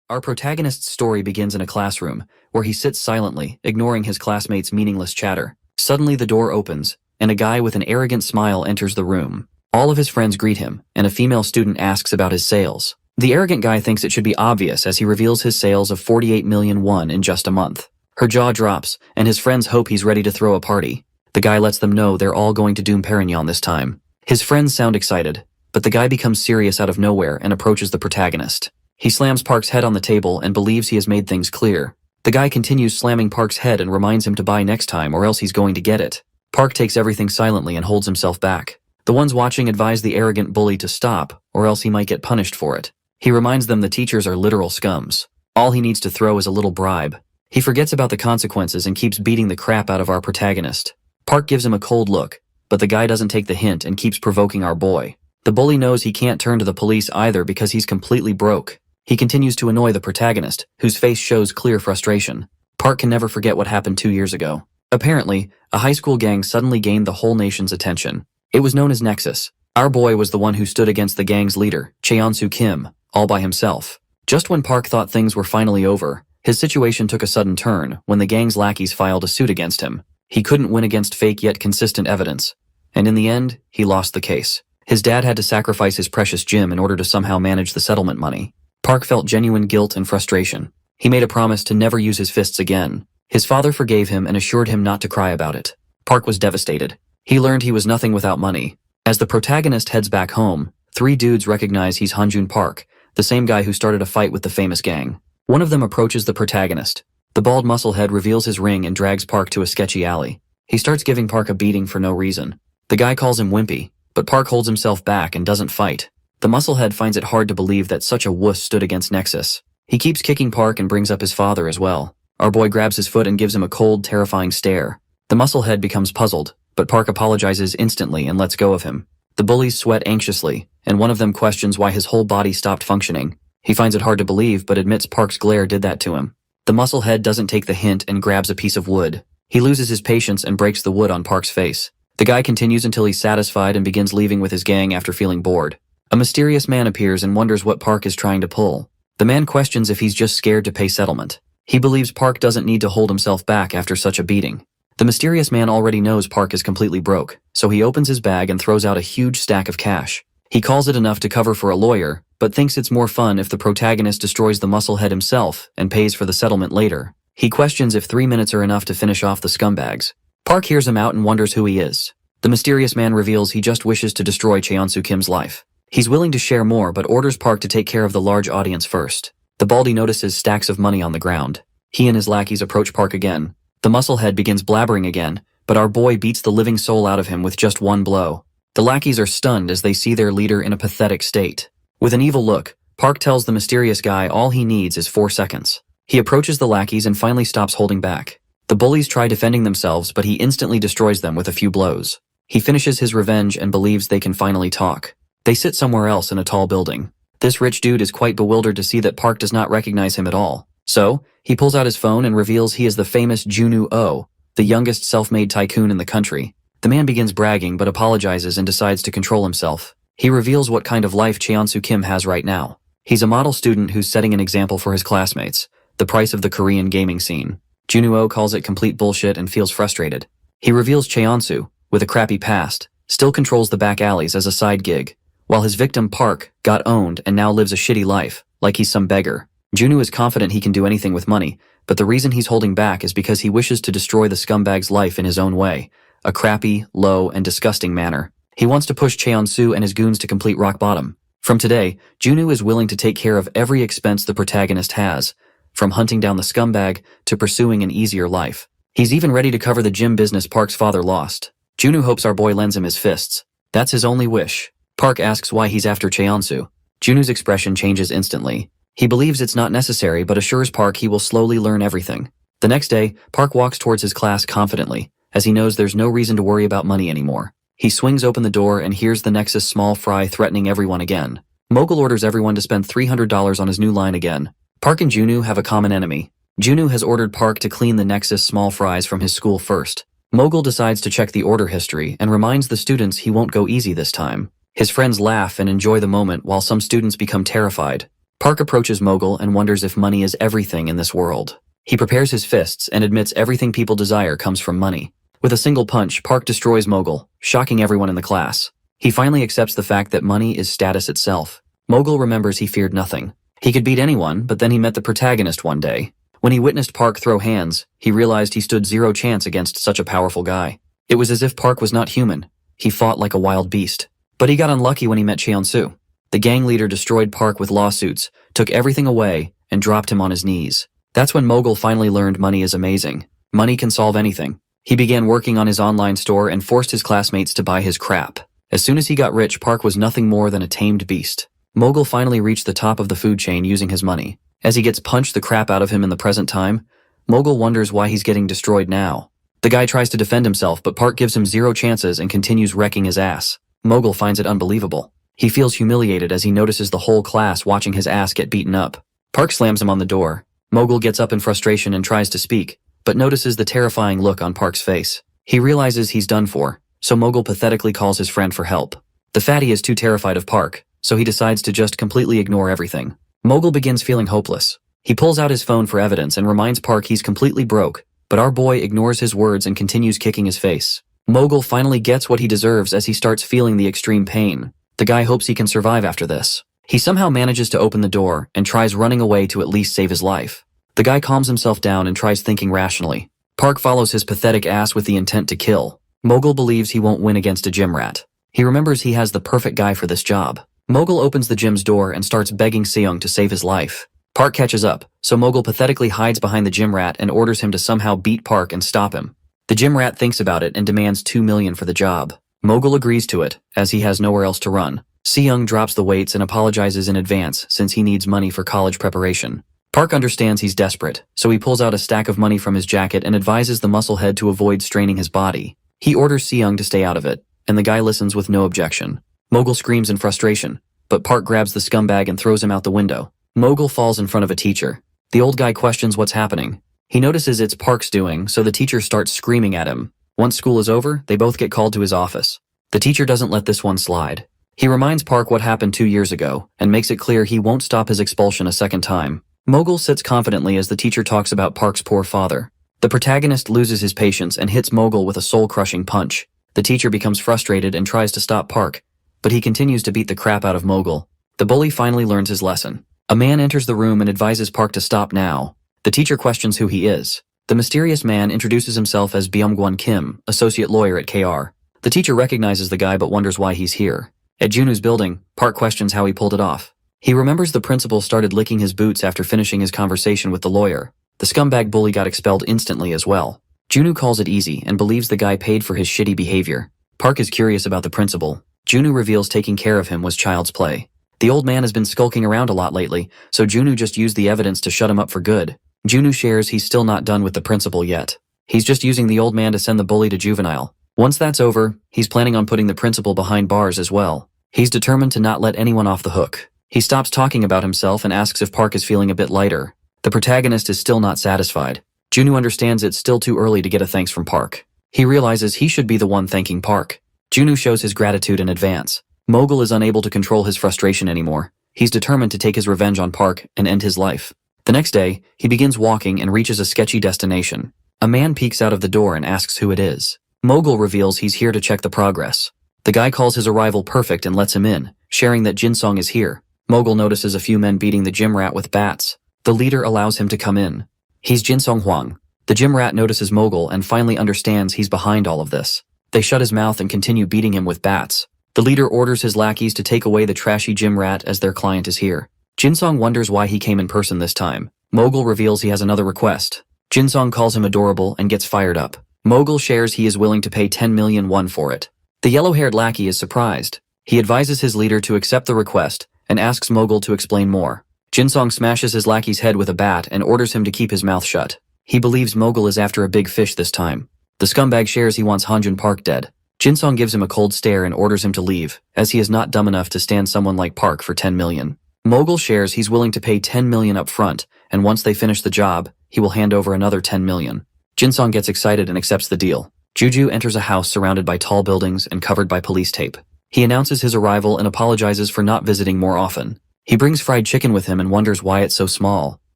Our protagonist's story begins in a classroom, where he sits silently, ignoring his classmates' meaningless chatter. Suddenly the door opens, and a guy with an arrogant smile enters the room. All of his friends greet him, and a female student asks about his sales. The arrogant guy thinks it should be obvious as he reveals his sales of 48 million won in just a month. Her jaw drops, and his friends hope he's ready to throw a party. The guy lets them know they're all going to Doom Perignon this time. His friends sound excited, but the guy becomes serious out of nowhere and approaches the protagonist. He slams Park's head on the table and believes he has made things clear. The guy continues slamming Park's head and reminds him to buy next time or else he's going to get it. Park takes everything silently and holds himself back. The ones watching advise the arrogant bully to stop, or else he might get punished for it. He reminds them the teachers are literal scums. All he needs to throw is a little bribe. He forgets about the consequences and keeps beating the crap out of our protagonist. Park gives him a cold look, but the guy doesn't take the hint and keeps provoking our boy. The bully knows he can't turn to the police either because he's completely broke. He continues to annoy the protagonist, whose face shows clear frustration. Park can never forget what happened 2 years ago. Apparently, a high school gang suddenly gained the whole nation's attention. It was known as Nexus. Our boy was the one who stood against the gang's leader, Cheonsu Kim, all by himself. Just when Park thought things were finally over, his situation took a sudden turn when the gang's lackeys filed a suit against him. He couldn't win against fake yet consistent evidence, and in the end, he lost the case. His dad had to sacrifice his precious gym in order to somehow manage the settlement money. Park felt genuine guilt and frustration. He made a promise to never use his fists again. His father forgave him and assured him not to cry about it. Park was devastated. He learned he was nothing without money. As the protagonist heads back home, 3 dudes recognize he's Hanjun Park, the same guy who started a fight with the famous gang. One of them approaches the protagonist. The bald musclehead reveals his ring and drags Park to a sketchy alley. He starts giving Park a beating for no reason. The guy calls him wimpy, but Park holds himself back and doesn't fight. The musclehead finds it hard to believe that such a wuss stood against Nexus. He keeps kicking Park and brings up his father as well. Our boy grabs his foot and gives him a cold, terrifying stare. The musclehead becomes puzzled, but Park apologizes instantly and lets go of him. The bullies sweat anxiously, and one of them questions why his whole body stopped functioning. He finds it hard to believe, but admits Park's glare did that to him. The musclehead doesn't take the hint and grabs a piece of wood. He loses his patience and breaks the wood on Park's face. The guy continues until he's satisfied and begins leaving with his gang after feeling bored. A mysterious man appears and wonders what Park is trying to pull. The man questions if he's just scared to pay settlement. He believes Park doesn't need to hold himself back after such a beating. The mysterious man already knows Park is completely broke, so he opens his bag and throws out a huge stack of cash. He calls it enough to cover for a lawyer, but thinks it's more fun if the protagonist destroys the musclehead himself and pays for the settlement later. He questions if 3 minutes are enough to finish off the scumbags. Park hears him out and wonders who he is. The mysterious man reveals he just wishes to destroy Cheonsu Kim's life. He's willing to share more, but orders Park to take care of the large audience first. The baldy notices stacks of money on the ground. He and his lackeys approach Park again. The musclehead begins blabbering again, but our boy beats the living soul out of him with just one blow. The lackeys are stunned as they see their leader in a pathetic state. With an evil look, Park tells the mysterious guy all he needs is 4 seconds. He approaches the lackeys and finally stops holding back. The bullies try defending themselves, but he instantly destroys them with a few blows. He finishes his revenge and believes they can finally talk. They sit somewhere else in a tall building. This rich dude is quite bewildered to see that Park does not recognize him at all. So, he pulls out his phone and reveals he is the famous Junwoo Oh, the youngest self-made tycoon in the country. The man begins bragging but apologizes and decides to control himself. He reveals what kind of life Cheonsu Kim has right now. He's a model student who's setting an example for his classmates, the price of the Korean gaming scene. Junwoo Oh calls it complete bullshit and feels frustrated. He reveals Cheonsu, with a crappy past, still controls the back alleys as a side gig, while his victim Park got owned and now lives a shitty life, like he's some beggar. Junwoo is confident he can do anything with money, but the reason he's holding back is because he wishes to destroy the scumbag's life in his own way, a crappy, low, and disgusting manner. He wants to push Cheonsu and his goons to complete rock bottom. From today, Junwoo is willing to take care of every expense the protagonist has, from hunting down the scumbag to pursuing an easier life. He's even ready to cover the gym business Park's father lost. Junwoo hopes our boy lends him his fists. That's his only wish. Park asks why he's after Cheonsu. Junwoo's expression changes instantly. He believes it's not necessary but assures Park he will slowly learn everything. The next day, Park walks towards his class confidently, as he knows there's no reason to worry about money anymore. He swings open the door and hears the Nexus small fry threatening everyone again. Mogul orders everyone to spend $300 on his new line again. Park and Junwoo have a common enemy. Junwoo has ordered Park to clean the Nexus small fries from his school first. Mogul decides to check the order history and reminds the students he won't go easy this time. His friends laugh and enjoy the moment while some students become terrified. Park approaches Mogul and wonders if money is everything in this world. He prepares his fists and admits everything people desire comes from money. With a single punch, Park destroys Mogul, shocking everyone in the class. He finally accepts the fact that money is status itself. Mogul remembers he feared nothing. He could beat anyone, but then he met the protagonist one day. When he witnessed Park throw hands, he realized he stood zero chance against such a powerful guy. It was as if Park was not human. He fought like a wild beast. But he got unlucky when he met Cheon-soo. The gang leader destroyed Park with lawsuits, took everything away, and dropped him on his knees. That's when Mogul finally learned money is amazing. Money can solve anything. He began working on his online store and forced his classmates to buy his crap. As soon as he got rich, Park was nothing more than a tamed beast. Mogul finally reached the top of the food chain using his money. As he gets punched the crap out of him in the present time, Mogul wonders why he's getting destroyed now. The guy tries to defend himself, but Park gives him zero chances and continues wrecking his ass. Mogul finds it unbelievable. He feels humiliated as he notices the whole class watching his ass get beaten up. Park slams him on the door. Mogul gets up in frustration and tries to speak, but notices the terrifying look on Park's face. He realizes he's done for, so Mogul pathetically calls his friend for help. The fatty is too terrified of Park, so he decides to just completely ignore everything. Mogul begins feeling hopeless. He pulls out his phone for evidence and reminds Park he's completely broke, but our boy ignores his words and continues kicking his face. Mogul finally gets what he deserves as he starts feeling the extreme pain. The guy hopes he can survive after this. He somehow manages to open the door and tries running away to at least save his life. The guy calms himself down and tries thinking rationally. Park follows his pathetic ass with the intent to kill. Mogul believes he won't win against a gym rat. He remembers he has the perfect guy for this job. Mogul opens the gym's door and starts begging Seung to save his life. Park catches up, so Mogul pathetically hides behind the gym rat and orders him to somehow beat Park and stop him. The gym rat thinks about it and demands $2 million for the job. Mogul agrees to it, as he has nowhere else to run. Seung drops the weights and apologizes in advance since he needs money for college preparation. Park understands he's desperate, so he pulls out a stack of money from his jacket and advises the musclehead to avoid straining his body. He orders Seung to stay out of it, and the guy listens with no objection. Mogul screams in frustration, but Park grabs the scumbag and throws him out the window. Mogul falls in front of a teacher. The old guy questions what's happening. He notices it's Park's doing, so the teacher starts screaming at him. Once school is over, they both get called to his office. The teacher doesn't let this one slide. He reminds Park what happened 2 years ago, and makes it clear he won't stop his expulsion a second time. Mogul sits confidently as the teacher talks about Park's poor father. The protagonist loses his patience and hits Mogul with a soul-crushing punch. The teacher becomes frustrated and tries to stop Park, but he continues to beat the crap out of Mogul. The bully finally learns his lesson. A man enters the room and advises Park to stop now. The teacher questions who he is. The mysterious man introduces himself as Byung-gwon Kim, associate lawyer at KR. The teacher recognizes the guy but wonders why he's here. At Junu's building, Park questions how he pulled it off. He remembers the principal started licking his boots after finishing his conversation with the lawyer. The scumbag bully got expelled instantly as well. Junu calls it easy and believes the guy paid for his shitty behavior. Park is curious about the principal. Junu reveals taking care of him was child's play. The old man has been skulking around a lot lately, so Junu just used the evidence to shut him up for good. Junu shares he's still not done with the principal yet. He's just using the old man to send the bully to juvenile. Once that's over, he's planning on putting the principal behind bars as well. He's determined to not let anyone off the hook. He stops talking about himself and asks if Park is feeling a bit lighter. The protagonist is still not satisfied. Junu understands it's still too early to get a thanks from Park. He realizes he should be the one thanking Park. Junu shows his gratitude in advance. Mogul is unable to control his frustration anymore. He's determined to take his revenge on Park and end his life. The next day, he begins walking and reaches a sketchy destination. A man peeks out of the door and asks who it is. Mogul reveals he's here to check the progress. The guy calls his arrival perfect and lets him in, sharing that Jinsong is here. Mogul notices a few men beating the gym rat with bats. The leader allows him to come in. He's Jinsong Huang. The gym rat notices Mogul and finally understands he's behind all of this. They shut his mouth and continue beating him with bats. The leader orders his lackeys to take away the trashy gym rat as their client is here. Jinsong wonders why he came in person this time. Mogul reveals he has another request. Jinsong calls him adorable and gets fired up. Mogul shares he is willing to pay 10 million won for it. The yellow-haired lackey is surprised. He advises his leader to accept the request and asks Mogul to explain more. Jinsong smashes his lackey's head with a bat and orders him to keep his mouth shut. He believes Mogul is after a big fish this time. The scumbag shares he wants Hanjun Park dead. Jinsong gives him a cold stare and orders him to leave, as he is not dumb enough to stand someone like Park for 10 million. Mogul shares he's willing to pay 10 million up front, and once they finish the job, he will hand over another 10 million. Jinsong gets excited and accepts the deal. Juju enters a house surrounded by tall buildings and covered by police tape. He announces his arrival and apologizes for not visiting more often. He brings fried chicken with him and wonders why it's so small.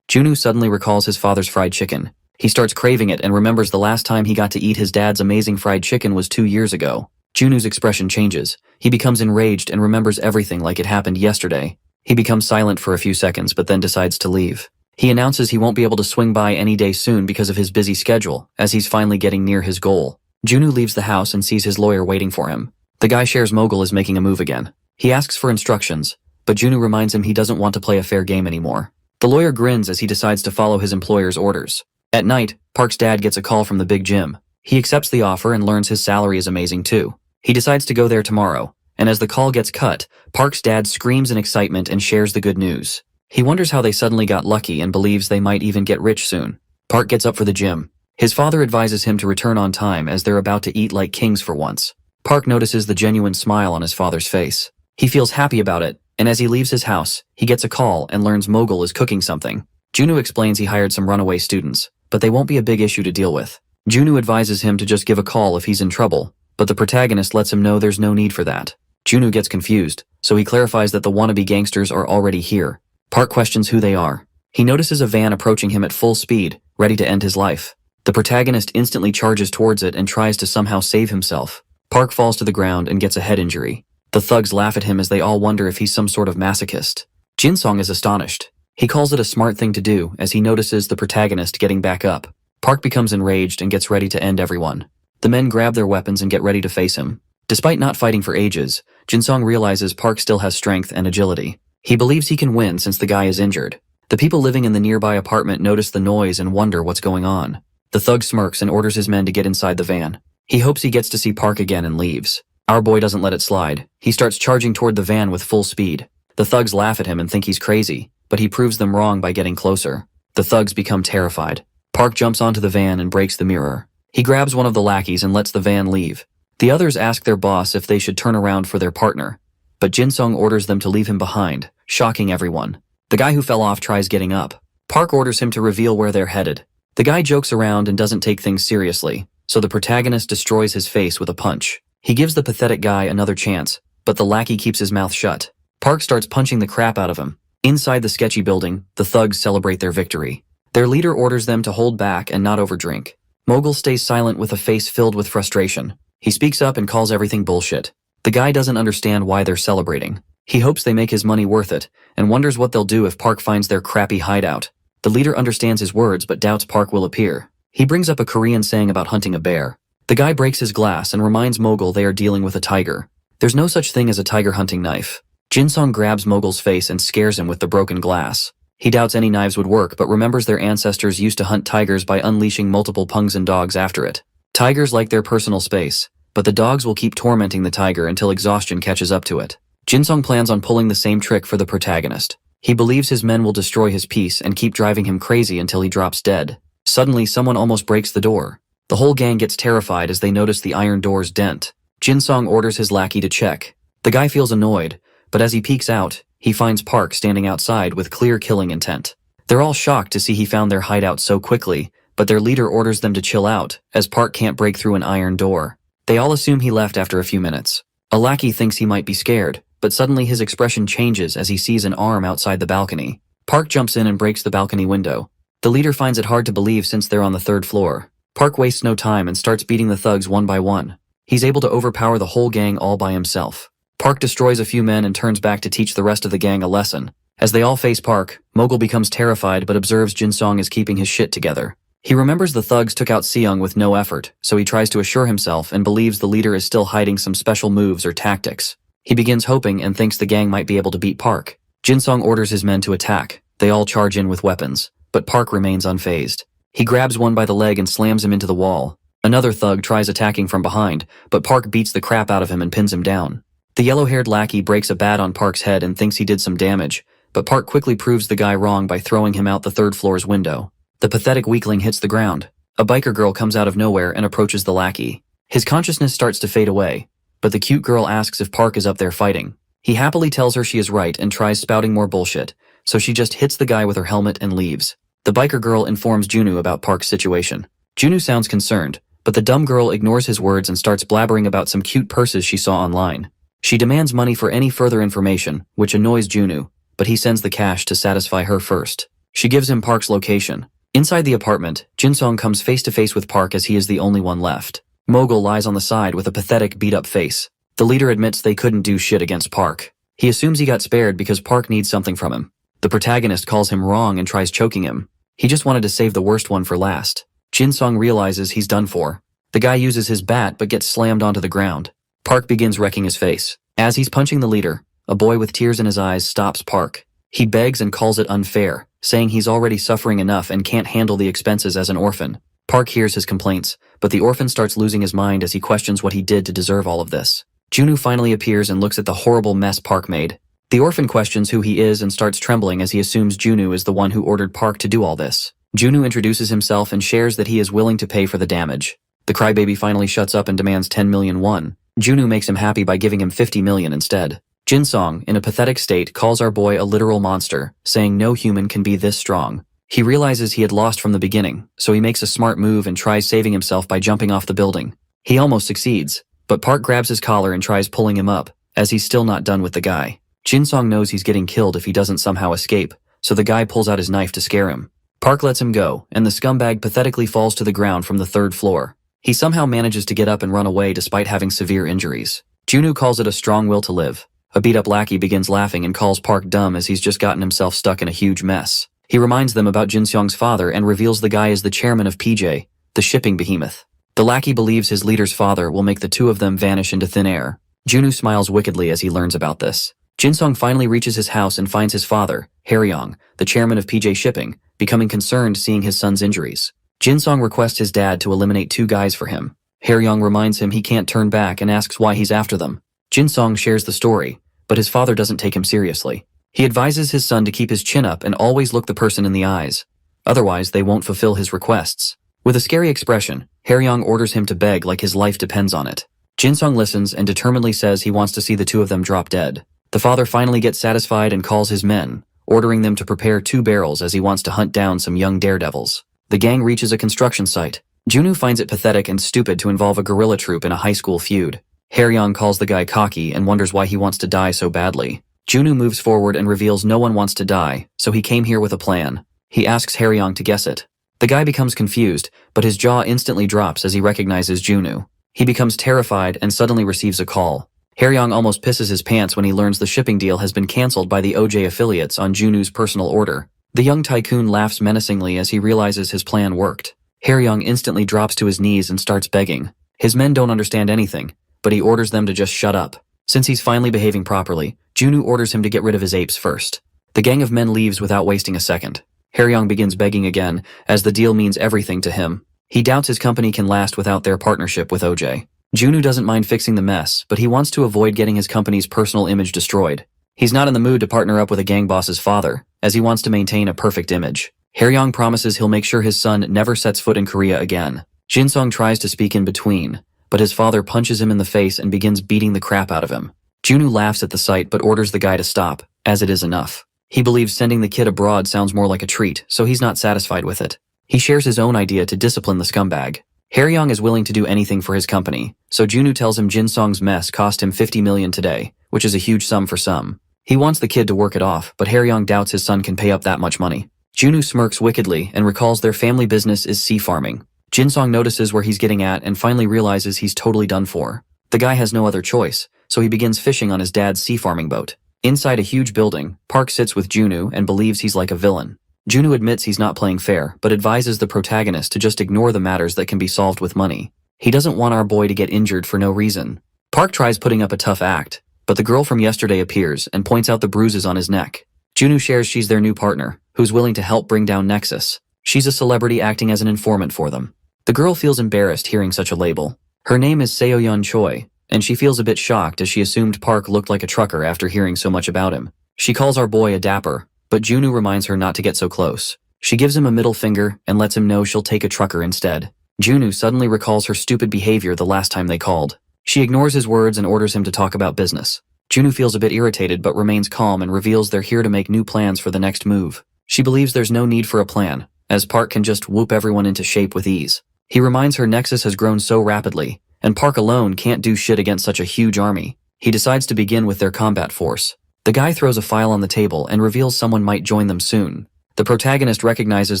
Junwoo suddenly recalls his father's fried chicken. He starts craving it and remembers the last time he got to eat his dad's amazing fried chicken was 2 years ago. Junwoo's expression changes. He becomes enraged and remembers everything like it happened yesterday. He becomes silent for a few seconds but then decides to leave. He announces he won't be able to swing by any day soon because of his busy schedule, as he's finally getting near his goal. Junwoo leaves the house and sees his lawyer waiting for him. The guy shares Mogul is making a move again. He asks for instructions, but Junwoo reminds him he doesn't want to play a fair game anymore. The lawyer grins as he decides to follow his employer's orders. At night, Park's dad gets a call from the big gym. He accepts the offer and learns his salary is amazing too. He decides to go there tomorrow, and as the call gets cut, Park's dad screams in excitement and shares the good news. He wonders how they suddenly got lucky and believes they might even get rich soon. Park gets up for the gym. His father advises him to return on time as they're about to eat like kings for once. Park notices the genuine smile on his father's face. He feels happy about it, and as he leaves his house, he gets a call and learns Mogul is cooking something. Junwoo explains he hired some runaway students, but they won't be a big issue to deal with. Junwoo advises him to just give a call if he's in trouble, but the protagonist lets him know there's no need for that. Junwoo gets confused, so he clarifies that the wannabe gangsters are already here. Park questions who they are. He notices a van approaching him at full speed, ready to end his life. The protagonist instantly charges towards it and tries to somehow save himself. Park falls to the ground and gets a head injury. The thugs laugh at him as they all wonder if he's some sort of masochist. Jinsong is astonished. He calls it a smart thing to do as he notices the protagonist getting back up. Park becomes enraged and gets ready to end everyone. The men grab their weapons and get ready to face him. Despite not fighting for ages, Jinsong realizes Park still has strength and agility. He believes he can win since the guy is injured. The people living in the nearby apartment notice the noise and wonder what's going on. The thug smirks and orders his men to get inside the van. He hopes he gets to see Park again and leaves. Our boy doesn't let it slide. He starts charging toward the van with full speed. The thugs laugh at him and think he's crazy, but he proves them wrong by getting closer. The thugs become terrified. Park jumps onto the van and breaks the mirror. He grabs one of the lackeys and lets the van leave. The others ask their boss if they should turn around for their partner, but Jinsong orders them to leave him behind, shocking everyone. The guy who fell off tries getting up. Park orders him to reveal where they're headed. The guy jokes around and doesn't take things seriously, so the protagonist destroys his face with a punch. He gives the pathetic guy another chance, but the lackey keeps his mouth shut. Park starts punching the crap out of him. Inside the sketchy building, the thugs celebrate their victory. Their leader orders them to hold back and not overdrink. Mogul stays silent with a face filled with frustration. He speaks up and calls everything bullshit. The guy doesn't understand why they're celebrating. He hopes they make his money worth it, and wonders what they'll do if Park finds their crappy hideout. The leader understands his words but doubts Park will appear. He brings up a Korean saying about hunting a bear. The guy breaks his glass and reminds Mogul they are dealing with a tiger. There's no such thing as a tiger hunting knife. Jinsong grabs Mogul's face and scares him with the broken glass. He doubts any knives would work but remembers their ancestors used to hunt tigers by unleashing multiple Pungsan dogs after it. Tigers like their personal space, but the dogs will keep tormenting the tiger until exhaustion catches up to it. Jinsong plans on pulling the same trick for the protagonist. He believes his men will destroy his peace and keep driving him crazy until he drops dead. Suddenly, someone almost breaks the door. The whole gang gets terrified as they notice the iron door's dent. Jinsong orders his lackey to check. The guy feels annoyed, but as he peeks out, he finds Park standing outside with clear killing intent. They're all shocked to see he found their hideout so quickly, but their leader orders them to chill out, as Park can't break through an iron door. They all assume he left after a few minutes. A lackey thinks he might be scared, but suddenly his expression changes as he sees an arm outside the balcony. Park jumps in and breaks the balcony window. The leader finds it hard to believe since they're on the 3rd floor. Park wastes no time and starts beating the thugs one by one. He's able to overpower the whole gang all by himself. Park destroys a few men and turns back to teach the rest of the gang a lesson. As they all face Park, Mogul becomes terrified but observes Jinsong is keeping his shit together. He remembers the thugs took out Seung with no effort, so he tries to assure himself and believes the leader is still hiding some special moves or tactics. He begins hoping and thinks the gang might be able to beat Park. Jinsong orders his men to attack. They all charge in with weapons, but Park remains unfazed. He grabs one by the leg and slams him into the wall. Another thug tries attacking from behind, but Park beats the crap out of him and pins him down. The yellow-haired lackey breaks a bat on Park's head and thinks he did some damage, but Park quickly proves the guy wrong by throwing him out the 3rd floor's window. The pathetic weakling hits the ground. A biker girl comes out of nowhere and approaches the lackey. His consciousness starts to fade away, but the cute girl asks if Park is up there fighting. He happily tells her she is right and tries spouting more bullshit, so she just hits the guy with her helmet and leaves. The biker girl informs Junwoo about Park's situation. Junwoo sounds concerned, but the dumb girl ignores his words and starts blabbering about some cute purses she saw online. She demands money for any further information, which annoys Junwoo, but he sends the cash to satisfy her first. She gives him Park's location. Inside the apartment, Jinsong comes face to face with Park as he is the only one left. Mogul lies on the side with a pathetic beat-up face. The leader admits they couldn't do shit against Park. He assumes he got spared because Park needs something from him. The protagonist calls him wrong and tries choking him. He just wanted to save the worst one for last. Jinsong realizes he's done for. The guy uses his bat but gets slammed onto the ground. Park begins wrecking his face. As he's punching the leader, a boy with tears in his eyes stops Park. He begs and calls it unfair, saying he's already suffering enough and can't handle the expenses as an orphan. Park hears his complaints, but the orphan starts losing his mind as he questions what he did to deserve all of this. Junwoo finally appears and looks at the horrible mess Park made. The orphan questions who he is and starts trembling as he assumes Junwoo is the one who ordered Park to do all this. Junwoo introduces himself and shares that he is willing to pay for the damage. The crybaby finally shuts up and demands 10 million won. Junwoo makes him happy by giving him 50 million instead. Jinsong, in a pathetic state, calls our boy a literal monster, saying no human can be this strong. He realizes he had lost from the beginning, so he makes a smart move and tries saving himself by jumping off the building. He almost succeeds, but Park grabs his collar and tries pulling him up, as he's still not done with the guy. Jinsong knows he's getting killed if he doesn't somehow escape, so the guy pulls out his knife to scare him. Park lets him go, and the scumbag pathetically falls to the ground from the 3rd floor. He somehow manages to get up and run away despite having severe injuries. Junwoo calls it a strong will to live. A beat-up lackey begins laughing and calls Park dumb as he's just gotten himself stuck in a huge mess. He reminds them about Jinsong's father and reveals the guy is the chairman of PJ, the shipping behemoth. The lackey believes his leader's father will make the two of them vanish into thin air. Junwoo smiles wickedly as he learns about this. Jinsong finally reaches his house and finds his father, Haryong, the chairman of PJ Shipping, becoming concerned seeing his son's injuries. Jinsong requests his dad to eliminate 2 guys for him. Haryong reminds him he can't turn back and asks why he's after them. Jinsong shares the story, but his father doesn't take him seriously. He advises his son to keep his chin up and always look the person in the eyes. Otherwise, they won't fulfill his requests. With a scary expression, Haryong orders him to beg like his life depends on it. Jinsong listens and determinedly says he wants to see the 2 of them drop dead. The father finally gets satisfied and calls his men, ordering them to prepare 2 barrels as he wants to hunt down some young daredevils. The gang reaches a construction site. Junwoo finds it pathetic and stupid to involve a guerrilla troop in a high school feud. Haryong calls the guy cocky and wonders why he wants to die so badly. Junwoo moves forward and reveals no one wants to die, so he came here with a plan. He asks Haryong to guess it. The guy becomes confused, but his jaw instantly drops as he recognizes Junwoo. He becomes terrified and suddenly receives a call. Haryong almost pisses his pants when he learns the shipping deal has been cancelled by the OJ affiliates on Junwoo's personal order. The young tycoon laughs menacingly as he realizes his plan worked. Haryong instantly drops to his knees and starts begging. His men don't understand anything, but he orders them to just shut up. Since he's finally behaving properly, Junwoo orders him to get rid of his apes first. The gang of men leaves without wasting a second. Haryong begins begging again, as the deal means everything to him. He doubts his company can last without their partnership with OJ. Junwoo doesn't mind fixing the mess, but he wants to avoid getting his company's personal image destroyed. He's not in the mood to partner up with a gang boss's father, as he wants to maintain a perfect image. Haryong promises he'll make sure his son never sets foot in Korea again. Jinsong tries to speak in between, but his father punches him in the face and begins beating the crap out of him. Junwoo laughs at the sight but orders the guy to stop, as it is enough. He believes sending the kid abroad sounds more like a treat, so he's not satisfied with it. He shares his own idea to discipline the scumbag. Haryong is willing to do anything for his company, so Junwoo tells him Jinsong's mess cost him 50 million today, which is a huge sum for some. He wants the kid to work it off, but Haryong doubts his son can pay up that much money. Junwoo smirks wickedly and recalls their family business is sea farming. Jinsong notices where he's getting at and finally realizes he's totally done for. The guy has no other choice, so he begins fishing on his dad's sea farming boat. Inside a huge building, Park sits with Junwoo and believes he's like a villain. Junwoo admits he's not playing fair, but advises the protagonist to just ignore the matters that can be solved with money. He doesn't want our boy to get injured for no reason. Park tries putting up a tough act, but the girl from yesterday appears and points out the bruises on his neck. Junwoo shares she's their new partner, who's willing to help bring down Nexus. She's a celebrity acting as an informant for them. The girl feels embarrassed hearing such a label. Her name is Seoyeon Choi, and she feels a bit shocked as she assumed Park looked like a trucker after hearing so much about him. She calls our boy a dapper, but Junwoo reminds her not to get so close. She gives him a middle finger and lets him know she'll take a trucker instead. Junwoo suddenly recalls her stupid behavior the last time they called. She ignores his words and orders him to talk about business. Junwoo feels a bit irritated but remains calm and reveals they're here to make new plans for the next move. She believes there's no need for a plan, as Park can just whoop everyone into shape with ease. He reminds her Nexus has grown so rapidly, and Park alone can't do shit against such a huge army. He decides to begin with their combat force. The guy throws a file on the table and reveals someone might join them soon. The protagonist recognizes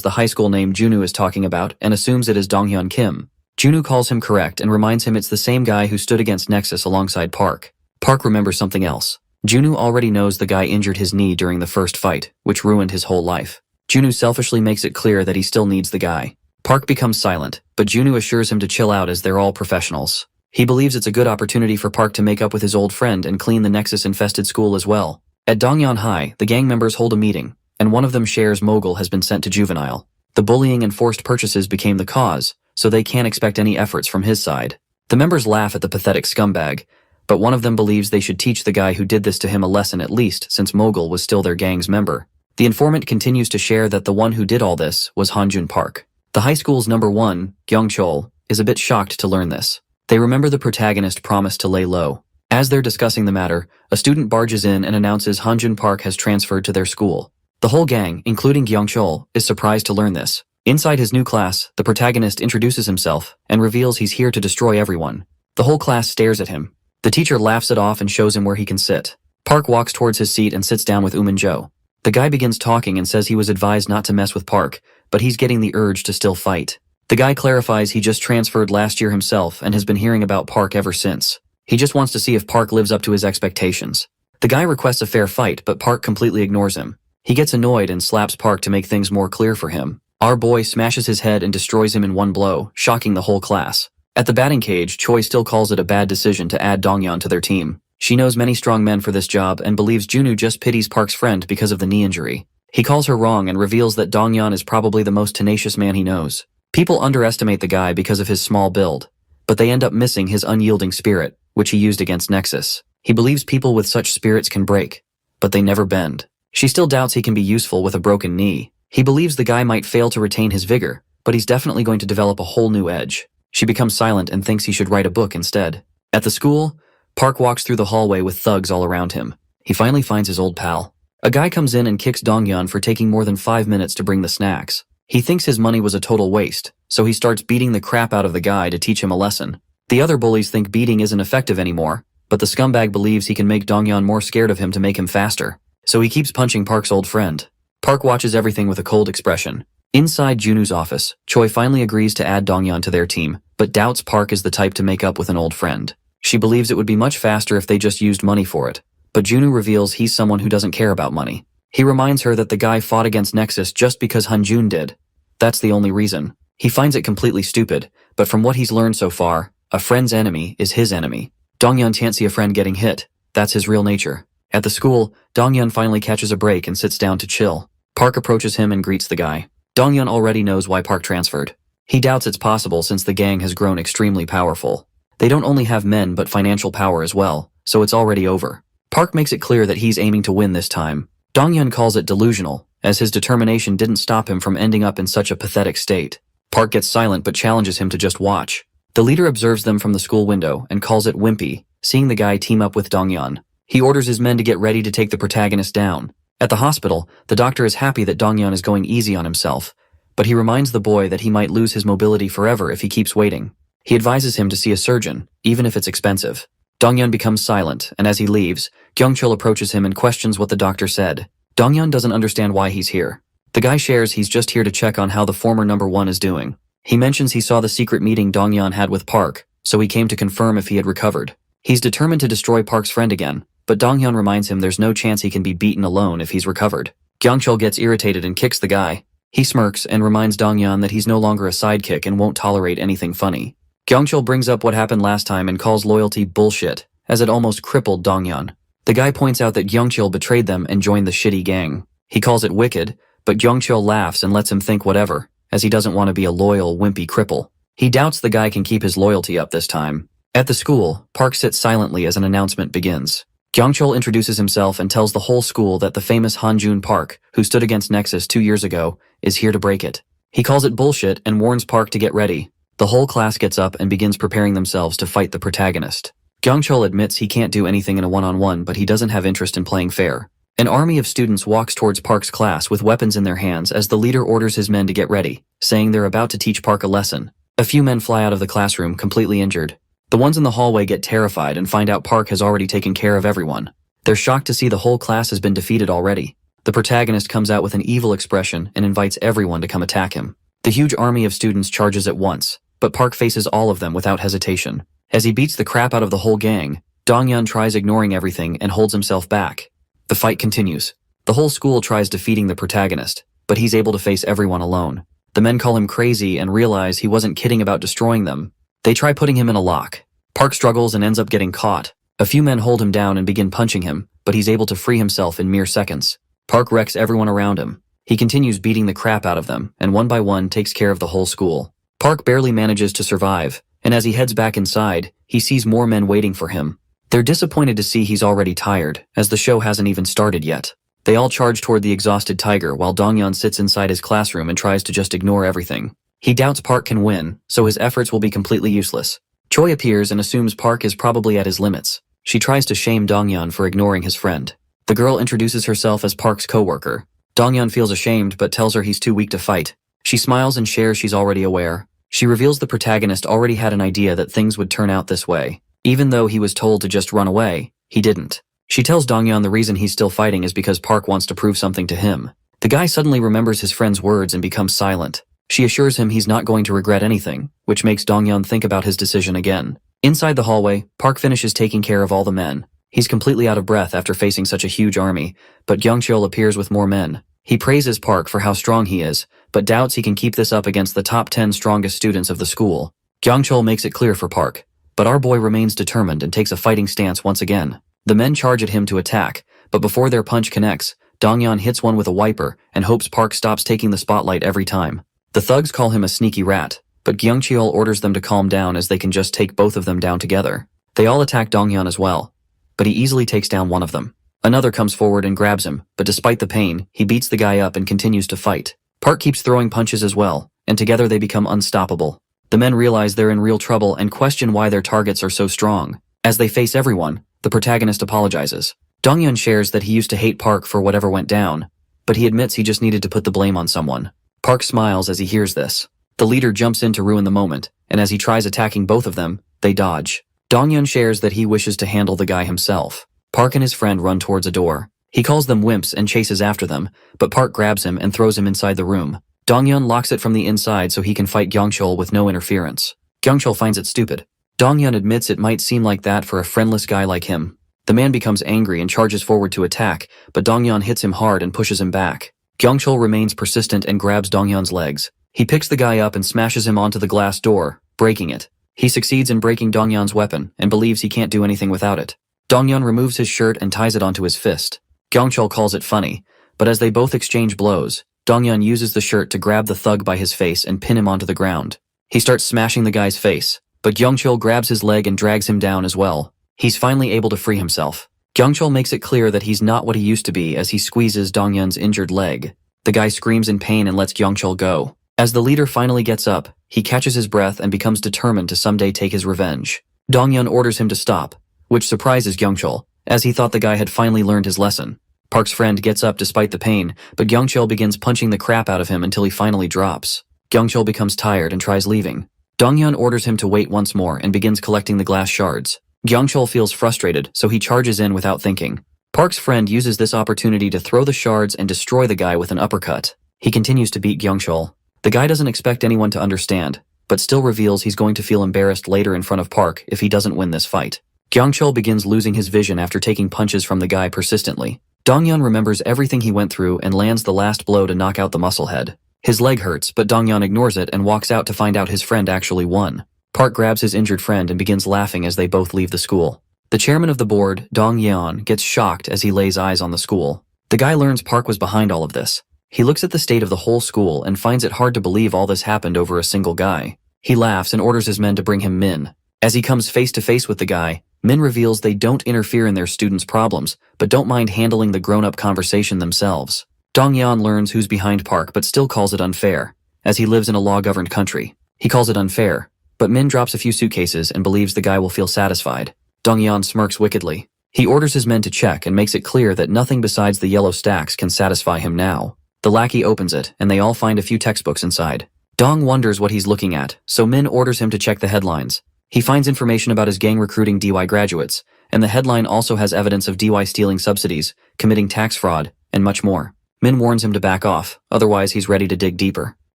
the high school name Junwoo is talking about and assumes it is Donghyun Kim. Junwoo calls him correct and reminds him it's the same guy who stood against Nexus alongside Park. Park remembers something else. Junwoo already knows the guy injured his knee during the first fight, which ruined his whole life. Junwoo selfishly makes it clear that he still needs the guy. Park becomes silent, but Junwoo assures him to chill out as they're all professionals. He believes it's a good opportunity for Park to make up with his old friend and clean the Nexus-infested school as well. At Donghyun High, the gang members hold a meeting, and one of them shares Mogul has been sent to juvenile. The bullying and forced purchases became the cause, so they can't expect any efforts from his side. The members laugh at the pathetic scumbag, but one of them believes they should teach the guy who did this to him a lesson at least, since Mogul was still their gang's member. The informant continues to share that the one who did all this was Hanjun Park. The high school's number one, Gyeongchol, is a bit shocked to learn this. They remember the protagonist promised to lay low. As they're discussing the matter, a student barges in and announces Hanjun Park has transferred to their school. The whole gang, including Gyeongchol, is surprised to learn this. Inside his new class, the protagonist introduces himself and reveals he's here to destroy everyone. The whole class stares at him. The teacher laughs it off and shows him where he can sit. Park walks towards his seat and sits down with Jo. The guy begins talking and says he was advised not to mess with Park, but he's getting the urge to still fight. The guy clarifies he just transferred last year himself and has been hearing about Park ever since. He just wants to see if Park lives up to his expectations. The guy requests a fair fight, but Park completely ignores him. He gets annoyed and slaps Park to make things more clear for him. Our boy smashes his head and destroys him in one blow, shocking the whole class. At the batting cage, Choi still calls it a bad decision to add Donghyun to their team. She knows many strong men for this job and believes Junwoo just pities Park's friend because of the knee injury. He calls her wrong and reveals that Donghyun is probably the most tenacious man he knows. People underestimate the guy because of his small build, but they end up missing his unyielding spirit, which he used against Nexus. He believes people with such spirits can break, but they never bend. She still doubts he can be useful with a broken knee. He believes the guy might fail to retain his vigor, but he's definitely going to develop a whole new edge. She becomes silent and thinks he should write a book instead. At the school, Park walks through the hallway with thugs all around him. He finally finds his old pal. A guy comes in and kicks Donghyun for taking more than 5 minutes to bring the snacks. He thinks his money was a total waste, so he starts beating the crap out of the guy to teach him a lesson. The other bullies think beating isn't effective anymore, but the scumbag believes he can make Donghyun more scared of him to make him faster. So he keeps punching Park's old friend. Park watches everything with a cold expression. Inside Junwoo's office, Choi finally agrees to add Donghyun to their team, but doubts Park is the type to make up with an old friend. She believes it would be much faster if they just used money for it, but Junwoo reveals he's someone who doesn't care about money. He reminds her that the guy fought against Nexus just because Hanjun did. That's the only reason. He finds it completely stupid, but from what he's learned so far, a friend's enemy is his enemy. Donghyun can't see a friend getting hit. That's his real nature. At the school, Donghyun finally catches a break and sits down to chill. Park approaches him and greets the guy. Donghyun already knows why Park transferred. He doubts it's possible since the gang has grown extremely powerful. They don't only have men but financial power as well, so it's already over. Park makes it clear that he's aiming to win this time. Donghyun calls it delusional, as his determination didn't stop him from ending up in such a pathetic state. Park gets silent but challenges him to just watch. The leader observes them from the school window and calls it wimpy, seeing the guy team up with Donghyun. He orders his men to get ready to take the protagonist down. At the hospital, the doctor is happy that Donghyun is going easy on himself, but he reminds the boy that he might lose his mobility forever if he keeps waiting. He advises him to see a surgeon, even if it's expensive. Donghyun becomes silent, and as he leaves, Gyeongchul approaches him and questions what the doctor said. Donghyun doesn't understand why he's here. The guy shares he's just here to check on how the former number one is doing. He mentions he saw the secret meeting Donghyun had with Park, so he came to confirm if he had recovered. He's determined to destroy Park's friend again, but Donghyun reminds him there's no chance he can be beaten alone if he's recovered. Gyeongchul gets irritated and kicks the guy. He smirks and reminds Donghyun that he's no longer a sidekick and won't tolerate anything funny. Gyeongchul brings up what happened last time and calls loyalty bullshit, as it almost crippled Donghyun. The guy points out that Gyeongchul betrayed them and joined the shitty gang. He calls it wicked, but Gyeongchul laughs and lets him think whatever, as he doesn't want to be a loyal, wimpy cripple. He doubts the guy can keep his loyalty up this time. At the school, Park sits silently as an announcement begins. Gyeongchul introduces himself and tells the whole school that the famous Hanjun Park, who stood against Nexus 2 years ago, is here to break it. He calls it bullshit and warns Park to get ready. The whole class gets up and begins preparing themselves to fight the protagonist. Gyeongchul admits he can't do anything in a one-on-one, but he doesn't have interest in playing fair. An army of students walks towards Park's class with weapons in their hands as the leader orders his men to get ready, saying they're about to teach Park a lesson. A few men fly out of the classroom completely injured. The ones in the hallway get terrified and find out Park has already taken care of everyone. They're shocked to see the whole class has been defeated already. The protagonist comes out with an evil expression and invites everyone to come attack him. The huge army of students charges at once, but Park faces all of them without hesitation. As he beats the crap out of the whole gang, Donghyun tries ignoring everything and holds himself back. The fight continues. The whole school tries defeating the protagonist, but he's able to face everyone alone. The men call him crazy and realize he wasn't kidding about destroying them. They try putting him in a lock. Park struggles and ends up getting caught. A few men hold him down and begin punching him, but he's able to free himself in mere seconds. Park wrecks everyone around him. He continues beating the crap out of them, and one by one takes care of the whole school. Park barely manages to survive, and as he heads back inside, he sees more men waiting for him. They're disappointed to see he's already tired, as the show hasn't even started yet. They all charge toward the exhausted tiger while Donghyun sits inside his classroom and tries to just ignore everything. He doubts Park can win, so his efforts will be completely useless. Choi appears and assumes Park is probably at his limits. She tries to shame Donghyun for ignoring his friend. The girl introduces herself as Park's co-worker. Donghyun feels ashamed but tells her he's too weak to fight. She smiles and shares she's already aware. She reveals the protagonist already had an idea that things would turn out this way. Even though he was told to just run away, he didn't. She tells Donghyun the reason he's still fighting is because Park wants to prove something to him. The guy suddenly remembers his friend's words and becomes silent. She assures him he's not going to regret anything, which makes Donghyun think about his decision again. Inside the hallway, Park finishes taking care of all the men. He's completely out of breath after facing such a huge army, but Kyungcheol appears with more men. He praises Park for how strong he is, but doubts he can keep this up against the top 10 strongest students of the school. Kyungcheol makes it clear for Park, but our boy remains determined and takes a fighting stance once again. The men charge at him to attack, but before their punch connects, Donghyun hits one with a wiper and hopes Park stops taking the spotlight every time. The thugs call him a sneaky rat, but Kyungcheol orders them to calm down as they can just take both of them down together. They all attack Donghyun as well, but he easily takes down one of them. Another comes forward and grabs him, but despite the pain, he beats the guy up and continues to fight. Park keeps throwing punches as well, and together they become unstoppable. The men realize they're in real trouble and question why their targets are so strong. As they face everyone, the protagonist apologizes. Donghyun shares that he used to hate Park for whatever went down, but he admits he just needed to put the blame on someone. Park smiles as he hears this. The leader jumps in to ruin the moment, and as he tries attacking both of them, they dodge. Donghyun shares that he wishes to handle the guy himself. Park and his friend run towards a door. He calls them wimps and chases after them, but Park grabs him and throws him inside the room. Donghyun locks it from the inside so he can fight Kyungcheol with no interference. Kyungcheol finds it stupid. Donghyun admits it might seem like that for a friendless guy like him. The man becomes angry and charges forward to attack, but Donghyun hits him hard and pushes him back. Kyungcheol remains persistent and grabs Donghyun's legs. He picks the guy up and smashes him onto the glass door, breaking it. He succeeds in breaking Donghyun's weapon and believes he can't do anything without it. Donghyun removes his shirt and ties it onto his fist. Kyungcheol calls it funny, but as they both exchange blows, Donghyun uses the shirt to grab the thug by his face and pin him onto the ground. He starts smashing the guy's face, but Kyungcheol grabs his leg and drags him down as well. He's finally able to free himself. Kyungcheol makes it clear that he's not what he used to be as he squeezes Donghyun's injured leg. The guy screams in pain and lets Kyungcheol go. As the leader finally gets up, he catches his breath and becomes determined to someday take his revenge. Donghyun orders him to stop, which surprises Kyungcheol, as he thought the guy had finally learned his lesson. Park's friend gets up despite the pain, but Kyungcheol begins punching the crap out of him until he finally drops. Kyungcheol becomes tired and tries leaving. Donghyun orders him to wait once more and begins collecting the glass shards. Kyungcheol feels frustrated, so he charges in without thinking. Park's friend uses this opportunity to throw the shards and destroy the guy with an uppercut. He continues to beat Kyungcheol. The guy doesn't expect anyone to understand, but still reveals he's going to feel embarrassed later in front of Park if he doesn't win this fight. Kyungcheol begins losing his vision after taking punches from the guy persistently. Donghyun remembers everything he went through and lands the last blow to knock out the musclehead. His leg hurts, but Donghyun ignores it and walks out to find out his friend actually won. Park grabs his injured friend and begins laughing as they both leave the school. The chairman of the board, Dong Yeon, gets shocked as he lays eyes on the school. The guy learns Park was behind all of this. He looks at the state of the whole school and finds it hard to believe all this happened over a single guy. He laughs and orders his men to bring him Min. As he comes face to face with the guy, Min reveals they don't interfere in their students' problems, but don't mind handling the grown-up conversation themselves. Dong Yeon learns who's behind Park but still calls it unfair, as he lives in a law-governed country. He calls it unfair, but Min drops a few suitcases and believes the guy will feel satisfied. Dong Yeon smirks wickedly. He orders his men to check and makes it clear that nothing besides the yellow stacks can satisfy him now. The lackey opens it, and they all find a few textbooks inside. Dong wonders what he's looking at, so Min orders him to check the headlines. He finds information about his gang recruiting DY graduates, and the headline also has evidence of DY stealing subsidies, committing tax fraud, and much more. Min warns him to back off, otherwise he's ready to dig deeper.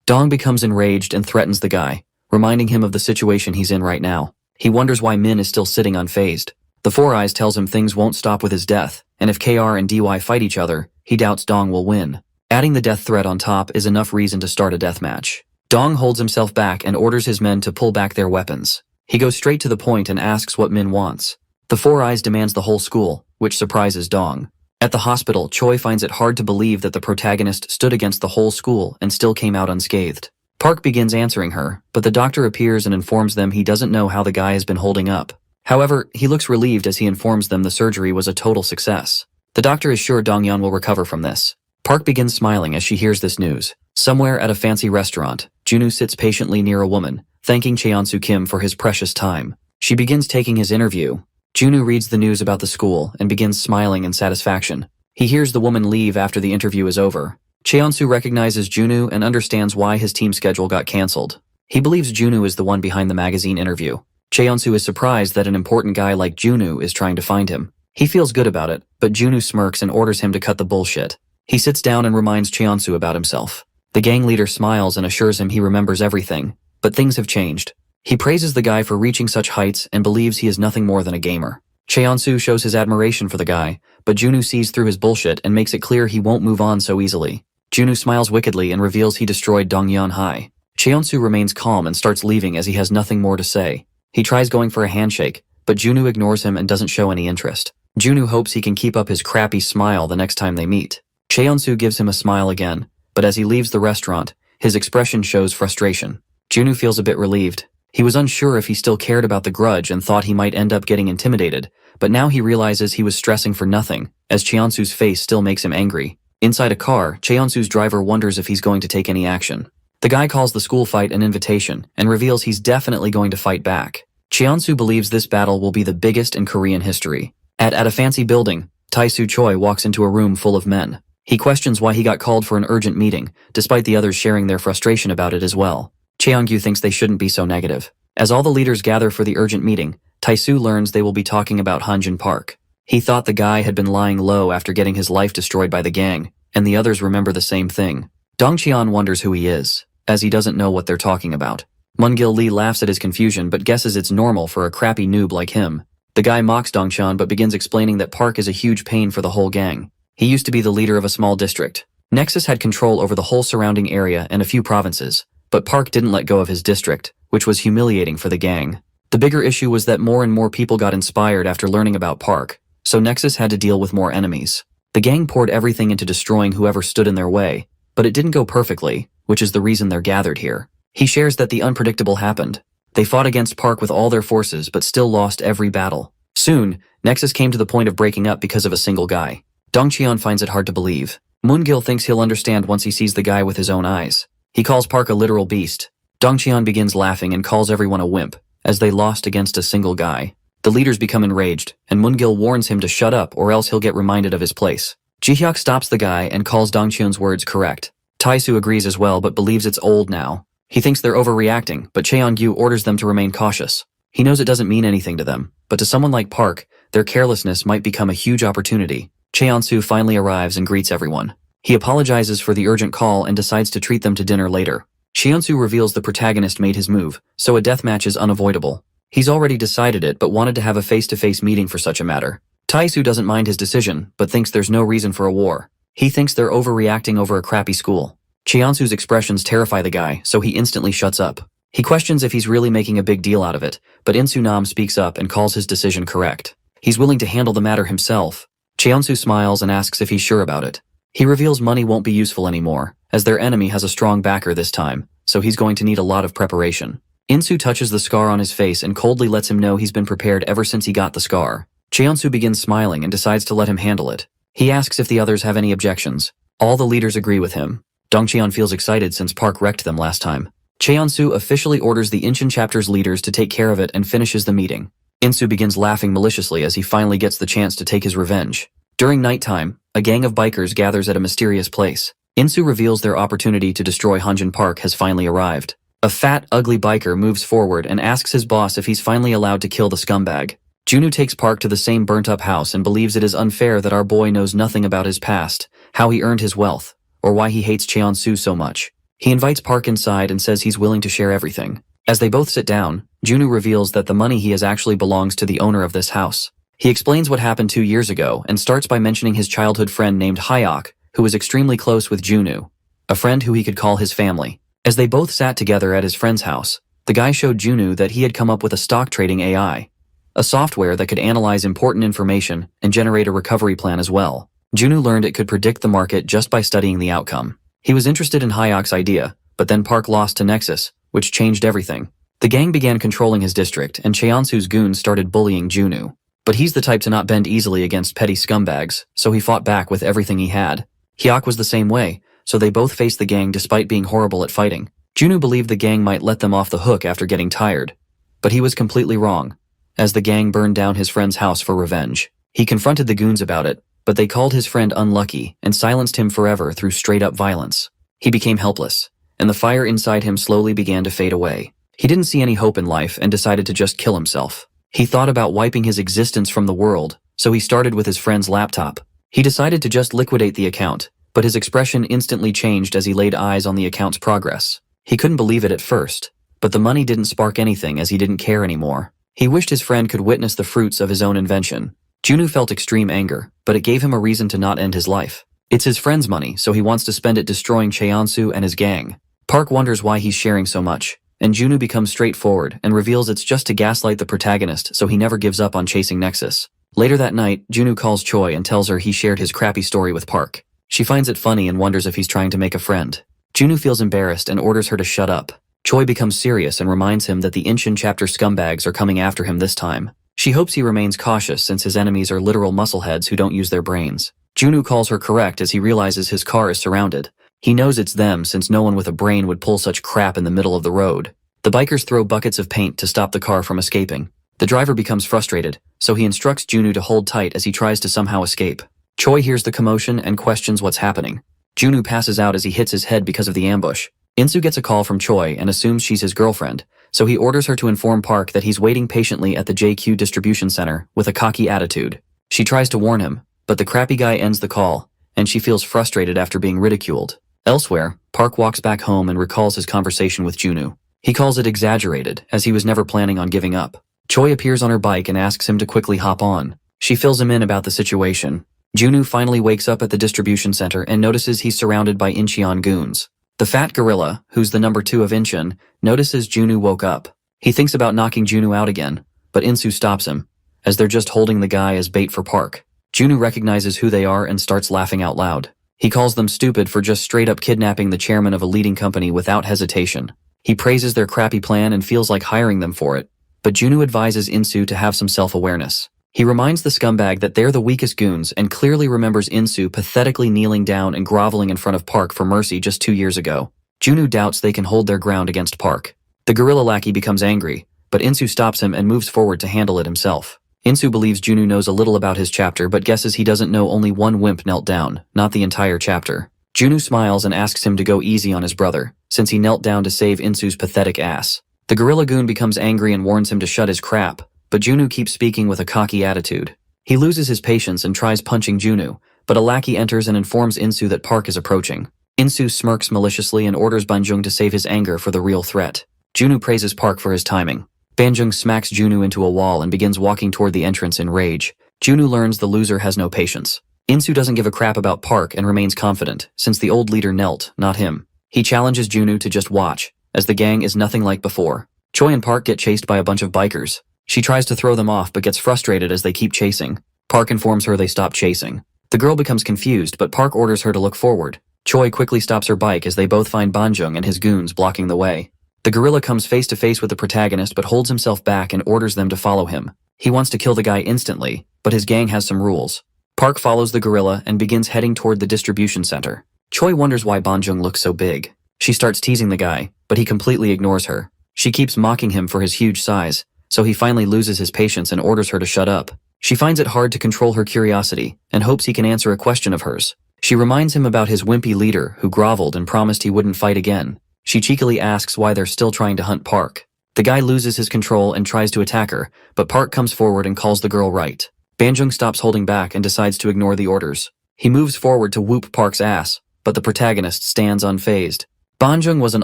Dong becomes enraged and threatens the guy, reminding him of the situation he's in right now. He wonders why Min is still sitting unfazed. The Four Eyes tells him things won't stop with his death, and if KR and DY fight each other, he doubts Dong will win. Adding the death threat on top is enough reason to start a deathmatch. Dong holds himself back and orders his men to pull back their weapons. He goes straight to the point and asks what Min wants. The Four Eyes demands the whole school, which surprises Dong. At the hospital, Choi finds it hard to believe that the protagonist stood against the whole school and still came out unscathed. Park begins answering her, but the doctor appears and informs them he doesn't know how the guy has been holding up. However, he looks relieved as he informs them the surgery was a total success. The doctor is sure Donghyun will recover from this. Park begins smiling as she hears this news. Somewhere at a fancy restaurant, Junwoo sits patiently near a woman, thanking Cheonsu Kim for his precious time. She begins taking his interview. Junwoo reads the news about the school and begins smiling in satisfaction. He hears the woman leave after the interview is over. Cheonsu recognizes Junwoo and understands why his team schedule got cancelled. He believes Junwoo is the one behind the magazine interview. Cheonsu is surprised that an important guy like Junwoo is trying to find him. He feels good about it, but Junwoo smirks and orders him to cut the bullshit. He sits down and reminds Cheonsu about himself. The gang leader smiles and assures him he remembers everything, but things have changed. He praises the guy for reaching such heights and believes he is nothing more than a gamer. Cheonsu shows his admiration for the guy, but Junwoo sees through his bullshit and makes it clear he won't move on so easily. Junwoo smiles wickedly and reveals he destroyed Donghyun High. Cheonsu remains calm and starts leaving as he has nothing more to say. He tries going for a handshake, but Junwoo ignores him and doesn't show any interest. Junwoo hopes he can keep up his crappy smile the next time they meet. Cheonsu gives him a smile again, but as he leaves the restaurant, his expression shows frustration. Junwoo feels a bit relieved. He was unsure if he still cared about the grudge and thought he might end up getting intimidated, but now he realizes he was stressing for nothing, as Cheonsu's face still makes him angry. Inside a car, Cheonsu's driver wonders if he's going to take any action. The guy calls the school fight an invitation and reveals he's definitely going to fight back. Cheonsu believes this battle will be the biggest in Korean history. At a fancy building, Tae-soo Choi walks into a room full of men. He questions why he got called for an urgent meeting, despite the others sharing their frustration about it as well. Cheongyu thinks they shouldn't be so negative. As all the leaders gather for the urgent meeting, Tae-soo learns they will be talking about Hanjin Park. He thought the guy had been lying low after getting his life destroyed by the gang, and the others remember the same thing. Dongcheon wonders who he is, as he doesn't know what they're talking about. Moon-gil Lee laughs at his confusion but guesses it's normal for a crappy noob like him. The guy mocks Dongcheon but begins explaining that Park is a huge pain for the whole gang. He used to be the leader of a small district. Nexus had control over the whole surrounding area and a few provinces, but Park didn't let go of his district, which was humiliating for the gang. The bigger issue was that more and more people got inspired after learning about Park, so Nexus had to deal with more enemies. The gang poured everything into destroying whoever stood in their way, but it didn't go perfectly, which is the reason they're gathered here. He shares that the unpredictable happened. They fought against Park with all their forces but still lost every battle. Soon, Nexus came to the point of breaking up because of a single guy. Dongcheon finds it hard to believe. Moon-gil thinks he'll understand once he sees the guy with his own eyes. He calls Park a literal beast. Dongcheon begins laughing and calls everyone a wimp, as they lost against a single guy. The leaders become enraged, and Moon-gil warns him to shut up or else he'll get reminded of his place. Ji-hyuk stops the guy and calls Dongcheon's words correct. Tae-soo agrees as well but believes it's old now. He thinks they're overreacting, but Cheon-gyu orders them to remain cautious. He knows it doesn't mean anything to them, but to someone like Park, their carelessness might become a huge opportunity. Cheon-soo finally arrives and greets everyone. He apologizes for the urgent call and decides to treat them to dinner later. Cheon-soo reveals the protagonist made his move, so a deathmatch is unavoidable. He's already decided it but wanted to have a face-to-face meeting for such a matter. Tae-soo doesn't mind his decision, but thinks there's no reason for a war. He thinks they're overreacting over a crappy school. Cheon-soo's expressions terrify the guy, so he instantly shuts up. He questions if he's really making a big deal out of it, but In-soo-nam speaks up and calls his decision correct. He's willing to handle the matter himself. Cheon-soo smiles and asks if he's sure about it. He reveals money won't be useful anymore, as their enemy has a strong backer this time, so he's going to need a lot of preparation. In-soo touches the scar on his face and coldly lets him know he's been prepared ever since he got the scar. Cheon-soo begins smiling and decides to let him handle it. He asks if the others have any objections. All the leaders agree with him. Dongcheon feels excited since Park wrecked them last time. Cheon-soo officially orders the Incheon chapter's leaders to take care of it and finishes the meeting. In-soo begins laughing maliciously as he finally gets the chance to take his revenge. During nighttime, a gang of bikers gathers at a mysterious place. In-soo reveals their opportunity to destroy Hanjin Park has finally arrived. A fat, ugly biker moves forward and asks his boss if he's finally allowed to kill the scumbag. Junwoo takes Park to the same burnt-up house and believes it is unfair that our boy knows nothing about his past, how he earned his wealth, or why he hates Cheon-soo so much. He invites Park inside and says he's willing to share everything. As they both sit down, Junwoo reveals that the money he has actually belongs to the owner of this house. He explains what happened 2 years ago and starts by mentioning his childhood friend named Hyok, who was extremely close with Junwoo, a friend who he could call his family. As they both sat together at his friend's house, the guy showed Junwoo that he had come up with a stock trading AI, a software that could analyze important information and generate a recovery plan as well. Junwoo learned it could predict the market just by studying the outcome. He was interested in Hyok's idea, but then Park lost to Nexus, which changed everything. The gang began controlling his district, and Cheon-soo's goons started bullying Junwoo. But he's the type to not bend easily against petty scumbags, so he fought back with everything he had. Hyok was the same way, so they both faced the gang despite being horrible at fighting. Junwoo believed the gang might let them off the hook after getting tired. But he was completely wrong, as the gang burned down his friend's house for revenge. He confronted the goons about it, but they called his friend unlucky and silenced him forever through straight-up violence. He became helpless, and the fire inside him slowly began to fade away. He didn't see any hope in life and decided to just kill himself. He thought about wiping his existence from the world, so he started with his friend's laptop. He decided to just liquidate the account, but his expression instantly changed as he laid eyes on the account's progress. He couldn't believe it at first, but the money didn't spark anything as he didn't care anymore. He wished his friend could witness the fruits of his own invention. Junwoo felt extreme anger, but it gave him a reason to not end his life. It's his friend's money, so he wants to spend it destroying Cheon-soo and his gang. Park wonders why he's sharing so much, and Junwoo becomes straightforward and reveals it's just to gaslight the protagonist so he never gives up on chasing Nexus. Later that night, Junwoo calls Choi and tells her he shared his crappy story with Park. She finds it funny and wonders if he's trying to make a friend. Junwoo feels embarrassed and orders her to shut up. Choi becomes serious and reminds him that the Incheon chapter scumbags are coming after him this time. She hopes he remains cautious since his enemies are literal muscleheads who don't use their brains. Junwoo calls her correct as he realizes his car is surrounded. He knows it's them since no one with a brain would pull such crap in the middle of the road. The bikers throw buckets of paint to stop the car from escaping. The driver becomes frustrated, so he instructs Junwoo to hold tight as he tries to somehow escape. Choi hears the commotion and questions what's happening. Junwoo passes out as he hits his head because of the ambush. Insu gets a call from Choi and assumes she's his girlfriend, so he orders her to inform Park that he's waiting patiently at the JQ distribution center with a cocky attitude. She tries to warn him, but the crappy guy ends the call, and she feels frustrated after being ridiculed. Elsewhere, Park walks back home and recalls his conversation with Junwoo. He calls it exaggerated, as he was never planning on giving up. Choi appears on her bike and asks him to quickly hop on. She fills him in about the situation. Junwoo finally wakes up at the distribution center and notices he's surrounded by Incheon goons. The fat gorilla, who's the number 2 of Incheon, notices Junwoo woke up. He thinks about knocking Junwoo out again, but Insu stops him, as they're just holding the guy as bait for Park. Junwoo recognizes who they are and starts laughing out loud. He calls them stupid for just straight up kidnapping the chairman of a leading company without hesitation. He praises their crappy plan and feels like hiring them for it, but Junwoo advises Insu to have some self-awareness. He reminds the scumbag that they're the weakest goons and clearly remembers Insu pathetically kneeling down and groveling in front of Park for mercy just 2 years ago. Junwoo doubts they can hold their ground against Park. The gorilla lackey becomes angry, but Insu stops him and moves forward to handle it himself. Insu believes Junwoo knows a little about his chapter but guesses he doesn't know only one wimp knelt down, not the entire chapter. Junwoo smiles and asks him to go easy on his brother, since he knelt down to save Insu's pathetic ass. The gorilla goon becomes angry and warns him to shut his crap, but Junwoo keeps speaking with a cocky attitude. He loses his patience and tries punching Junwoo, but a lackey enters and informs Insu that Park is approaching. Insu smirks maliciously and orders Banjung to save his anger for the real threat. Junwoo praises Park for his timing. Banjung smacks Junwoo into a wall and begins walking toward the entrance in rage. Junwoo learns the loser has no patience. Insu doesn't give a crap about Park and remains confident, since the old leader knelt, not him. He challenges Junwoo to just watch, as the gang is nothing like before. Choi and Park get chased by a bunch of bikers. She tries to throw them off but gets frustrated as they keep chasing. Park informs her they stop chasing. The girl becomes confused, but Park orders her to look forward. Choi quickly stops her bike as they both find Banjung and his goons blocking the way. The gorilla comes face to face with the protagonist but holds himself back and orders them to follow him. He wants to kill the guy instantly, but his gang has some rules. Park follows the gorilla and begins heading toward the distribution center. Choi wonders why Banjung looks so big. She starts teasing the guy, but he completely ignores her. She keeps mocking him for his huge size, so he finally loses his patience and orders her to shut up. She finds it hard to control her curiosity and hopes he can answer a question of hers. She reminds him about his wimpy leader who groveled and promised he wouldn't fight again. She cheekily asks why they're still trying to hunt Park. The guy loses his control and tries to attack her, but Park comes forward and calls the girl right. Banjung stops holding back and decides to ignore the orders. He moves forward to whoop Park's ass, but the protagonist stands unfazed. Banjung was an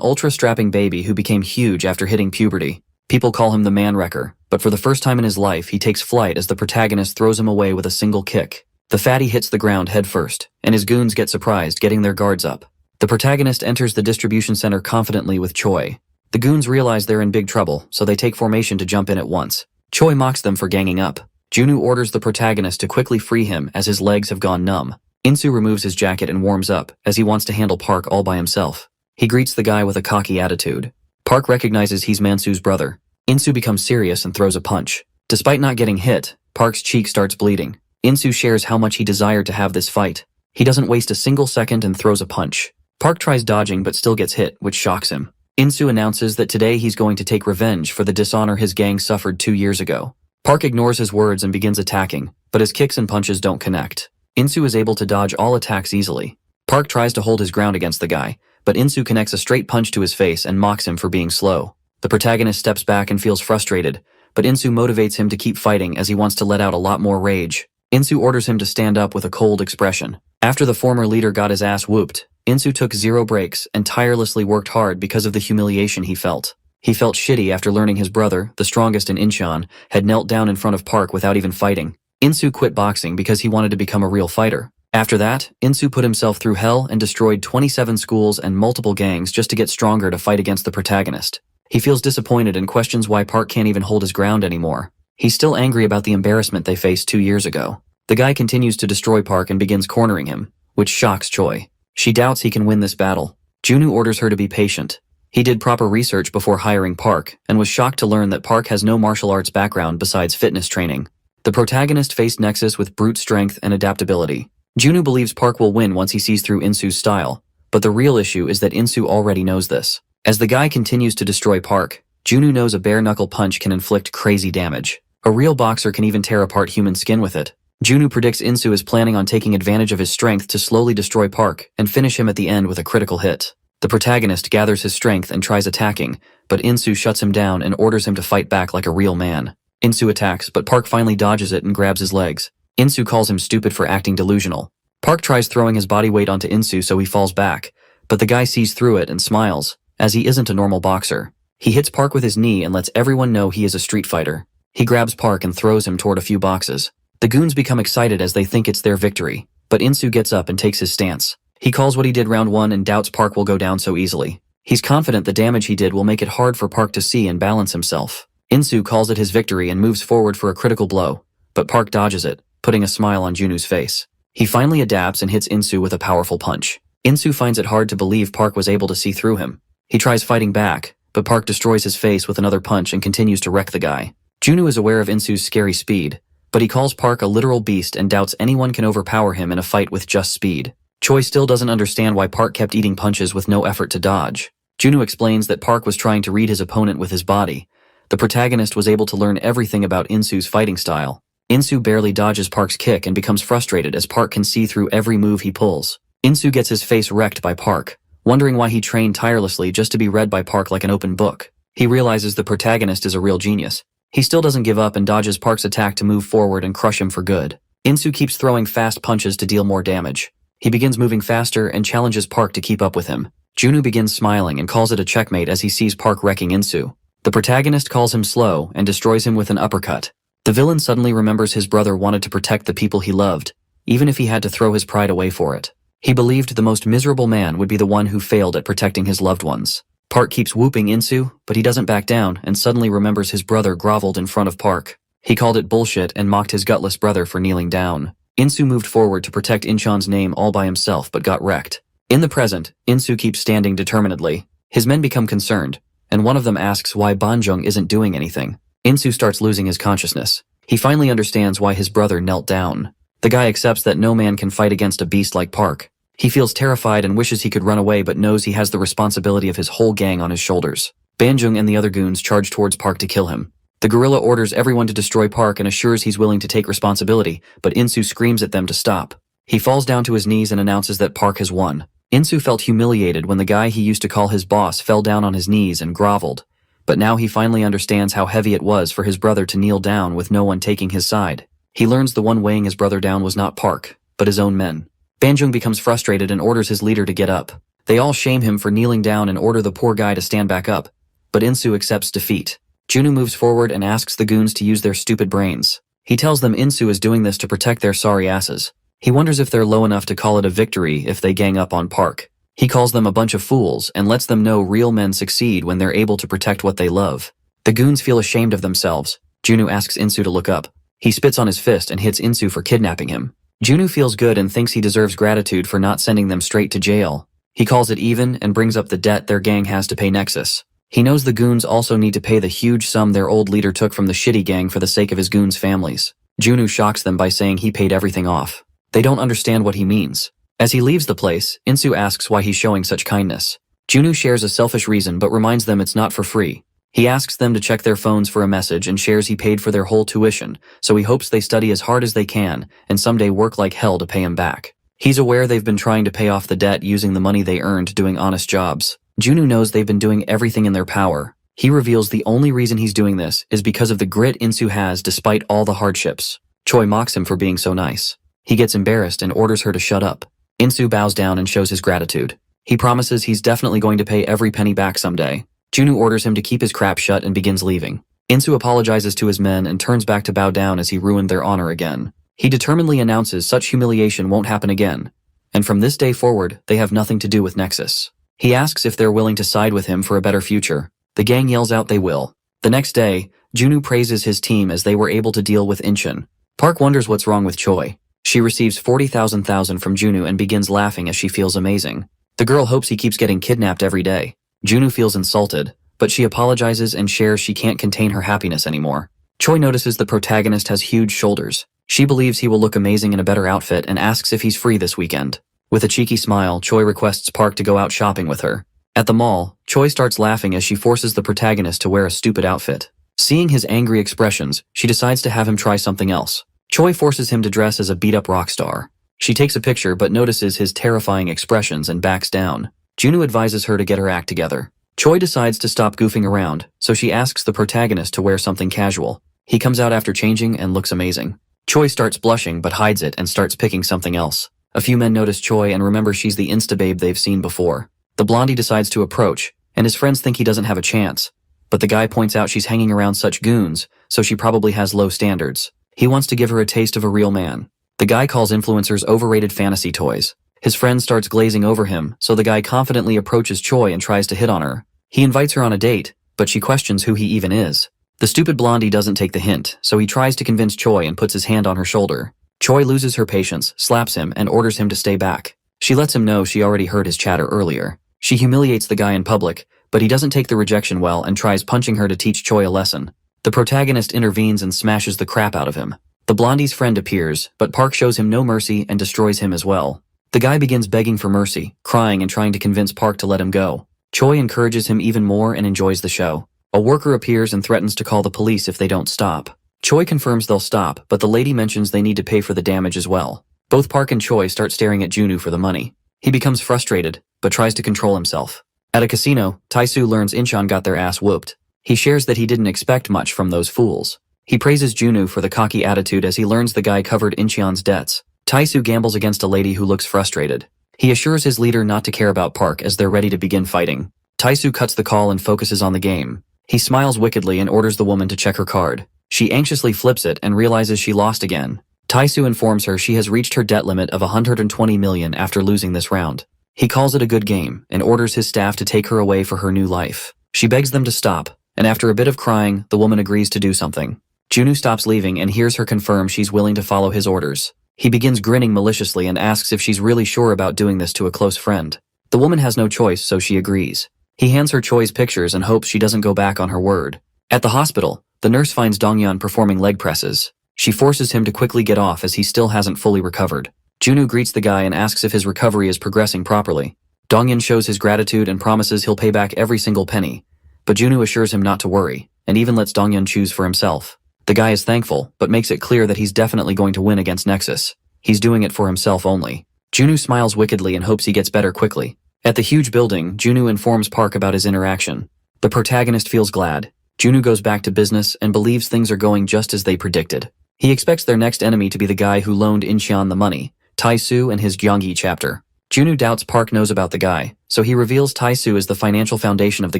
ultra-strapping baby who became huge after hitting puberty. People call him the man-wrecker, but for the first time in his life he takes flight as the protagonist throws him away with a single kick. The fatty hits the ground headfirst, and his goons get surprised, getting their guards up. The protagonist enters the distribution center confidently with Choi. The goons realize they're in big trouble, so they take formation to jump in at once. Choi mocks them for ganging up. Junwoo orders the protagonist to quickly free him as his legs have gone numb. Insu removes his jacket and warms up, as he wants to handle Park all by himself. He greets the guy with a cocky attitude. Park recognizes he's Mansu's brother. Insu becomes serious and throws a punch. Despite not getting hit, Park's cheek starts bleeding. Insu shares how much he desired to have this fight. He doesn't waste a single second and throws a punch. Park tries dodging but still gets hit, which shocks him. Insu announces that today he's going to take revenge for the dishonor his gang suffered 2 years ago. Park ignores his words and begins attacking, but his kicks and punches don't connect. Insu is able to dodge all attacks easily. Park tries to hold his ground against the guy, but Insu connects a straight punch to his face and mocks him for being slow. The protagonist steps back and feels frustrated, but Insu motivates him to keep fighting as he wants to let out a lot more rage. Insu orders him to stand up with a cold expression. After the former leader got his ass whooped, Insu took 0 breaks and tirelessly worked hard because of the humiliation he felt. He felt shitty after learning his brother, the strongest in Incheon, had knelt down in front of Park without even fighting. Insu quit boxing because he wanted to become a real fighter. After that, Insu put himself through hell and destroyed 27 schools and multiple gangs just to get stronger to fight against the protagonist. He feels disappointed and questions why Park can't even hold his ground anymore. He's still angry about the embarrassment they faced 2 years ago. The guy continues to destroy Park and begins cornering him, which shocks Choi. She doubts he can win this battle. Junwoo orders her to be patient. He did proper research before hiring Park, and was shocked to learn that Park has no martial arts background besides fitness training. The protagonist faced Nexus with brute strength and adaptability. Junwoo believes Park will win once he sees through Insu's style, but the real issue is that Insu already knows this. As the guy continues to destroy Park, Junwoo knows a bare-knuckle punch can inflict crazy damage. A real boxer can even tear apart human skin with it. Junwoo predicts Insu is planning on taking advantage of his strength to slowly destroy Park and finish him at the end with a critical hit. The protagonist gathers his strength and tries attacking, but Insu shuts him down and orders him to fight back like a real man. Insu attacks, but Park finally dodges it and grabs his legs. Insu calls him stupid for acting delusional. Park tries throwing his body weight onto Insu so he falls back, but the guy sees through it and smiles, as he isn't a normal boxer. He hits Park with his knee and lets everyone know he is a street fighter. He grabs Park and throws him toward a few boxes. The goons become excited as they think it's their victory, but Insu gets up and takes his stance. He calls what he did round 1 and doubts Park will go down so easily. He's confident the damage he did will make it hard for Park to see and balance himself. Insu calls it his victory and moves forward for a critical blow, but Park dodges it, putting a smile on Junwoo's face. He finally adapts and hits Insu with a powerful punch. Insu finds it hard to believe Park was able to see through him. He tries fighting back, but Park destroys his face with another punch and continues to wreck the guy. Junwoo is aware of Insu's scary speed, but he calls Park a literal beast and doubts anyone can overpower him in a fight with just speed. Choi still doesn't understand why Park kept eating punches with no effort to dodge. Junwoo explains that Park was trying to read his opponent with his body. The protagonist was able to learn everything about Insu's fighting style. Insu barely dodges Park's kick and becomes frustrated as Park can see through every move he pulls. Insu gets his face wrecked by Park, wondering why he trained tirelessly just to be read by Park like an open book. He realizes the protagonist is a real genius. He still doesn't give up and dodges Park's attack to move forward and crush him for good. Insu keeps throwing fast punches to deal more damage. He begins moving faster and challenges Park to keep up with him. Junwoo begins smiling and calls it a checkmate as he sees Park wrecking Insu. The protagonist calls him slow and destroys him with an uppercut. The villain suddenly remembers his brother wanted to protect the people he loved, even if he had to throw his pride away for it. He believed the most miserable man would be the one who failed at protecting his loved ones. Park keeps whooping Insu, but he doesn't back down and suddenly remembers his brother groveled in front of Park. He called it bullshit and mocked his gutless brother for kneeling down. Insu moved forward to protect Incheon's name all by himself but got wrecked. In the present, Insu keeps standing determinedly. His men become concerned, and one of them asks why Banjung isn't doing anything. Insu starts losing his consciousness. He finally understands why his brother knelt down. The guy accepts that no man can fight against a beast like Park. He feels terrified and wishes he could run away but knows he has the responsibility of his whole gang on his shoulders. Banjung and the other goons charge towards Park to kill him. The gorilla orders everyone to destroy Park and assures he's willing to take responsibility, but Insu screams at them to stop. He falls down to his knees and announces that Park has won. Insu felt humiliated when the guy he used to call his boss fell down on his knees and groveled. but now he finally understands how heavy it was for his brother to kneel down with no one taking his side. He learns the one weighing his brother down was not Park, but his own men. Banjung becomes frustrated and orders his leader to get up. They all shame him for kneeling down and order the poor guy to stand back up, but Insu accepts defeat. Junwoo moves forward and asks the goons to use their stupid brains. He tells them Insu is doing this to protect their sorry asses. He wonders if they're low enough to call it a victory if they gang up on Park. He calls them a bunch of fools and lets them know real men succeed when they're able to protect what they love. The goons feel ashamed of themselves. Junwoo asks Insu to look up. He spits on his fist and hits Insu for kidnapping him. Junwoo feels good and thinks he deserves gratitude for not sending them straight to jail. He calls it even and brings up the debt their gang has to pay Nexus. He knows the goons also need to pay the huge sum their old leader took from the shitty gang for the sake of his goons' families. Junwoo shocks them by saying he paid everything off. They don't understand what he means. As he leaves the place, Insu asks why he's showing such kindness. Junwoo shares a selfish reason but reminds them it's not for free. He asks them to check their phones for a message and shares he paid for their whole tuition, so he hopes they study as hard as they can and someday work like hell to pay him back. He's aware they've been trying to pay off the debt using the money they earned doing honest jobs. Junwoo knows they've been doing everything in their power. He reveals the only reason he's doing this is because of the grit Insu has despite all the hardships. Choi mocks him for being so nice. He gets embarrassed and orders her to shut up. Insu bows down and shows his gratitude. He promises he's definitely going to pay every penny back someday. Junwoo orders him to keep his crap shut and begins leaving. Insu apologizes to his men and turns back to bow down as he ruined their honor again. He determinedly announces such humiliation won't happen again, and from this day forward, they have nothing to do with Nexus. He asks if they're willing to side with him for a better future. The gang yells out they will. The next day, Junwoo praises his team as they were able to deal with Incheon. Park wonders what's wrong with Choi. She receives 40,000 from Junwoo and begins laughing as she feels amazing. The girl hopes he keeps getting kidnapped every day. Junwoo feels insulted, but she apologizes and shares she can't contain her happiness anymore. Choi notices the protagonist has huge shoulders. She believes he will look amazing in a better outfit and asks if he's free this weekend. With a cheeky smile, Choi requests Park to go out shopping with her. At the mall, Choi starts laughing as she forces the protagonist to wear a stupid outfit. Seeing his angry expressions, she decides to have him try something else. Choi forces him to dress as a beat-up rock star. She takes a picture but notices his terrifying expressions and backs down. Junwoo advises her to get her act together. Choi decides to stop goofing around, so she asks the protagonist to wear something casual. He comes out after changing and looks amazing. Choi starts blushing but hides it and starts picking something else. A few men notice Choi and remember she's the insta-babe they've seen before. The blondie decides to approach, and his friends think he doesn't have a chance. But the guy points out she's hanging around such goons, so she probably has low standards. He wants to give her a taste of a real man. The guy calls influencers overrated fantasy toys. His friend starts glazing over him, so the guy confidently approaches Choi and tries to hit on her. He invites her on a date, but she questions who he even is. The stupid blondie doesn't take the hint, so he tries to convince Choi and puts his hand on her shoulder. Choi loses her patience, slaps him, and orders him to stay back. She lets him know she already heard his chatter earlier. She humiliates the guy in public, but he doesn't take the rejection well and tries punching her to teach Choi a lesson. The protagonist intervenes and smashes the crap out of him. The blondie's friend appears, but Park shows him no mercy and destroys him as well. The guy begins begging for mercy, crying and trying to convince Park to let him go. Choi encourages him even more and enjoys the show. A worker appears and threatens to call the police if they don't stop. Choi confirms they'll stop, but the lady mentions they need to pay for the damage as well. Both Park and Choi start staring at Junwoo for the money. He becomes frustrated, but tries to control himself. At a casino, Tae-soo learns Incheon got their ass whooped. He shares that he didn't expect much from those fools. He praises Junwoo for the cocky attitude as he learns the guy covered Incheon's debts. Tae-soo gambles against a lady who looks frustrated. He assures his leader not to care about Park as they're ready to begin fighting. Tae-soo cuts the call and focuses on the game. He smiles wickedly and orders the woman to check her card. She anxiously flips it and realizes she lost again. Tae-soo informs her she has reached her debt limit of 120 million after losing this round. He calls it a good game and orders his staff to take her away for her new life. She begs them to stop, and after a bit of crying, the woman agrees to do something. Junwoo stops leaving and hears her confirm she's willing to follow his orders. He begins grinning maliciously and asks if she's really sure about doing this to a close friend. The woman has no choice, so she agrees. He hands her Choi's pictures and hopes she doesn't go back on her word. At the hospital, the nurse finds Donghyun performing leg presses. She forces him to quickly get off as he still hasn't fully recovered. Junwoo greets the guy and asks if his recovery is progressing properly. Donghyun shows his gratitude and promises he'll pay back every single penny. But Junwoo assures him not to worry, and even lets Donghyun choose for himself. The guy is thankful, but makes it clear that he's definitely going to win against Nexus. He's doing it for himself only. Junwoo smiles wickedly and hopes he gets better quickly. At the huge building, Junwoo informs Park about his interaction. The protagonist feels glad. Junwoo goes back to business and believes things are going just as they predicted. He expects their next enemy to be the guy who loaned Incheon the money, Tae-soo and his Gyeonggi chapter. Junwoo doubts Park knows about the guy, so he reveals Tae-soo is the financial foundation of the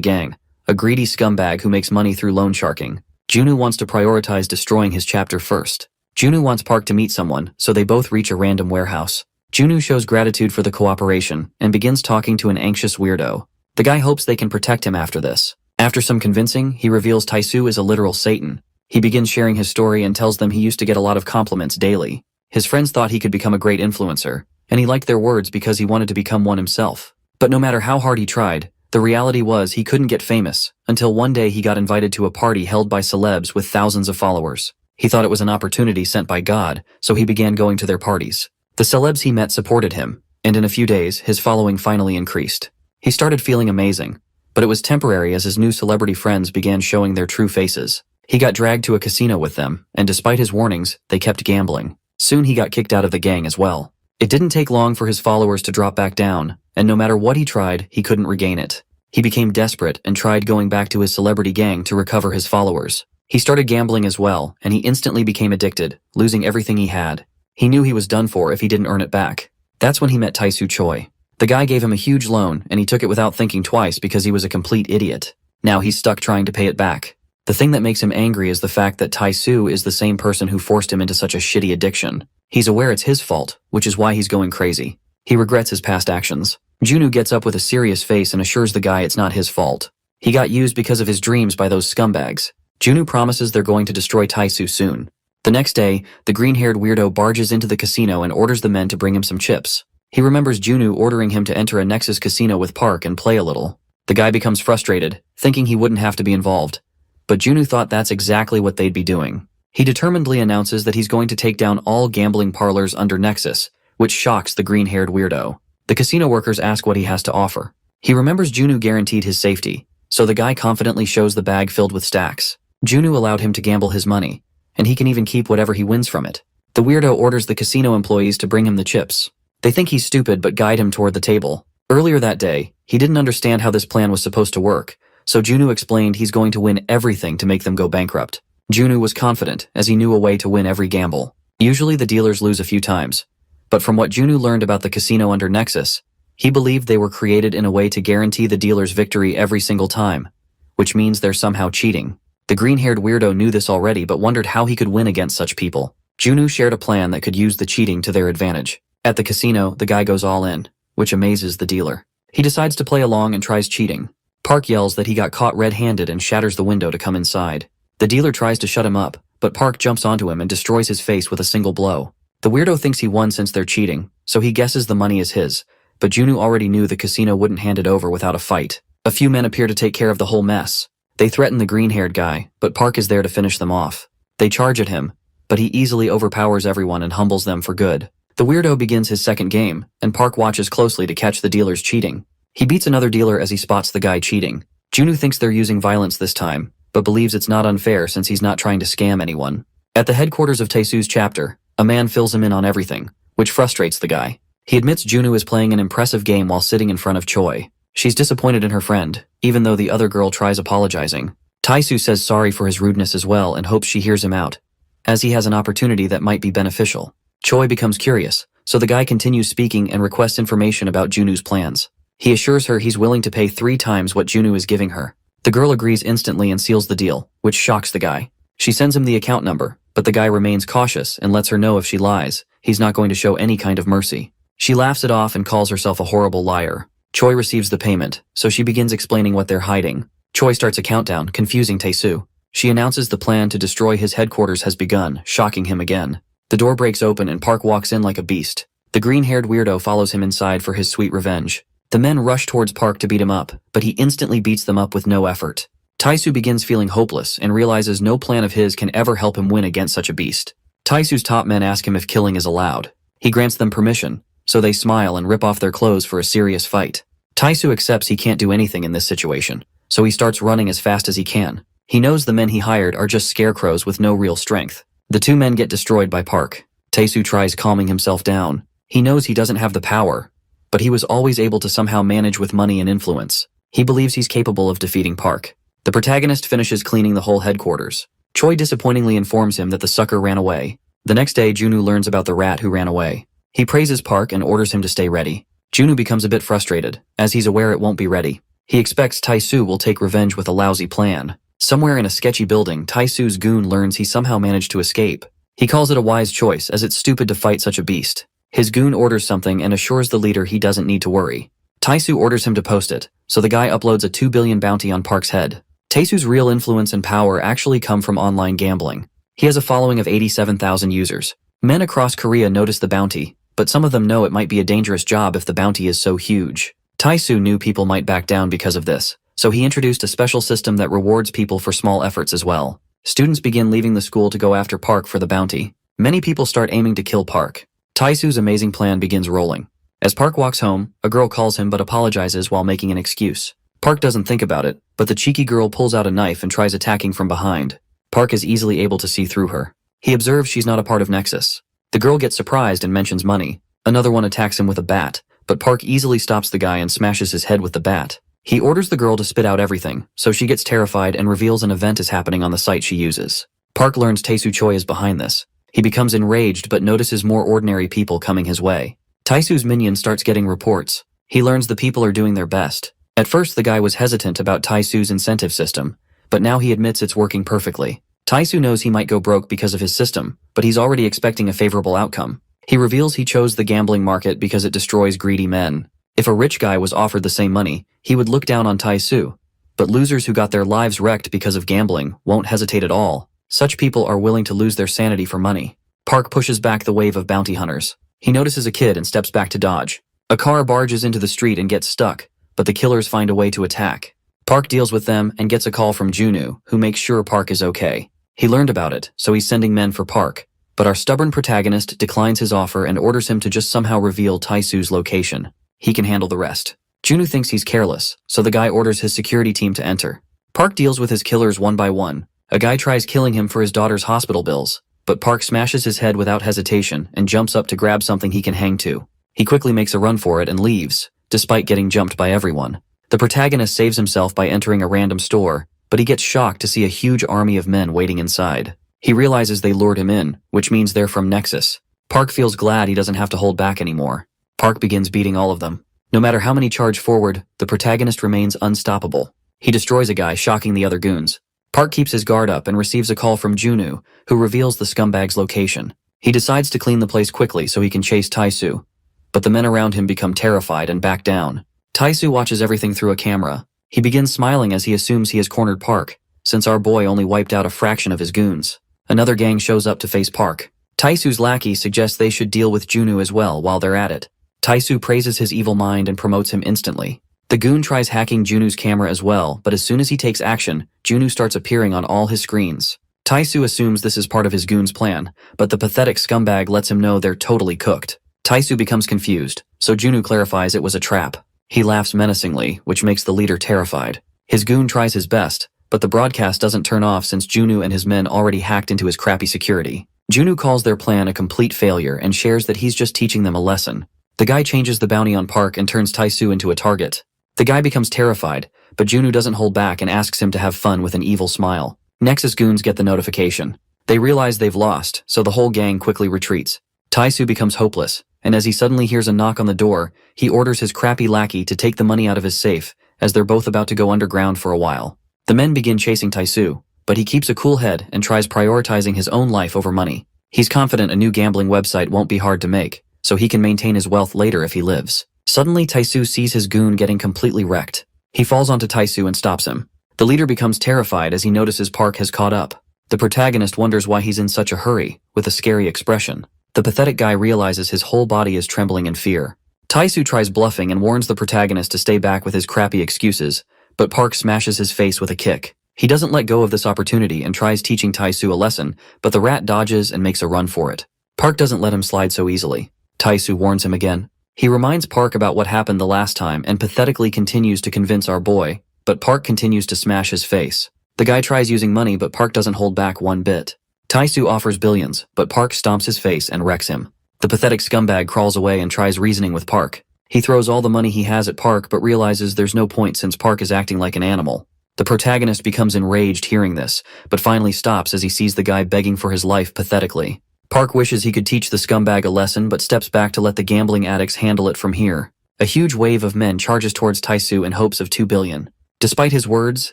gang, a greedy scumbag who makes money through loan sharking. Junwoo wants to prioritize destroying his chapter first. Junwoo wants Park to meet someone, so they both reach a random warehouse. Junwoo shows gratitude for the cooperation and begins talking to an anxious weirdo. The guy hopes they can protect him after this. After some convincing, he reveals Tae-soo is a literal Satan. He begins sharing his story and tells them he used to get a lot of compliments daily. His friends thought he could become a great influencer, and he liked their words because he wanted to become one himself. But no matter how hard he tried, the reality was he couldn't get famous, until one day he got invited to a party held by celebs with thousands of followers. He thought it was an opportunity sent by God, so he began going to their parties. The celebs he met supported him, and in a few days, his following finally increased. He started feeling amazing, but it was temporary as his new celebrity friends began showing their true faces. He got dragged to a casino with them, and despite his warnings, they kept gambling. Soon he got kicked out of the gang as well. It didn't take long for his followers to drop back down, and no matter what he tried, he couldn't regain it. He became desperate and tried going back to his celebrity gang to recover his followers. He started gambling as well, and he instantly became addicted, losing everything he had. He knew he was done for if he didn't earn it back. That's when he met Tae-soo Choi. The guy gave him a huge loan, and he took it without thinking twice because he was a complete idiot. Now he's stuck trying to pay it back. The thing that makes him angry is the fact that Tae-soo is the same person who forced him into such a shitty addiction. He's aware it's his fault, which is why he's going crazy. He regrets his past actions. Junwoo gets up with a serious face and assures the guy it's not his fault. He got used because of his dreams by those scumbags. Junwoo promises they're going to destroy Tae-soo soon. The next day, the green-haired weirdo barges into the casino and orders the men to bring him some chips. He remembers Junwoo ordering him to enter a Nexus casino with Park and play a little. The guy becomes frustrated, thinking he wouldn't have to be involved. But Junwoo thought that's exactly what they'd be doing. He determinedly announces that he's going to take down all gambling parlors under Nexus, which shocks the green-haired weirdo. The casino workers ask what he has to offer. He remembers Junwoo guaranteed his safety, so the guy confidently shows the bag filled with stacks. Junwoo allowed him to gamble his money, and he can even keep whatever he wins from it. The weirdo orders the casino employees to bring him the chips. They think he's stupid but guide him toward the table. Earlier that day, he didn't understand how this plan was supposed to work, so Junwoo explained he's going to win everything to make them go bankrupt. Junwoo was confident, as he knew a way to win every gamble. Usually the dealers lose a few times, but from what Junwoo learned about the casino under Nexus, he believed they were created in a way to guarantee the dealer's victory every single time, which means they're somehow cheating. The green-haired weirdo knew this already but wondered how he could win against such people. Junwoo shared a plan that could use the cheating to their advantage. At the casino, the guy goes all in, which amazes the dealer. He decides to play along and tries cheating. Park yells that he got caught red-handed and shatters the window to come inside. The dealer tries to shut him up, but Park jumps onto him and destroys his face with a single blow. The weirdo thinks he won since they're cheating, so he guesses the money is his, but Junwoo already knew the casino wouldn't hand it over without a fight. A few men appear to take care of the whole mess. They threaten the green-haired guy, but Park is there to finish them off. They charge at him, but he easily overpowers everyone and humbles them for good. The weirdo begins his second game, and Park watches closely to catch the dealers cheating. He beats another dealer as he spots the guy cheating. Junwoo thinks they're using violence this time, but believes it's not unfair since he's not trying to scam anyone. At the headquarters of Tae-soo's chapter, a man fills him in on everything, which frustrates the guy. He admits Junwoo is playing an impressive game while sitting in front of Choi. She's disappointed in her friend, even though the other girl tries apologizing. Tae-soo says sorry for his rudeness as well and hopes she hears him out, as he has an opportunity that might be beneficial. Choi becomes curious, so the guy continues speaking and requests information about Junwoo's plans. He assures her he's willing to pay 3 times what Junwoo is giving her. The girl agrees instantly and seals the deal, which shocks the guy. She sends him the account number, but the guy remains cautious and lets her know if she lies, he's not going to show any kind of mercy. She laughs it off and calls herself a horrible liar. Choi receives the payment, so she begins explaining what they're hiding. Choi starts a countdown, confusing Tae-soo. She announces the plan to destroy his headquarters has begun, shocking him again. The door breaks open and Park walks in like a beast. The green-haired weirdo follows him inside for his sweet revenge. The men rush towards Park to beat him up, but he instantly beats them up with no effort. Tae-soo begins feeling hopeless and realizes no plan of his can ever help him win against such a beast. Tae-soo's top men ask him if killing is allowed. He grants them permission, so they smile and rip off their clothes for a serious fight. Tae-soo accepts he can't do anything in this situation, so he starts running as fast as he can. He knows the men he hired are just scarecrows with no real strength. The 2 men get destroyed by Park. Tae-soo tries calming himself down. He knows he doesn't have the power, but he was always able to somehow manage with money and influence. He believes he's capable of defeating Park. The protagonist finishes cleaning the whole headquarters. Choi disappointingly informs him that the sucker ran away. The next day, Junwoo learns about the rat who ran away. He praises Park and orders him to stay ready. Junwoo becomes a bit frustrated, as he's aware it won't be ready. He expects Tae-soo will take revenge with a lousy plan. Somewhere in a sketchy building, Tae-soo's goon learns he somehow managed to escape. He calls it a wise choice, as it's stupid to fight such a beast. His goon orders something and assures the leader he doesn't need to worry. Tae-soo orders him to post it, so the guy uploads a 2 billion bounty on Park's head. Tae-soo's real influence and power actually come from online gambling. He has a following of 87,000 users. Men across Korea notice the bounty, but some of them know it might be a dangerous job if the bounty is so huge. Tae-soo knew people might back down because of this, so he introduced a special system that rewards people for small efforts as well. Students begin leaving the school to go after Park for the bounty. Many people start aiming to kill Park. Tae-soo's amazing plan begins rolling. As Park walks home, a girl calls him but apologizes while making an excuse. Park doesn't think about it, but the cheeky girl pulls out a knife and tries attacking from behind. Park is easily able to see through her. He observes she's not a part of Nexus. The girl gets surprised and mentions money. Another one attacks him with a bat, but Park easily stops the guy and smashes his head with the bat. He orders the girl to spit out everything, so she gets terrified and reveals an event is happening on the site she uses. Park learns Tae-soo Choi is behind this. He becomes enraged but notices more ordinary people coming his way. Tae-soo's minion starts getting reports. He learns the people are doing their best. At first the guy was hesitant about Tae-soo's incentive system, but now he admits it's working perfectly. Tae-soo knows he might go broke because of his system, but he's already expecting a favorable outcome. He reveals he chose the gambling market because it destroys greedy men. If a rich guy was offered the same money, he would look down on Tae-soo. But losers who got their lives wrecked because of gambling won't hesitate at all. Such people are willing to lose their sanity for money. Park pushes back the wave of bounty hunters. He notices a kid and steps back to dodge. A car barges into the street and gets stuck, but the killers find a way to attack. Park deals with them and gets a call from Junwoo, who makes sure Park is okay. He learned about it, so he's sending men for Park. But our stubborn protagonist declines his offer and orders him to just somehow reveal Tae-soo's location. He can handle the rest. Junwoo thinks he's careless, so the guy orders his security team to enter. Park deals with his killers one by one. A guy tries killing him for his daughter's hospital bills, but Park smashes his head without hesitation and jumps up to grab something he can hang to. He quickly makes a run for it and leaves, despite getting jumped by everyone. The protagonist saves himself by entering a random store, but he gets shocked to see a huge army of men waiting inside. He realizes they lured him in, which means they're from Nexus. Park feels glad he doesn't have to hold back anymore. Park begins beating all of them. No matter how many charge forward, the protagonist remains unstoppable. He destroys a guy, shocking the other goons. Park keeps his guard up and receives a call from Junwoo, who reveals the scumbag's location. He decides to clean the place quickly so he can chase Tae-soo, but the men around him become terrified and back down. Tae-soo watches everything through a camera. He begins smiling as he assumes he has cornered Park, since our boy only wiped out a fraction of his goons. Another gang shows up to face Park. Tae-soo's lackey suggests they should deal with Junwoo as well while they're at it. Tae-soo praises his evil mind and promotes him instantly. The goon tries hacking Junwoo's camera as well, but as soon as he takes action, Junwoo starts appearing on all his screens. Tae-soo assumes this is part of his goon's plan, but the pathetic scumbag lets him know they're totally cooked. Tae-soo becomes confused, so Junwoo clarifies it was a trap. He laughs menacingly, which makes the leader terrified. His goon tries his best, but the broadcast doesn't turn off since Junwoo and his men already hacked into his crappy security. Junwoo calls their plan a complete failure and shares that he's just teaching them a lesson. The guy changes the bounty on Park and turns Tae-soo into a target. The guy becomes terrified, but Junwoo doesn't hold back and asks him to have fun with an evil smile. Nexus goons get the notification. They realize they've lost, so the whole gang quickly retreats. Tae-soo becomes hopeless, and as he suddenly hears a knock on the door, he orders his crappy lackey to take the money out of his safe, as they're both about to go underground for a while. The men begin chasing Tae-soo, but he keeps a cool head and tries prioritizing his own life over money. He's confident a new gambling website won't be hard to make, so he can maintain his wealth later if he lives. Suddenly, Tae-soo sees his goon getting completely wrecked. He falls onto Tae-soo and stops him. The leader becomes terrified as he notices Park has caught up. The protagonist wonders why he's in such a hurry, with a scary expression. The pathetic guy realizes his whole body is trembling in fear. Tae-soo tries bluffing and warns the protagonist to stay back with his crappy excuses, but Park smashes his face with a kick. He doesn't let go of this opportunity and tries teaching Tae-soo a lesson, but the rat dodges and makes a run for it. Park doesn't let him slide so easily. Tae-soo warns him again. He reminds Park about what happened the last time and pathetically continues to convince our boy, but Park continues to smash his face. The guy tries using money, but Park doesn't hold back one bit. Tae-soo offers billions, but Park stomps his face and wrecks him. The pathetic scumbag crawls away and tries reasoning with Park. He throws all the money he has at Park but realizes there's no point since Park is acting like an animal. The protagonist becomes enraged hearing this, but finally stops as he sees the guy begging for his life pathetically. Park wishes he could teach the scumbag a lesson but steps back to let the gambling addicts handle it from here. A huge wave of men charges towards Taisu in hopes of 2 billion. Despite his words,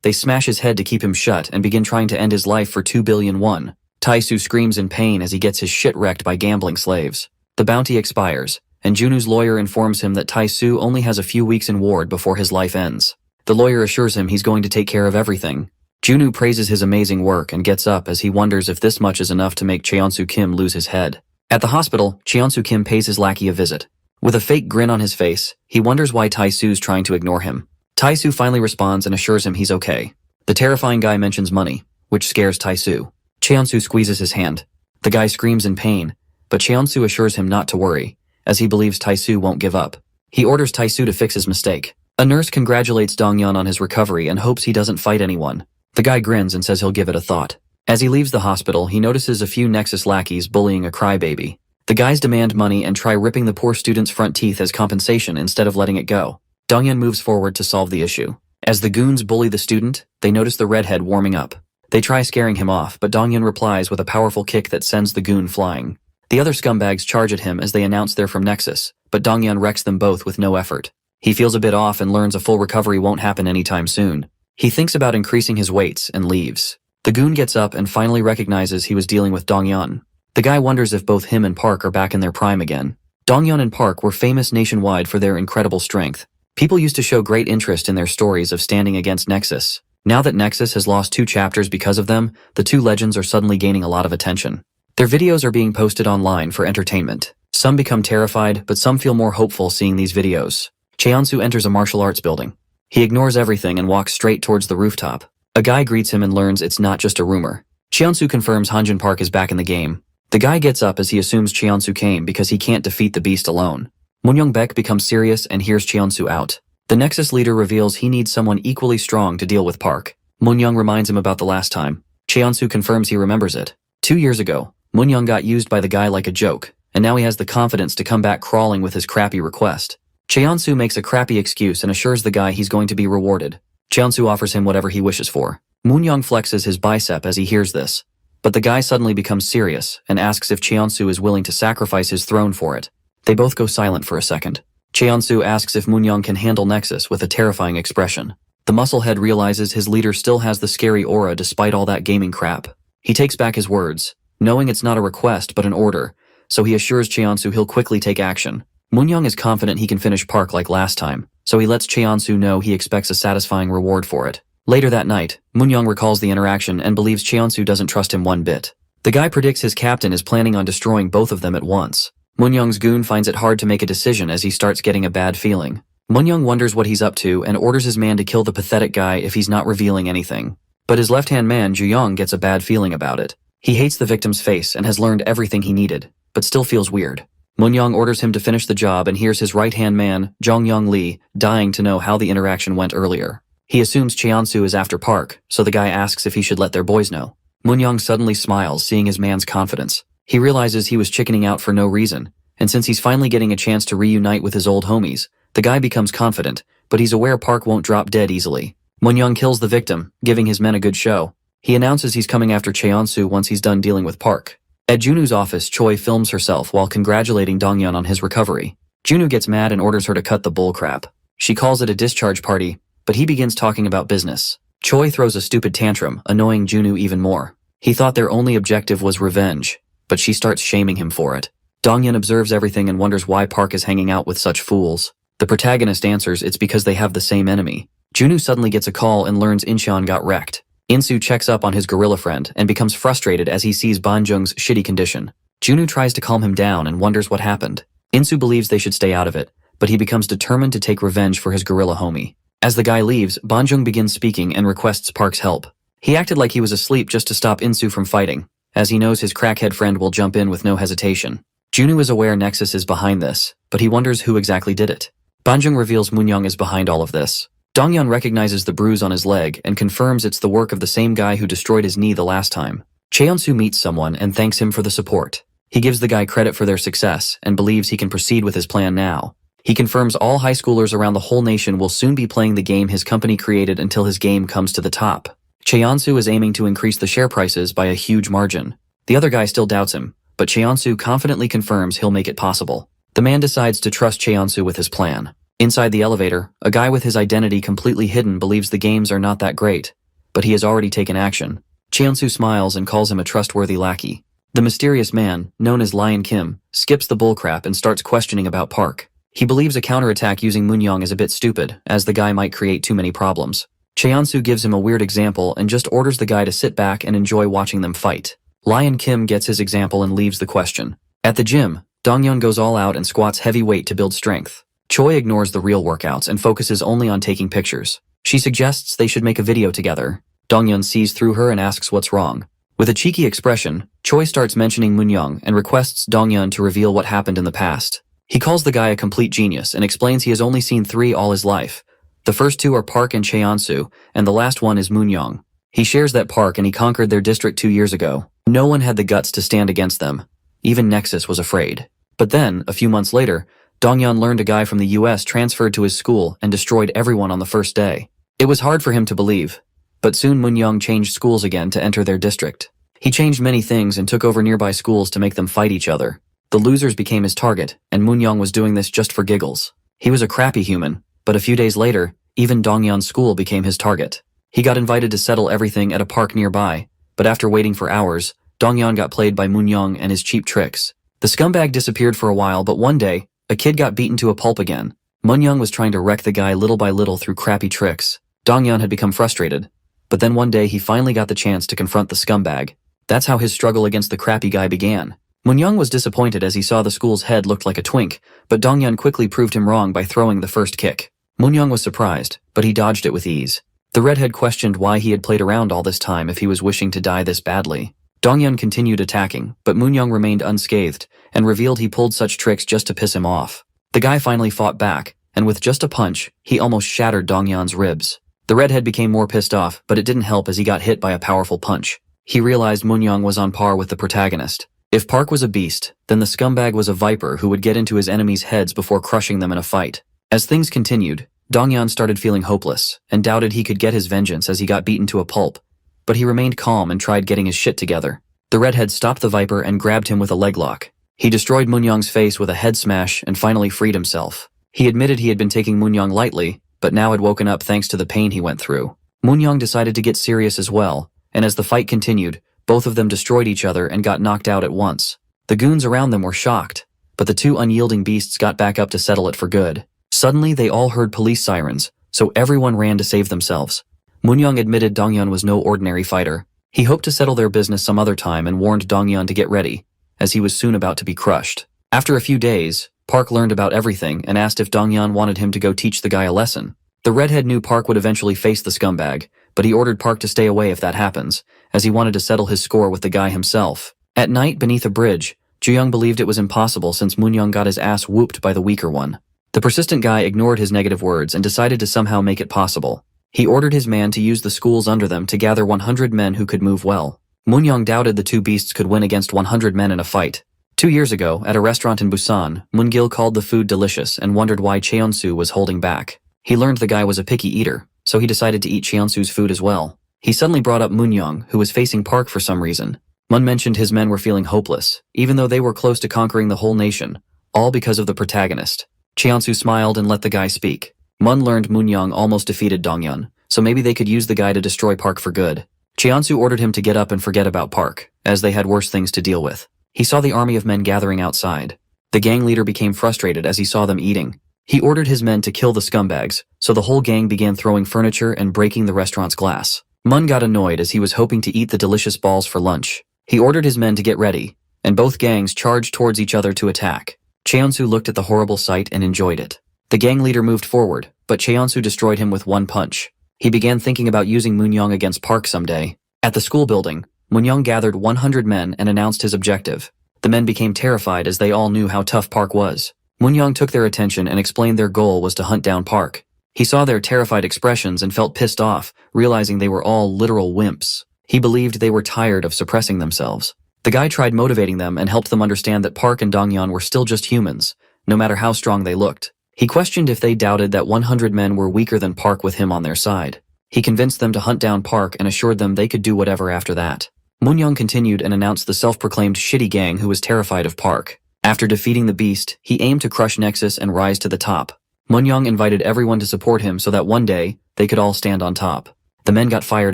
they smash his head to keep him shut and begin trying to end his life for 2 billion won. Taisu screams in pain as he gets his shit wrecked by gambling slaves. The bounty expires, and Junu's lawyer informs him that Taisu only has a few weeks in ward before his life ends. The lawyer assures him he's going to take care of everything. Junu praises his amazing work and gets up as he wonders if this much is enough to make Cheonsu Kim lose his head. At the hospital, Cheonsu Kim pays his lackey a visit. With a fake grin on his face, he wonders why Taisu's trying to ignore him. Taisu finally responds and assures him he's okay. The terrifying guy mentions money, which scares Taisu. Cheonsu squeezes his hand. The guy screams in pain, but Cheonsu assures him not to worry, as he believes Taisu won't give up. He orders Taisu to fix his mistake. A nurse congratulates Donghyun on his recovery and hopes he doesn't fight anyone. The guy grins and says he'll give it a thought. As he leaves the hospital, he notices a few Nexus lackeys bullying a crybaby. The guys demand money and try ripping the poor student's front teeth as compensation instead of letting it go. Donghyun moves forward to solve the issue. As the goons bully the student, they notice the redhead warming up. They try scaring him off, but Donghyun replies with a powerful kick that sends the goon flying. The other scumbags charge at him as they announce they're from Nexus, but Donghyun wrecks them both with no effort. He feels a bit off and learns a full recovery won't happen anytime soon. He thinks about increasing his weights and leaves. The goon gets up and finally recognizes he was dealing with Donghyun. The guy wonders if both him and Park are back in their prime again. Donghyun and Park were famous nationwide for their incredible strength. People used to show great interest in their stories of standing against Nexus. Now that Nexus has lost 2 chapters because of them, the 2 legends are suddenly gaining a lot of attention. Their videos are being posted online for entertainment. Some become terrified, but some feel more hopeful seeing these videos. Cheonsu enters a martial arts building. He ignores everything and walks straight towards the rooftop. A guy greets him and learns it's not just a rumor. Cheonsu confirms Hanjin Park is back in the game. The guy gets up as he assumes Cheonsu came because he can't defeat the beast alone. Moonyoung Baek becomes serious and hears Cheonsu out. The Nexus leader reveals he needs someone equally strong to deal with Park. Moonyoung reminds him about the last time. Cheonsu confirms he remembers it. 2 years ago, Moonyoung got used by the guy like a joke, and now he has the confidence to come back crawling with his crappy request. Cheonsu makes a crappy excuse and assures the guy he's going to be rewarded. Cheonsu offers him whatever he wishes for. Moonyoung flexes his bicep as he hears this, but the guy suddenly becomes serious and asks if Cheonsu is willing to sacrifice his throne for it. They both go silent for a second. Cheonsu asks if Moonyoung can handle Nexus with a terrifying expression. The musclehead realizes his leader still has the scary aura despite all that gaming crap. He takes back his words, knowing it's not a request but an order, so he assures Cheonsu he'll quickly take action. Moonyoung is confident he can finish Park like last time, so he lets Cheonsu know he expects a satisfying reward for it. Later that night, Moonyoung recalls the interaction and believes Cheonsu doesn't trust him one bit. The guy predicts his captain is planning on destroying both of them at once. Moonyoung's goon finds it hard to make a decision as he starts getting a bad feeling. Moonyoung wonders what he's up to and orders his man to kill the pathetic guy if he's not revealing anything. But his left-hand man, Juyong, gets a bad feeling about it. He hates the victim's face and has learned everything he needed, but still feels weird. Moonyoung orders him to finish the job and hears his right-hand man, Jongyong Lee, dying to know how the interaction went earlier. He assumes Cheonsu is after Park, so the guy asks if he should let their boys know. Moonyoung suddenly smiles, seeing his man's confidence. He realizes he was chickening out for no reason, and since he's finally getting a chance to reunite with his old homies, the guy becomes confident, but he's aware Park won't drop dead easily. Moonyoung kills the victim, giving his men a good show. He announces he's coming after Cheonsu once he's done dealing with Park. At Junu's office, Choi films herself while congratulating Donghyun on his recovery. Junu gets mad and orders her to cut the bullcrap. She calls it a discharge party, but he begins talking about business. Choi throws a stupid tantrum, annoying Junu even more. He thought their only objective was revenge, but she starts shaming him for it. Donghyun observes everything and wonders why Park is hanging out with such fools. The protagonist answers it's because they have the same enemy. Junu suddenly gets a call and learns Incheon got wrecked. Insu checks up on his gorilla friend and becomes frustrated as he sees Banjung's shitty condition. Junu tries to calm him down and wonders what happened. Insu believes they should stay out of it, but he becomes determined to take revenge for his gorilla homie. As the guy leaves, Banjung begins speaking and requests Park's help. He acted like he was asleep just to stop Insu from fighting, as he knows his crackhead friend will jump in with no hesitation. Junu is aware Nexus is behind this, but he wonders who exactly did it. Banjung reveals Moonyoung is behind all of this. Donghyun recognizes the bruise on his leg and confirms it's the work of the same guy who destroyed his knee the last time. Cheonsu meets someone and thanks him for the support. He gives the guy credit for their success and believes he can proceed with his plan now. He confirms all high schoolers around the whole nation will soon be playing the game his company created until his game comes to the top. Cheonsu is aiming to increase the share prices by a huge margin. The other guy still doubts him, but Cheonsu confidently confirms he'll make it possible. The man decides to trust Cheonsu with his plan. Inside the elevator, a guy with his identity completely hidden believes the games are not that great, but he has already taken action. Cheonsu smiles and calls him a trustworthy lackey. The mysterious man, known as Lion Kim, skips the bullcrap and starts questioning about Park. He believes a counterattack using Moonyoung is a bit stupid, as the guy might create too many problems. Cheonsu gives him a weird example and just orders the guy to sit back and enjoy watching them fight. Lion Kim gets his example and leaves the question. At the gym, Donghyun goes all out and squats heavy weight to build strength. Choi ignores the real workouts and focuses only on taking pictures. She suggests they should make a video together. Donghyun sees through her and asks what's wrong. With a cheeky expression, Choi starts mentioning Moonyoung and requests Donghyun to reveal what happened in the past. He calls the guy a complete genius and explains he has only seen 3 all his life. The first 2 are Park and Cheonsu, and the last one is Moonyoung. He shares that Park and he conquered their district 2 years ago. No one had the guts to stand against them. Even Nexus was afraid. But then, a few months later, Donghyun learned a guy from the US transferred to his school and destroyed everyone on the first day. It was hard for him to believe. But soon Moonyoung changed schools again to enter their district. He changed many things and took over nearby schools to make them fight each other. The losers became his target, and Moonyoung was doing this just for giggles. He was a crappy human, but a few days later, even Donghyun's school became his target. He got invited to settle everything at a park nearby, but after waiting for hours, Donghyun got played by Moonyoung and his cheap tricks. The scumbag disappeared for a while, but one day, a kid got beaten to a pulp again. Moonyoung was trying to wreck the guy little by little through crappy tricks. Donghyun had become frustrated, but then one day he finally got the chance to confront the scumbag. That's how his struggle against the crappy guy began. Moonyoung was disappointed as he saw the school's head looked like a twink, but Donghyun quickly proved him wrong by throwing the first kick. Moonyoung was surprised, but he dodged it with ease. The redhead questioned why he had played around all this time if he was wishing to die this badly. Donghyun continued attacking, but Moonyoung remained unscathed, and revealed he pulled such tricks just to piss him off. The guy finally fought back, and with just a punch, he almost shattered Donghyun's ribs. The redhead became more pissed off, but it didn't help as he got hit by a powerful punch. He realized Moonyoung was on par with the protagonist. If Park was a beast, then the scumbag was a viper who would get into his enemies' heads before crushing them in a fight. As things continued, Donghyun started feeling hopeless, and doubted he could get his vengeance as he got beaten to a pulp. But he remained calm and tried getting his shit together. The redhead stopped the viper and grabbed him with a leg lock. He destroyed Moonyoung's face with a head smash and finally freed himself. He admitted he had been taking Moonyoung lightly, but now had woken up thanks to the pain he went through. Moonyoung decided to get serious as well, and as the fight continued, both of them destroyed each other and got knocked out at once. The goons around them were shocked, but the 2 unyielding beasts got back up to settle it for good. Suddenly, they all heard police sirens, so everyone ran to save themselves. Moonyoung admitted Donghyun was no ordinary fighter. He hoped to settle their business some other time and warned Donghyun to get ready, as he was soon about to be crushed. After a few days, Park learned about everything and asked if Donghyun wanted him to go teach the guy a lesson. The redhead knew Park would eventually face the scumbag, but he ordered Park to stay away if that happens, as he wanted to settle his score with the guy himself. At night, beneath a bridge, Jooyoung believed it was impossible since Moonyoung got his ass whooped by the weaker one. The persistent guy ignored his negative words and decided to somehow make it possible. He ordered his man to use the schools under them to gather 100 men who could move well. Moonyoung doubted the 2 beasts could win against 100 men in a fight. 2 years ago, at a restaurant in Busan, Moongil called the food delicious and wondered why Cheonsu was holding back. He learned the guy was a picky eater, so he decided to eat Cheonsu's food as well. He suddenly brought up Moonyoung, who was facing Park for some reason. Mun mentioned his men were feeling hopeless, even though they were close to conquering the whole nation, all because of the protagonist. Cheonsu smiled and let the guy speak. Mun learned Moonyoung almost defeated Donghyun, so maybe they could use the guy to destroy Park for good. Cheonsu ordered him to get up and forget about Park, as they had worse things to deal with. He saw the army of men gathering outside. The gang leader became frustrated as he saw them eating. He ordered his men to kill the scumbags, so the whole gang began throwing furniture and breaking the restaurant's glass. Mun got annoyed as he was hoping to eat the delicious balls for lunch. He ordered his men to get ready, and both gangs charged towards each other to attack. Cheonsu looked at the horrible sight and enjoyed it. The gang leader moved forward, but Cheonsu destroyed him with one punch. He began thinking about using Moonyoung against Park someday. At the school building, Moonyoung gathered 100 men and announced his objective. The men became terrified as they all knew how tough Park was. Moonyoung took their attention and explained their goal was to hunt down Park. He saw their terrified expressions and felt pissed off, realizing they were all literal wimps. He believed they were tired of suppressing themselves. The guy tried motivating them and helped them understand that Park and Donghyun were still just humans, no matter how strong they looked. He questioned if they doubted that 100 men were weaker than Park with him on their side. He convinced them to hunt down Park and assured them they could do whatever after that. Moonyoung continued and announced the self-proclaimed shitty gang who was terrified of Park. After defeating the beast, he aimed to crush Nexus and rise to the top. Moonyoung invited everyone to support him so that one day, they could all stand on top. The men got fired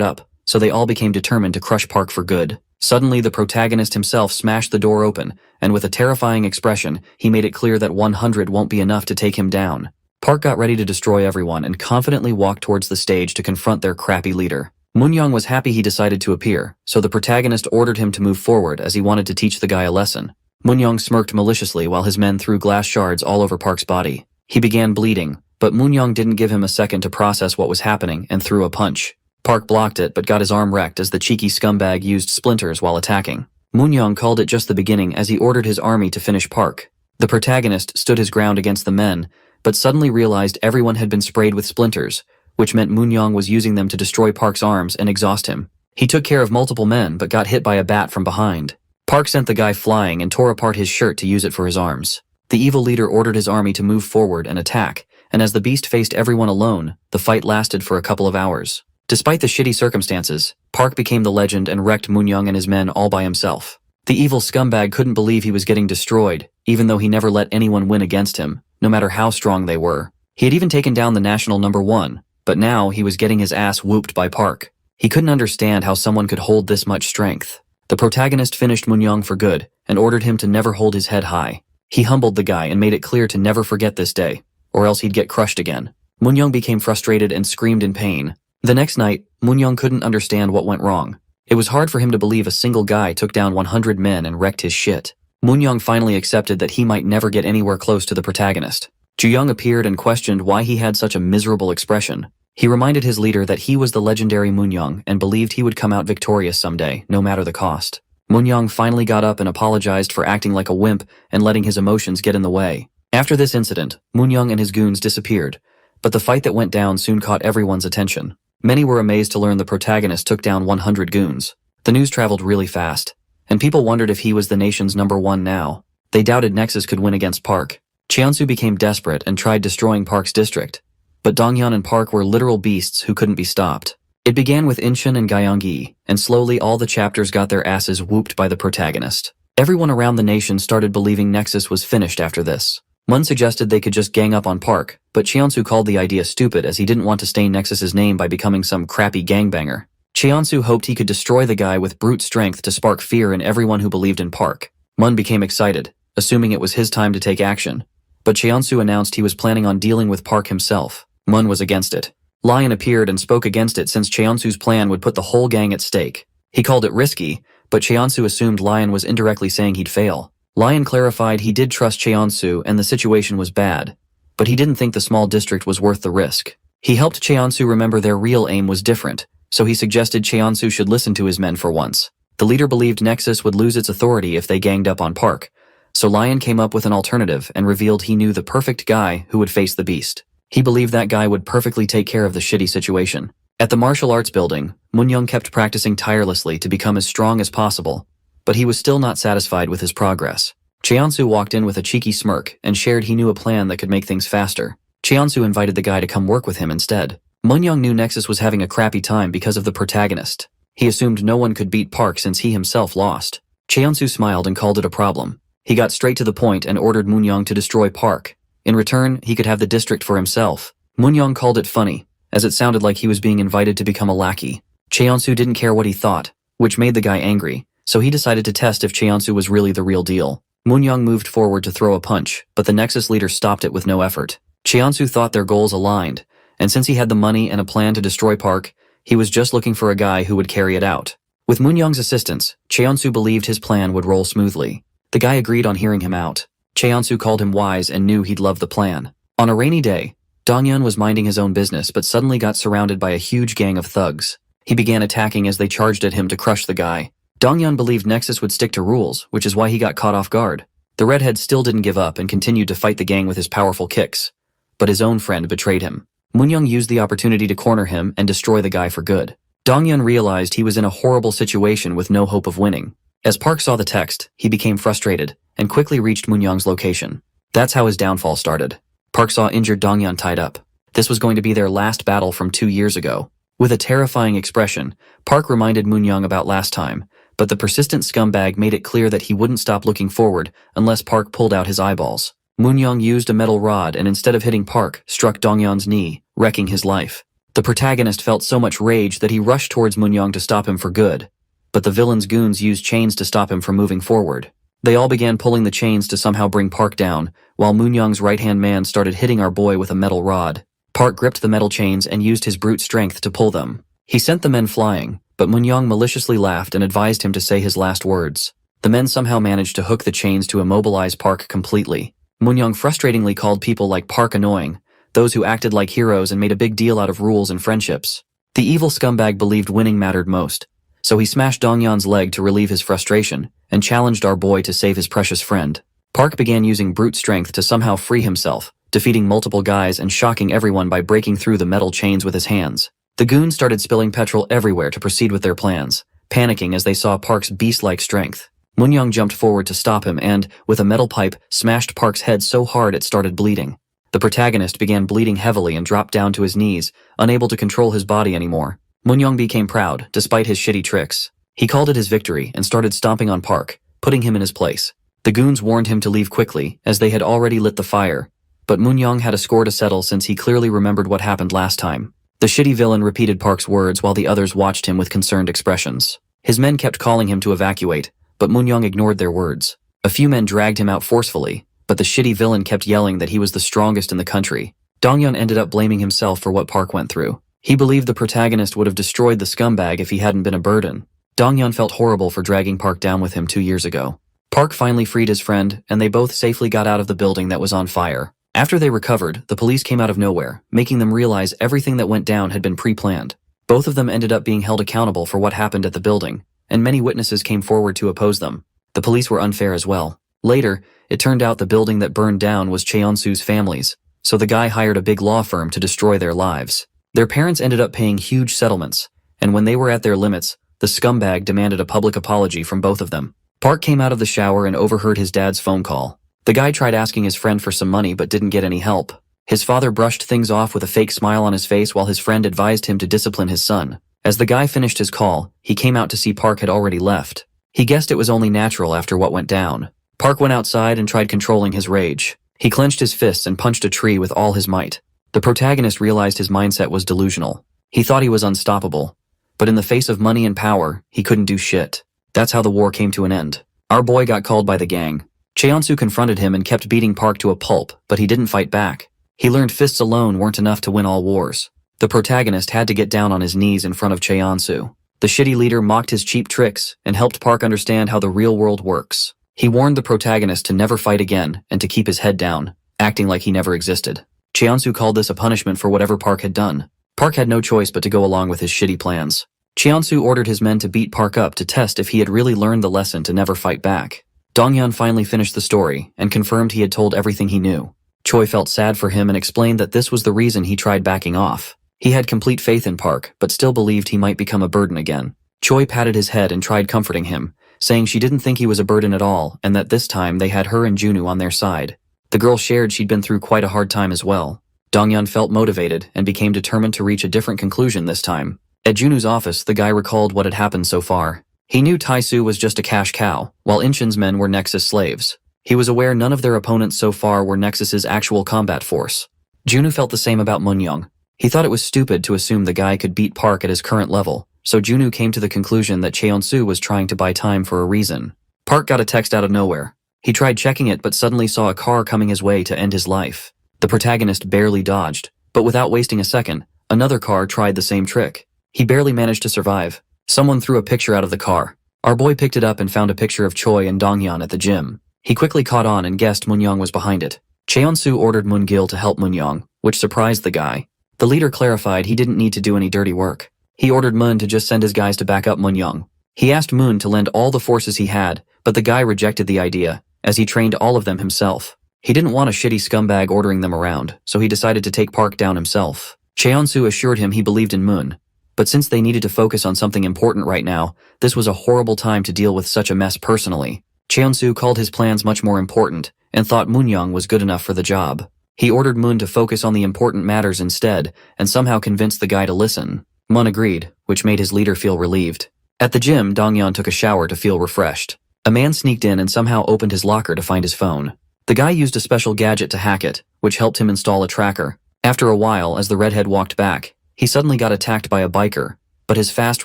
up, so they all became determined to crush Park for good. Suddenly, the protagonist himself smashed the door open, and with a terrifying expression, he made it clear that 100 won't be enough to take him down. Park got ready to destroy everyone and confidently walked towards the stage to confront their crappy leader. Moonyoung was happy he decided to appear, so the protagonist ordered him to move forward as he wanted to teach the guy a lesson. Moonyoung smirked maliciously while his men threw glass shards all over Park's body. He began bleeding, but Moonyoung didn't give him a second to process what was happening and threw a punch. Park blocked it but got his arm wrecked as the cheeky scumbag used splinters while attacking. Moonyoung called it just the beginning as he ordered his army to finish Park. The protagonist stood his ground against the men, but suddenly realized everyone had been sprayed with splinters, which meant Moonyoung was using them to destroy Park's arms and exhaust him. He took care of multiple men but got hit by a bat from behind. Park sent the guy flying and tore apart his shirt to use it for his arms. The evil leader ordered his army to move forward and attack, and as the beast faced everyone alone, the fight lasted for a couple of hours. Despite the shitty circumstances, Park became the legend and wrecked Moonyoung and his men all by himself. The evil scumbag couldn't believe he was getting destroyed, even though he never let anyone win against him, no matter how strong they were. He had even taken down the national #1, but now he was getting his ass whooped by Park. He couldn't understand how someone could hold this much strength. The protagonist finished Moonyoung for good and ordered him to never hold his head high. He humbled the guy and made it clear to never forget this day, or else he'd get crushed again. Moonyoung became frustrated and screamed in pain. The next night, Moonyoung couldn't understand what went wrong. It was hard for him to believe a single guy took down 100 men and wrecked his shit. Moonyoung finally accepted that he might never get anywhere close to the protagonist. Ju-young appeared and questioned why he had such a miserable expression. He reminded his leader that he was the legendary Moonyoung and believed he would come out victorious someday, no matter the cost. Moonyoung finally got up and apologized for acting like a wimp and letting his emotions get in the way. After this incident, Moonyoung and his goons disappeared, but the fight that went down soon caught everyone's attention. Many were amazed to learn the protagonist took down 100 goons. The news traveled really fast, and people wondered if he was the nation's #1 now. They doubted Nexus could win against Park. Cheonsu became desperate and tried destroying Park's district, but Donghyun and Park were literal beasts who couldn't be stopped. It began with Incheon and Gyeonggi, and slowly all the chapters got their asses whooped by the protagonist. Everyone around the nation started believing Nexus was finished after this. Mun suggested they could just gang up on Park, but Cheonsu called the idea stupid as he didn't want to stain Nexus's name by becoming some crappy gangbanger. Cheonsu hoped he could destroy the guy with brute strength to spark fear in everyone who believed in Park. Mun became excited, assuming it was his time to take action. But Cheonsu announced he was planning on dealing with Park himself. Mun was against it. Lion appeared and spoke against it since Cheonsu's plan would put the whole gang at stake. He called it risky, but Cheonsu assumed Lion was indirectly saying he'd fail. Lion clarified he did trust Cheonsu and the situation was bad, but he didn't think the small district was worth the risk. He helped Cheonsu remember their real aim was different, so he suggested Cheonsu should listen to his men for once. The leader believed Nexus would lose its authority if they ganged up on Park, so Lion came up with an alternative and revealed he knew the perfect guy who would face the beast. He believed that guy would perfectly take care of the shitty situation. At the martial arts building, Moonyoung kept practicing tirelessly to become as strong as possible, but he was still not satisfied with his progress. Cheonsu walked in with a cheeky smirk and shared he knew a plan that could make things faster. Cheonsu invited the guy to come work with him instead. Moonyoung knew Nexus was having a crappy time because of the protagonist. He assumed no one could beat Park since he himself lost. Cheonsu smiled and called it a problem. He got straight to the point and ordered Moonyoung to destroy Park. In return, he could have the district for himself. Moonyoung called it funny, as it sounded like he was being invited to become a lackey. Cheonsu didn't care what he thought, which made the guy angry, so he decided to test if Cheonsu was really the real deal. Moonyoung moved forward to throw a punch, but the Nexus leader stopped it with no effort. Cheonsu thought their goals aligned, and since he had the money and a plan to destroy Park, he was just looking for a guy who would carry it out. With Moonyoung's assistance, Cheonsu believed his plan would roll smoothly. The guy agreed on hearing him out. Cheonsu called him wise and knew he'd love the plan. On a rainy day, Donghyun was minding his own business but suddenly got surrounded by a huge gang of thugs. He began attacking as they charged at him to crush the guy. Donghyun believed Nexus would stick to rules, which is why he got caught off guard. The redhead still didn't give up and continued to fight the gang with his powerful kicks, but his own friend betrayed him. Moonyoung used the opportunity to corner him and destroy the guy for good. Donghyun realized he was in a horrible situation with no hope of winning. As Park saw the text, he became frustrated and quickly reached Moonyoung's location. That's how his downfall started. Park saw injured Donghyun tied up. This was going to be their last battle from 2 years ago. With a terrifying expression, Park reminded Moon-young about last time, but the persistent scumbag made it clear that he wouldn't stop looking forward unless Park pulled out his eyeballs. Moon-young used a metal rod and instead of hitting Park, struck Donghyun's knee, wrecking his life. The protagonist felt so much rage that he rushed towards Moon-young to stop him for good, but the villain's goons used chains to stop him from moving forward. They all began pulling the chains to somehow bring Park down, while Moon-young's right-hand man started hitting our boy with a metal rod. Park gripped the metal chains and used his brute strength to pull them. He sent the men flying, but Moon-young maliciously laughed and advised him to say his last words. The men somehow managed to hook the chains to immobilize Park completely. Moon-young frustratingly called people like Park annoying, those who acted like heroes and made a big deal out of rules and friendships. The evil scumbag believed winning mattered most, so he smashed Donghyun's leg to relieve his frustration and challenged our boy to save his precious friend. Park began using brute strength to somehow free himself, defeating multiple guys and shocking everyone by breaking through the metal chains with his hands. The goons started spilling petrol everywhere to proceed with their plans, panicking as they saw Park's beast-like strength. Moon-young jumped forward to stop him and, with a metal pipe, smashed Park's head so hard it started bleeding. The protagonist began bleeding heavily and dropped down to his knees, unable to control his body anymore. Moon-young became proud, despite his shitty tricks. He called it his victory and started stomping on Park, putting him in his place. The goons warned him to leave quickly, as they had already lit the fire, but Moon-young had a score to settle since he clearly remembered what happened last time. The shitty villain repeated Park's words while the others watched him with concerned expressions. His men kept calling him to evacuate, but Moon-young ignored their words. A few men dragged him out forcefully, but the shitty villain kept yelling that he was the strongest in the country. Donghyun ended up blaming himself for what Park went through. He believed the protagonist would have destroyed the scumbag if he hadn't been a burden. Donghyun felt horrible for dragging Park down with him 2 years ago. Park finally freed his friend, and they both safely got out of the building that was on fire. After they recovered, the police came out of nowhere, making them realize everything that went down had been pre-planned. Both of them ended up being held accountable for what happened at the building, and many witnesses came forward to oppose them. The police were unfair as well. Later, it turned out the building that burned down was Cheon-soo's family's, so the guy hired a big law firm to destroy their lives. Their parents ended up paying huge settlements, and when they were at their limits, the scumbag demanded a public apology from both of them. Park came out of the shower and overheard his dad's phone call. The guy tried asking his friend for some money but didn't get any help. His father brushed things off with a fake smile on his face while his friend advised him to discipline his son. As the guy finished his call, he came out to see Park had already left. He guessed it was only natural after what went down. Park went outside and tried controlling his rage. He clenched his fists and punched a tree with all his might. The protagonist realized his mindset was delusional. He thought he was unstoppable, but in the face of money and power, he couldn't do shit. That's how the war came to an end. Our boy got called by the gang. Cheon-soo confronted him and kept beating Park to a pulp, but he didn't fight back. He learned fists alone weren't enough to win all wars. The protagonist had to get down on his knees in front of Cheon-soo. The shitty leader mocked his cheap tricks and helped Park understand how the real world works. He warned the protagonist to never fight again and to keep his head down, acting like he never existed. Cheon-soo called this a punishment for whatever Park had done. Park had no choice but to go along with his shitty plans. Cheon-soo ordered his men to beat Park up to test if he had really learned the lesson to never fight back. Donghyun finally finished the story and confirmed he had told everything he knew. Choi felt sad for him and explained that this was the reason he tried backing off. He had complete faith in Park, but still believed he might become a burden again. Choi patted his head and tried comforting him, saying she didn't think he was a burden at all and that this time they had her and Junwoo on their side. The girl shared she'd been through quite a hard time as well. Donghyun felt motivated and became determined to reach a different conclusion this time. At Junwoo's office, the guy recalled what had happened so far. He knew Tae-soo was just a cash cow, while Inchin's men were Nexus slaves. He was aware none of their opponents so far were Nexus's actual combat force. Junwoo felt the same about Moon-young. He thought it was stupid to assume the guy could beat Park at his current level, so Junwoo came to the conclusion that Cheon-soo was trying to buy time for a reason. Park got a text out of nowhere. He tried checking it but suddenly saw a car coming his way to end his life. The protagonist barely dodged, but without wasting a second, another car tried the same trick. He barely managed to survive. Someone threw a picture out of the car. Our boy picked it up and found a picture of Choi and Donghyun at the gym. He quickly caught on and guessed Moon-young was behind it. Cheon-soo ordered Moon-gil to help Moon-young, which surprised the guy. The leader clarified he didn't need to do any dirty work. He ordered Moon to just send his guys to back up Moon-young. He asked Moon to lend all the forces he had, but the guy rejected the idea, as he trained all of them himself. He didn't want a shitty scumbag ordering them around, so he decided to take Park down himself. Cheon-soo assured him he believed in Moon, but since they needed to focus on something important right now, this was a horrible time to deal with such a mess personally. Cheon-soo called his plans much more important, and thought Moon-young was good enough for the job. He ordered Moon to focus on the important matters instead, and somehow convinced the guy to listen. Moon agreed, which made his leader feel relieved. At the gym, Donghyun took a shower to feel refreshed. A man sneaked in and somehow opened his locker to find his phone. The guy used a special gadget to hack it, which helped him install a tracker. After a while, as the redhead walked back, he suddenly got attacked by a biker, but his fast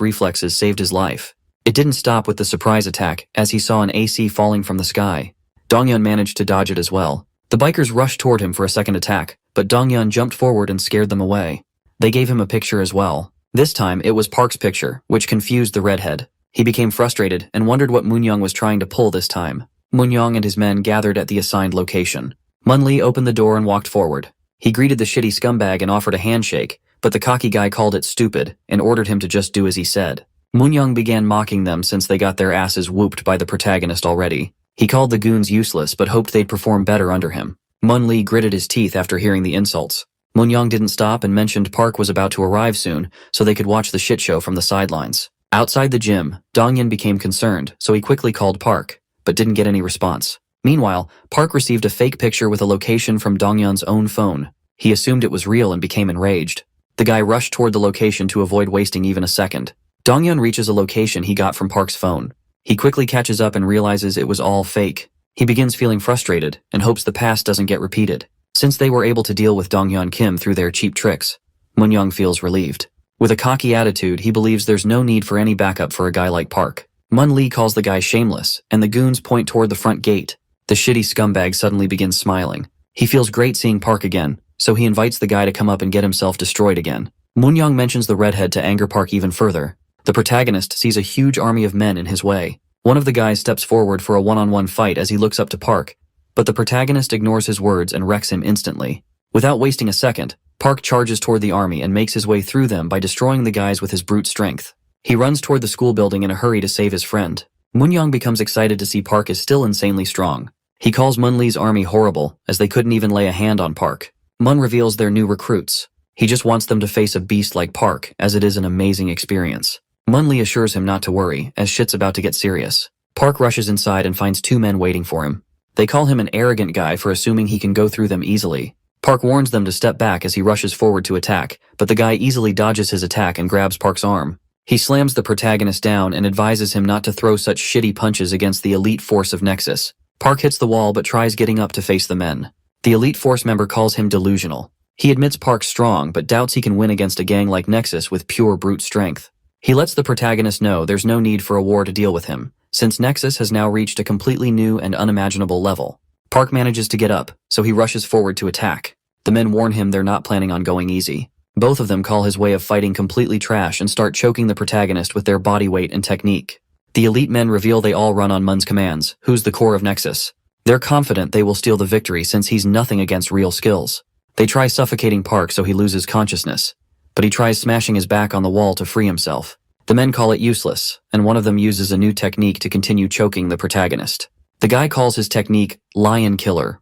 reflexes saved his life. It didn't stop with the surprise attack, as he saw an AC falling from the sky. Donghyun managed to dodge it as well. The bikers rushed toward him for a second attack, but Donghyun jumped forward and scared them away. They gave him a picture as well. This time, it was Park's picture, which confused the redhead. He became frustrated and wondered what Moonyoung was trying to pull this time. Moonyoung and his men gathered at the assigned location. Munli opened the door and walked forward. He greeted the shitty scumbag and offered a handshake, but the cocky guy called it stupid and ordered him to just do as he said. Moonyoung began mocking them since they got their asses whooped by the protagonist already. He called the goons useless but hoped they'd perform better under him. Munli gritted his teeth after hearing the insults. Moonyoung didn't stop and mentioned Park was about to arrive soon, so they could watch the shit show from the sidelines. Outside the gym, Donghyun became concerned, so he quickly called Park, but didn't get any response. Meanwhile, Park received a fake picture with a location from Donghyun's own phone. He assumed it was real and became enraged. The guy rushed toward the location to avoid wasting even a second. Donghyun reaches a location he got from Park's phone. He quickly catches up and realizes it was all fake. He begins feeling frustrated and hopes the past doesn't get repeated. Since they were able to deal with Donghyun Kim through their cheap tricks, Moonyoung feels relieved. With a cocky attitude, he believes there's no need for any backup for a guy like Park. Mun Lee calls the guy shameless, and the goons point toward the front gate. The shitty scumbag suddenly begins smiling. He feels great seeing Park again, so he invites the guy to come up and get himself destroyed again. Moonyoung mentions the redhead to anger Park even further. The protagonist sees a huge army of men in his way. One of the guys steps forward for a one-on-one fight as he looks up to Park, but the protagonist ignores his words and wrecks him instantly. Without wasting a second, Park charges toward the army and makes his way through them by destroying the guys with his brute strength. He runs toward the school building in a hurry to save his friend. Moonyoung becomes excited to see Park is still insanely strong. He calls Mun Lee's army horrible, as they couldn't even lay a hand on Park. Mun reveals they're new recruits. He just wants them to face a beast like Park, as it is an amazing experience. Mun Lee assures him not to worry, as shit's about to get serious. Park rushes inside and finds two men waiting for him. They call him an arrogant guy for assuming he can go through them easily. Park warns them to step back as he rushes forward to attack, but the guy easily dodges his attack and grabs Park's arm. He slams the protagonist down and advises him not to throw such shitty punches against the elite force of Nexus. Park hits the wall but tries getting up to face the men. The elite force member calls him delusional. He admits Park's strong but doubts he can win against a gang like Nexus with pure brute strength. He lets the protagonist know there's no need for a war to deal with him, since Nexus has now reached a completely new and unimaginable level. Park manages to get up, so he rushes forward to attack. The men warn him they're not planning on going easy. Both of them call his way of fighting completely trash and start choking the protagonist with their body weight and technique. The elite men reveal they all run on Mun's commands, who's the core of Nexus. They're confident they will steal the victory since he's nothing against real skills. They try suffocating Park so he loses consciousness, but he tries smashing his back on the wall to free himself. The men call it useless, and one of them uses a new technique to continue choking the protagonist. The guy calls his technique Lion Killer.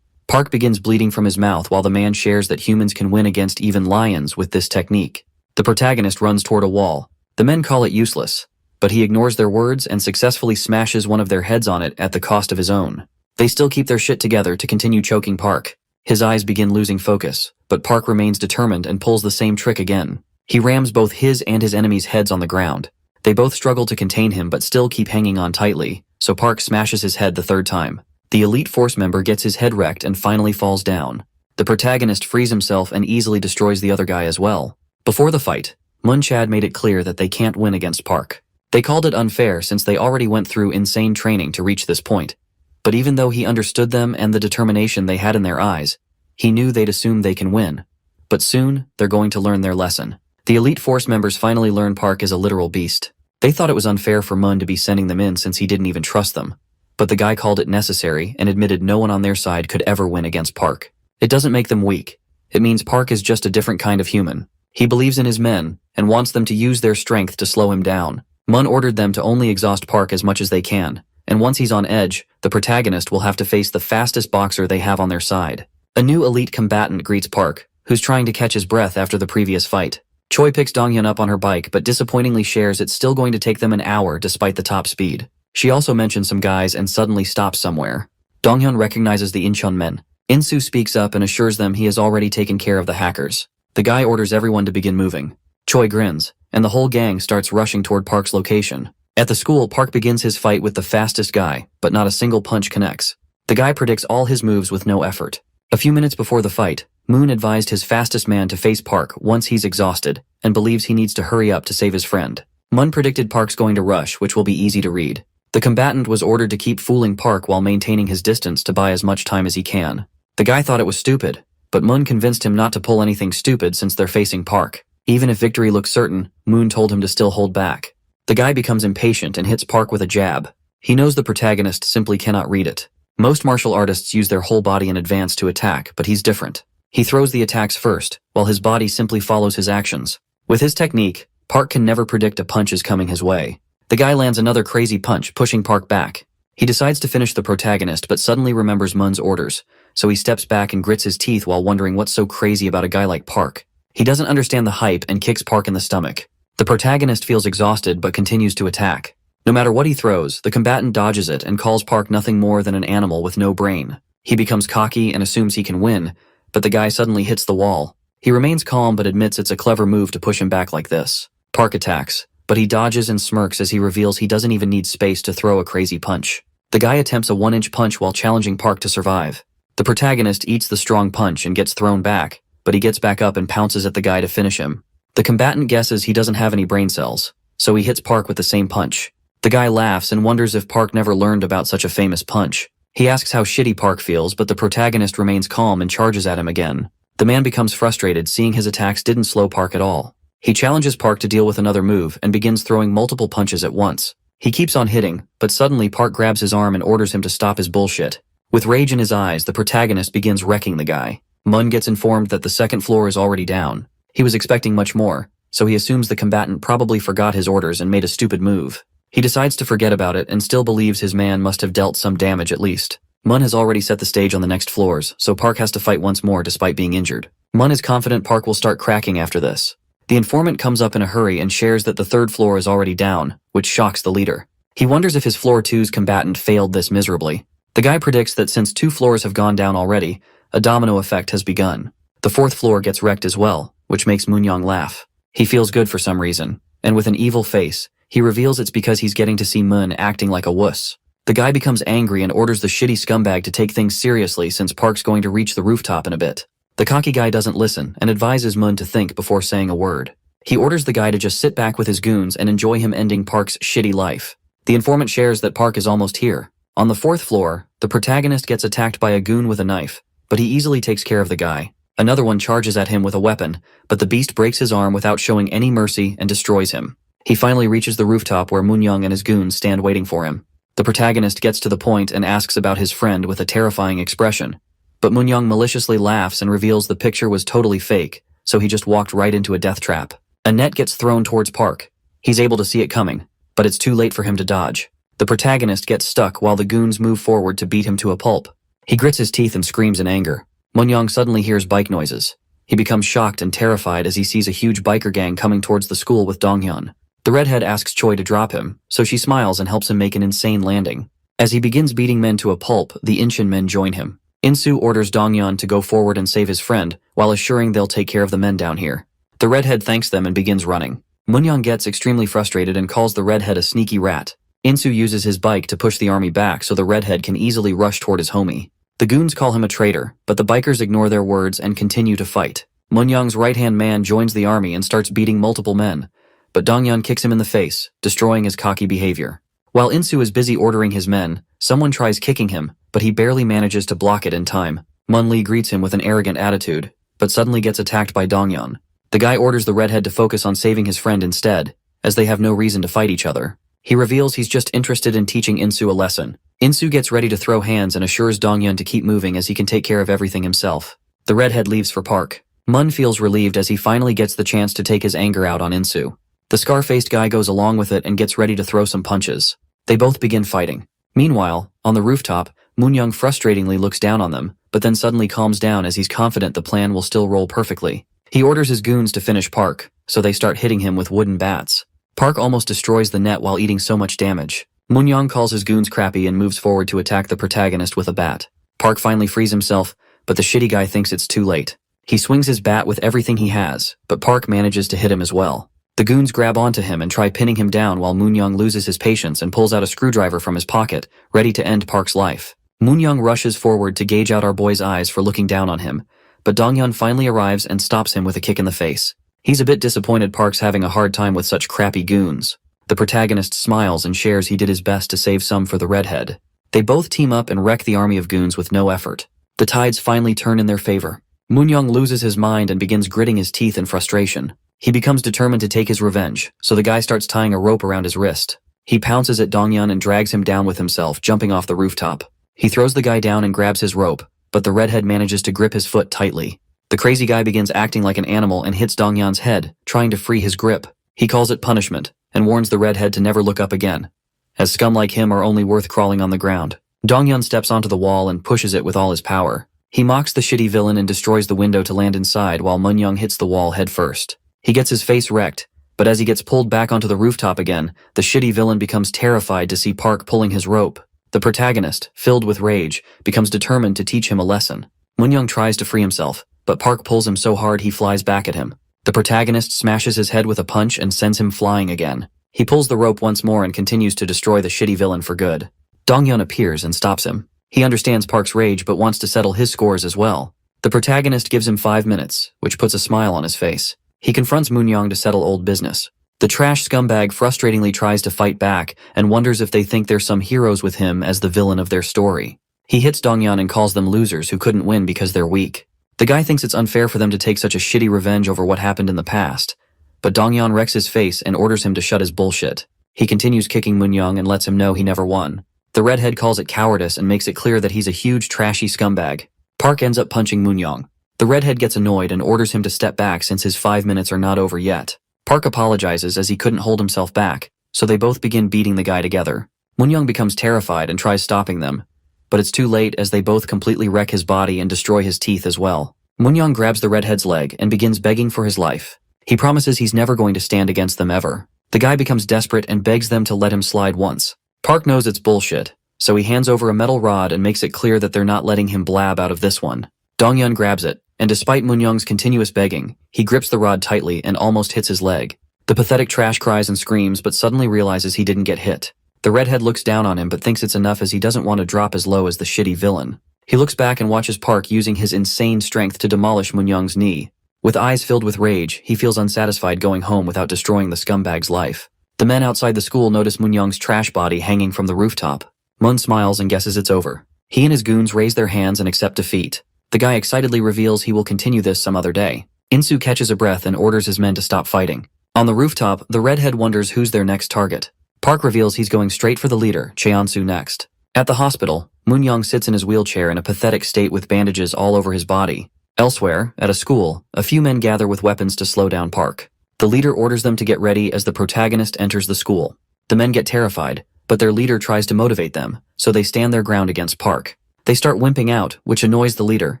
Park begins bleeding from his mouth while the man shares that humans can win against even lions with this technique. The protagonist runs toward a wall. The men call it useless, but he ignores their words and successfully smashes one of their heads on it at the cost of his own. They still keep their shit together to continue choking Park. His eyes begin losing focus, but Park remains determined and pulls the same trick again. He rams both his and his enemy's heads on the ground. They both struggle to contain him but still keep hanging on tightly, so Park smashes his head the third time. The elite force member gets his head wrecked and finally falls down. The protagonist frees himself and easily destroys the other guy as well. Before the fight, Mun Chad made it clear that they can't win against Park. They called it unfair since they already went through insane training to reach this point. But even though he understood them and the determination they had in their eyes, he knew they'd assume they can win. But soon, they're going to learn their lesson. The elite force members finally learn Park is a literal beast. They thought it was unfair for Mun to be sending them in since he didn't even trust them. But the guy called it necessary and admitted no one on their side could ever win against Park. It doesn't make them weak. It means Park is just a different kind of human. He believes in his men and wants them to use their strength to slow him down. Mun ordered them to only exhaust Park as much as they can, and once he's on edge, the protagonist will have to face the fastest boxer they have on their side. A new elite combatant greets Park, who's trying to catch his breath after the previous fight. Choi picks Donghyun up on her bike but disappointingly shares it's still going to take them an hour despite the top speed. She also mentions some guys and suddenly stops somewhere. Donghyun recognizes the Incheon men. Insu speaks up and assures them he has already taken care of the hackers. The guy orders everyone to begin moving. Choi grins, and the whole gang starts rushing toward Park's location. At the school, Park begins his fight with the fastest guy, but not a single punch connects. The guy predicts all his moves with no effort. A few minutes before the fight, Moon advised his fastest man to face Park once he's exhausted, and believes he needs to hurry up to save his friend. Mun predicted Park's going to rush, which will be easy to read. The combatant was ordered to keep fooling Park while maintaining his distance to buy as much time as he can. The guy thought it was stupid, but Mun convinced him not to pull anything stupid since they're facing Park. Even if victory looks certain, Moon told him to still hold back. The guy becomes impatient and hits Park with a jab. He knows the protagonist simply cannot read it. Most martial artists use their whole body in advance to attack, but he's different. He throws the attacks first, while his body simply follows his actions. With his technique, Park can never predict a punch is coming his way. The guy lands another crazy punch, pushing Park back. He decides to finish the protagonist but suddenly remembers Mun's orders, so he steps back and grits his teeth while wondering what's so crazy about a guy like Park. He doesn't understand the hype and kicks Park in the stomach. The protagonist feels exhausted but continues to attack. No matter what he throws, the combatant dodges it and calls Park nothing more than an animal with no brain. He becomes cocky and assumes he can win, but the guy suddenly hits the wall. He remains calm but admits it's a clever move to push him back like this. Park attacks, but he dodges and smirks as he reveals he doesn't even need space to throw a crazy punch. The guy attempts a 1-inch punch while challenging Park to survive. The protagonist eats the strong punch and gets thrown back, but he gets back up and pounces at the guy to finish him. The combatant guesses he doesn't have any brain cells, so he hits Park with the same punch. The guy laughs and wonders if Park never learned about such a famous punch. He asks how shitty Park feels, but the protagonist remains calm and charges at him again. The man becomes frustrated seeing his attacks didn't slow Park at all. He challenges Park to deal with another move and begins throwing multiple punches at once. He keeps on hitting, but suddenly Park grabs his arm and orders him to stop his bullshit. With rage in his eyes, the protagonist begins wrecking the guy. Mun gets informed that the second floor is already down. He was expecting much more, so he assumes the combatant probably forgot his orders and made a stupid move. He decides to forget about it and still believes his man must have dealt some damage at least. Mun has already set the stage on the next floors, so Park has to fight once more despite being injured. Mun is confident Park will start cracking after this. The informant comes up in a hurry and shares that the third floor is already down, which shocks the leader. He wonders if his floor 2's combatant failed this miserably. The guy predicts that since 2 floors have gone down already, a domino effect has begun. The 4th floor gets wrecked as well, which makes Moon-young laugh. He feels good for some reason, and with an evil face, he reveals it's because he's getting to see Mun acting like a wuss. The guy becomes angry and orders the shitty scumbag to take things seriously since Park's going to reach the rooftop in a bit. The cocky guy doesn't listen and advises Mun to think before saying a word. He orders the guy to just sit back with his goons and enjoy him ending Park's shitty life. The informant shares that Park is almost here. On the 4th floor, the protagonist gets attacked by a goon with a knife, but he easily takes care of the guy. Another one charges at him with a weapon, but the beast breaks his arm without showing any mercy and destroys him. He finally reaches the rooftop where Moon-young and his goons stand waiting for him. The protagonist gets to the point and asks about his friend with a terrifying expression. But Moon-young maliciously laughs and reveals the picture was totally fake, so he just walked right into a death trap. A net gets thrown towards Park. He's able to see it coming, but it's too late for him to dodge. The protagonist gets stuck while the goons move forward to beat him to a pulp. He grits his teeth and screams in anger. Moon-young suddenly hears bike noises. He becomes shocked and terrified as he sees a huge biker gang coming towards the school with Donghyun. The redhead asks Choi to drop him, so she smiles and helps him make an insane landing. As he begins beating men to a pulp, the Incheon men join him. Insu orders Donghyun to go forward and save his friend, while assuring they'll take care of the men down here. The redhead thanks them and begins running. Moon-young gets extremely frustrated and calls the redhead a sneaky rat. Insu uses his bike to push the army back so the redhead can easily rush toward his homie. The goons call him a traitor, but the bikers ignore their words and continue to fight. Moon-young's right-hand man joins the army and starts beating multiple men, but Donghyun kicks him in the face, destroying his cocky behavior. While Insu is busy ordering his men, someone tries kicking him, but he barely manages to block it in time. Mun-lee greets him with an arrogant attitude, but suddenly gets attacked by Donghyun. The guy orders the redhead to focus on saving his friend instead, as they have no reason to fight each other. He reveals he's just interested in teaching Insu a lesson. Insu gets ready to throw hands and assures Donghyun to keep moving as he can take care of everything himself. The redhead leaves for Park. Mun feels relieved as he finally gets the chance to take his anger out on Insu. The scar-faced guy goes along with it and gets ready to throw some punches. They both begin fighting. Meanwhile, on the rooftop, Moon-young frustratingly looks down on them, but then suddenly calms down as he's confident the plan will still roll perfectly. He orders his goons to finish Park, so they start hitting him with wooden bats. Park almost destroys the net while eating so much damage. Moon-young calls his goons crappy and moves forward to attack the protagonist with a bat. Park finally frees himself, but the shitty guy thinks it's too late. He swings his bat with everything he has, but Park manages to hit him as well. The goons grab onto him and try pinning him down while Moon-young loses his patience and pulls out a screwdriver from his pocket, ready to end Park's life. Moon-young rushes forward to gauge out our boy's eyes for looking down on him, but Dong-yeon finally arrives and stops him with a kick in the face. He's a bit disappointed Park's having a hard time with such crappy goons. The protagonist smiles and shares he did his best to save some for the redhead. They both team up and wreck the army of goons with no effort. The tides finally turn in their favor. Moon-young loses his mind and begins gritting his teeth in frustration. He becomes determined to take his revenge, so the guy starts tying a rope around his wrist. He pounces at Dong-yeon and drags him down with himself, jumping off the rooftop. He throws the guy down and grabs his rope, but the redhead manages to grip his foot tightly. The crazy guy begins acting like an animal and hits Dong-yeon's head, trying to free his grip. He calls it punishment, and warns the redhead to never look up again, as scum like him are only worth crawling on the ground. Dong-yeon steps onto the wall and pushes it with all his power. He mocks the shitty villain and destroys the window to land inside while Moon-young hits the wall head first. He gets his face wrecked, but as he gets pulled back onto the rooftop again, the shitty villain becomes terrified to see Park pulling his rope. The protagonist, filled with rage, becomes determined to teach him a lesson. Moon-young tries to free himself, but Park pulls him so hard he flies back at him. The protagonist smashes his head with a punch and sends him flying again. He pulls the rope once more and continues to destroy the shitty villain for good. Dong-yeon appears and stops him. He understands Park's rage but wants to settle his scores as well. The protagonist gives him 5 minutes, which puts a smile on his face. He confronts Moon-young to settle old business. The trash scumbag frustratingly tries to fight back and wonders if they think they're some heroes with him as the villain of their story. He hits Dong-yeon and calls them losers who couldn't win because they're weak. The guy thinks it's unfair for them to take such a shitty revenge over what happened in the past, but Dong-yeon wrecks his face and orders him to shut his bullshit. He continues kicking Moon-young and lets him know he never won. The redhead calls it cowardice and makes it clear that he's a huge trashy scumbag. Park ends up punching Moon-young. The redhead gets annoyed and orders him to step back since his 5 minutes are not over yet. Park apologizes as he couldn't hold himself back, so they both begin beating the guy together. Moon-young becomes terrified and tries stopping them, but it's too late as they both completely wreck his body and destroy his teeth as well. Moon-young grabs the redhead's leg and begins begging for his life. He promises he's never going to stand against them ever. The guy becomes desperate and begs them to let him slide once. Park knows it's bullshit, so he hands over a metal rod and makes it clear that they're not letting him blab out of this one. Dong-yeon grabs it, and despite Moon-young's continuous begging, he grips the rod tightly and almost hits his leg. The pathetic trash cries and screams but suddenly realizes he didn't get hit. The redhead looks down on him but thinks it's enough as he doesn't want to drop as low as the shitty villain. He looks back and watches Park using his insane strength to demolish Moon-young's knee. With eyes filled with rage, he feels unsatisfied going home without destroying the scumbag's life. The men outside the school notice Moon-young's trash body hanging from the rooftop. Moon smiles and guesses it's over. He and his goons raise their hands and accept defeat. The guy excitedly reveals he will continue this some other day. Insu catches a breath and orders his men to stop fighting. On the rooftop, the redhead wonders who's their next target. Park reveals he's going straight for the leader, Cheonsu, next. At the hospital, Moon-young sits in his wheelchair in a pathetic state with bandages all over his body. Elsewhere, at a school, a few men gather with weapons to slow down Park. The leader orders them to get ready as the protagonist enters the school. The men get terrified, but their leader tries to motivate them, so they stand their ground against Park. They start wimping out, which annoys the leader.